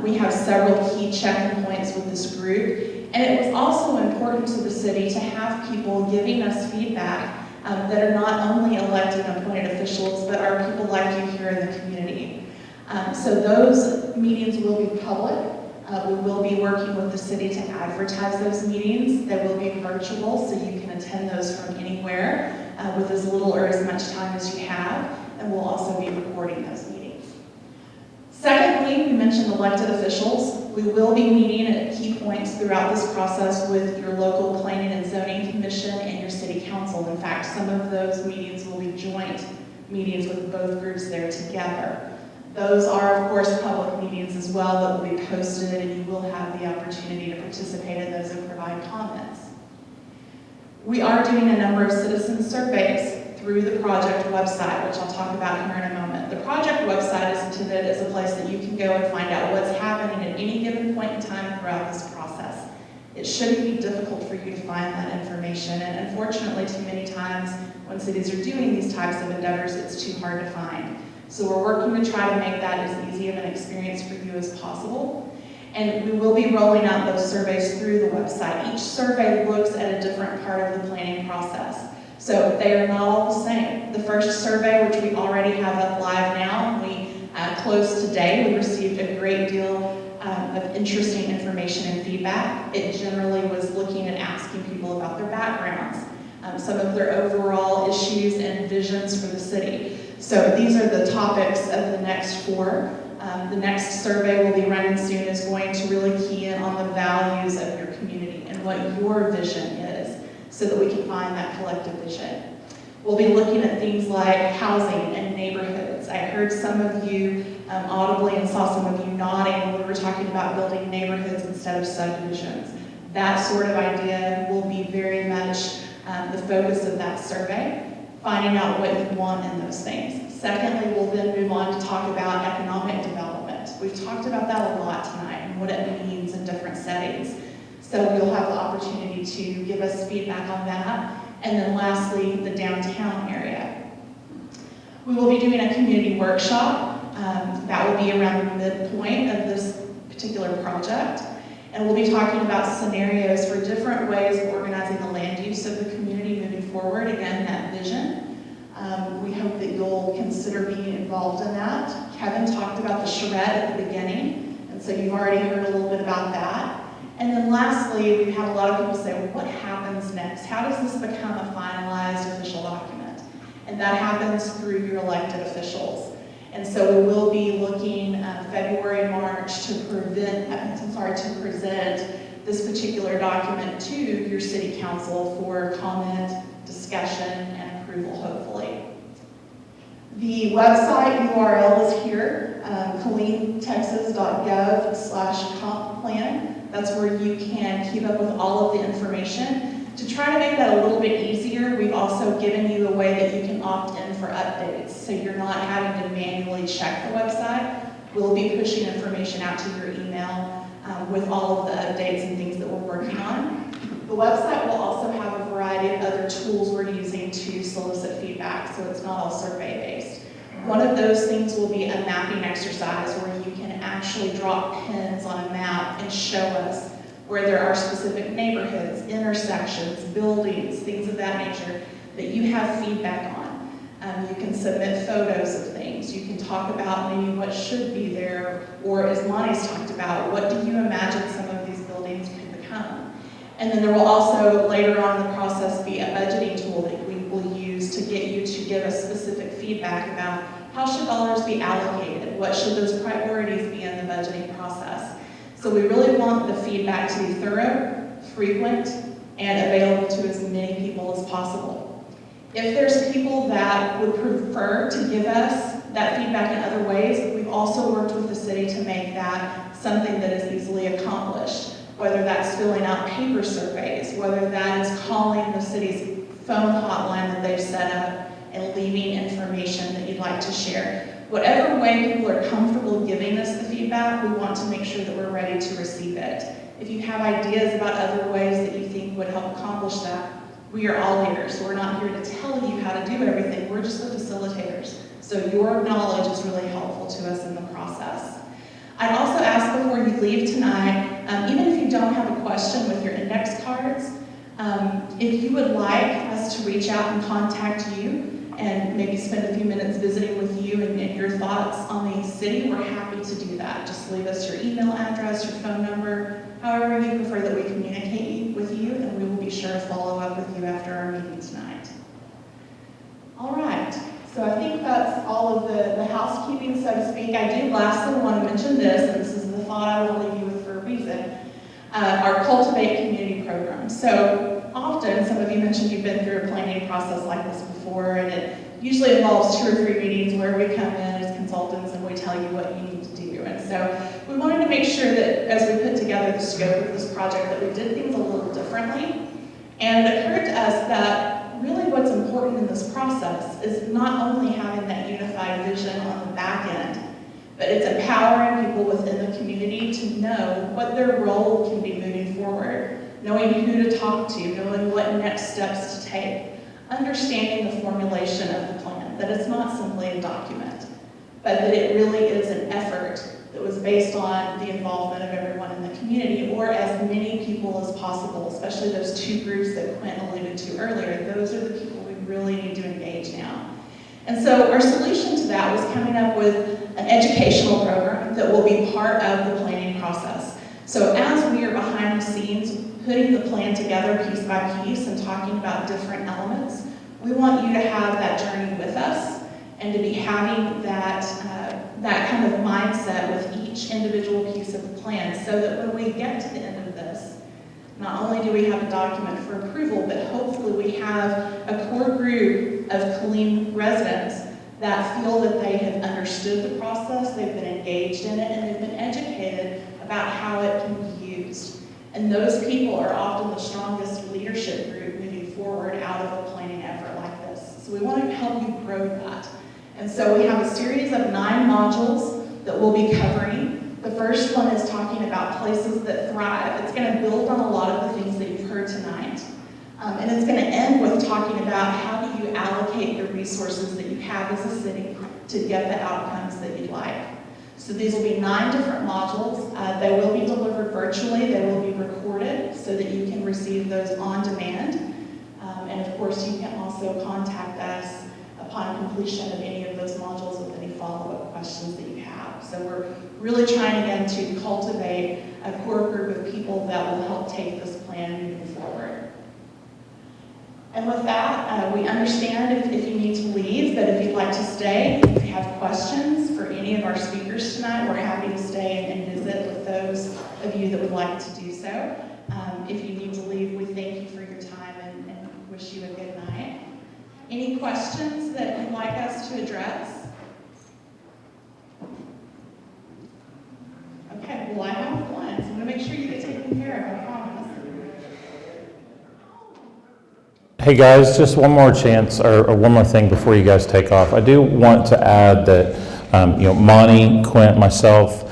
We have several key check-in points with this group. And it was also important to the city to have people giving us feedback that are not only elected and appointed officials, but are people like you here in the community. So those meetings will be public. We will be working with the city to advertise those meetings. They will be virtual, so you can attend those from anywhere with as little or as much time as you have. And we'll also be recording those meetings. Secondly, we mentioned elected officials. We will be meeting at key points throughout this process with your local planning and zoning commission and your city council. In fact, some of those meetings will be joint meetings with both groups there together. Those are, of course, public meetings as well that will be posted, and you will have the opportunity to participate in those and provide comments. We are doing a number of citizen surveys through the project website, which I'll talk about here in a moment. The project website is intended as a place that you can go and find out what's happening at any given point in time throughout this process. It shouldn't be difficult for you to find that information, and unfortunately, too many times when cities are doing these types of endeavors, it's too hard to find. So we're working to try to make that as easy of an experience for you as possible. And we will be rolling out those surveys through the website. Each survey looks at a different part of the planning process. So they are not all the same. The first survey, which we already have up live now, we closed today. We received a great deal of interesting information and feedback. It generally was looking at asking people about their backgrounds, some of their overall issues and visions for the city. So these are the topics of the next 4. The next survey we'll be running soon is going to really key in on the values of your community and what your vision is, so that we can find that collective vision. We'll be looking at things like housing and neighborhoods. I heard some of you audibly and saw some of you nodding when we were talking about building neighborhoods instead of subdivisions. That sort of idea will be very much the focus of that survey, finding out what you want in those things. Secondly, we'll then move on to talk about economic development. We've talked about that a lot tonight and what it means in different settings. So you'll have the opportunity to give us feedback on that. And then lastly, the downtown area. We will be doing a community workshop. That will be around the midpoint of this particular project. And we'll be talking about scenarios for different ways of organizing the land use of the community moving forward. Again, that We hope that you'll consider being involved in that. Kevin talked about the charrette at the beginning, and so you've already heard a little bit about that. And then lastly, we've had a lot of people say, well, what happens next? How does this become a finalized official document? And that happens through your elected officials. And so we will be looking February, March to present this particular document to your city council for comment, discussion, and approval, hopefully. The website URL is here, KilleenTexas.gov/comp plan. That's where you can keep up with all of the information. To try to make that a little bit easier, we've also given you a way that you can opt in for updates, so you're not having to manually check the website. We'll be pushing information out to your email with all of the updates and things that we're working on. The website will also have a variety of other tools we're using to solicit feedback, so it's not all survey-based. One of those things will be a mapping exercise where you can actually drop pins on a map and show us where there are specific neighborhoods, intersections, buildings, things of that nature that you have feedback on. You can submit photos of things. You can talk about maybe what should be there, or as Lonnie's talked about, what do you imagine some of these buildings could become? And then there will also, later on in the process, be a budgeting tool that we will use to get you to give us specific feedback about how should dollars be allocated, what should those priorities be in the budgeting process. So we really want the feedback to be thorough, frequent, and available to as many people as possible. If there's people that would prefer to give us that feedback in other ways, we've also worked with the city to make that something that is easily accomplished, whether that's filling out paper surveys, whether that is calling the city's phone hotline that they've set up and leaving information that you'd like to share. Whatever way people are comfortable giving us the feedback, we want to make sure that we're ready to receive it. If you have ideas about other ways that you think would help accomplish that, we are all ears. We're not here to tell you how to do everything. We're just the facilitators. So your knowledge is really helpful to us in the process. I'd also ask before you leave tonight, even if you don't have a question with your index cards, if you would like us to reach out and contact you and maybe spend a few minutes visiting with you and your thoughts on the city, we're happy to do that. Just leave us your email address, your phone number, however you prefer that we communicate with you, and we will be sure to follow up with you after our meeting tonight. All right, so I think that's all of the housekeeping, so to speak. I do lastly want to mention this, and this is the thought I want to leave you with for a reason, our CULTIVATE community program. So often, some of you mentioned you've been through a planning process like this before, and it usually involves 2 or 3 meetings where we come in as consultants and we tell you what you need to do. And so we wanted to make sure that as we put together the scope of this project that we did things a little differently. And it occurred to us that really what's important in this process is not only having that unified vision on the back end, but it's empowering people within the community to know what their role can be moving forward, knowing who to talk to, knowing what next steps to take, understanding the formulation of the plan, that it's not simply a document, but that it really is an effort that was based on the involvement of everyone in the community, or as many people as possible, especially those 2 groups that Quint alluded to earlier. Those are the people we really need to engage now. And so our solution to that was coming up with an educational program that will be part of the planning process. So as we are behind the scenes, putting the plan together piece by piece and talking about different elements, we want you to have that journey with us and to be having that kind of mindset with each individual piece of the plan, so that when we get to the end of this, not only do we have a document for approval, but hopefully we have a core group of Killeen residents that feel that they have understood the process, they've been engaged in it, and they've been educated about how it can be used. And those people are often the strongest leadership group moving forward out of a planning effort like this. So we want to help you grow that. And so we have a series of 9 modules that we'll be covering. The first one is talking about places that thrive. It's going to build on a lot of the things that you've heard tonight. And it's going to end with talking about how do you allocate the resources that you have as a city to get the outcomes that you'd like. So these will be 9 different modules. They will be delivered virtually. They will be recorded so that you can receive those on demand. And of course, you can also contact us upon completion of any of those modules with any follow-up questions that you have. So we're really trying again to cultivate a core group of people that will help take this plan moving forward. And with that, we understand if you need to leave, but if you'd like to stay, if you have questions for any of our speakers tonight, we're happy to stay and visit with those of you that would like to do so. If you need to leave, we thank you for your time and wish you a good night. Any questions that you'd like us to address? Okay, well, I have one, so I'm going to make sure you get taken care of, I promise. Hey guys, just one more chance or one more thing before you guys take off. I do want to add that Monty, Quint, myself,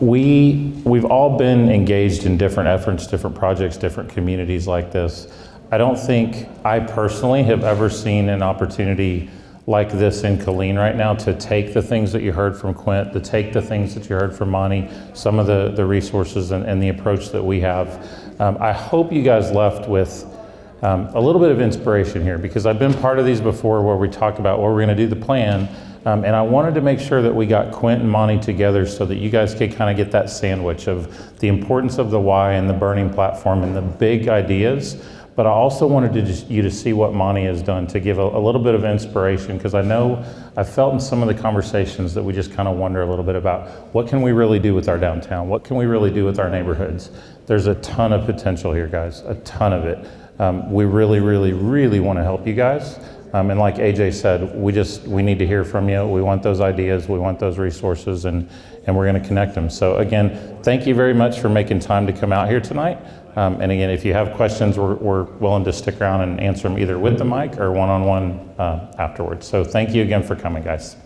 we've all been engaged in different efforts, different projects, different communities like this. I don't think I personally have ever seen an opportunity like this in Killeen right now to take the things that you heard from Quint, to take the things that you heard from Monty, some of the resources and the approach that we have. I hope you guys left with a little bit of inspiration here, because I've been part of these before where we talked about where we're going to do the plan, and I wanted to make sure that we got Quint and Monty together so that you guys could kind of get that sandwich of the importance of the why and the burning platform and the big ideas. But I also wanted you to see what Monty has done to give a little bit of inspiration, because I know I felt in some of the conversations that we just kind of wonder a little bit about what can we really do with our downtown? What can we really do with our neighborhoods? There's a ton of potential here, guys, a ton of it. We really, really, really want to help you guys. And like AJ said, we need to hear from you. We want those ideas, we want those resources, and we're going to connect them. So again, thank you very much for making time to come out here tonight. And again, if you have questions, we're willing to stick around and answer them either with the mic or one-on-one afterwards. So thank you again for coming, guys.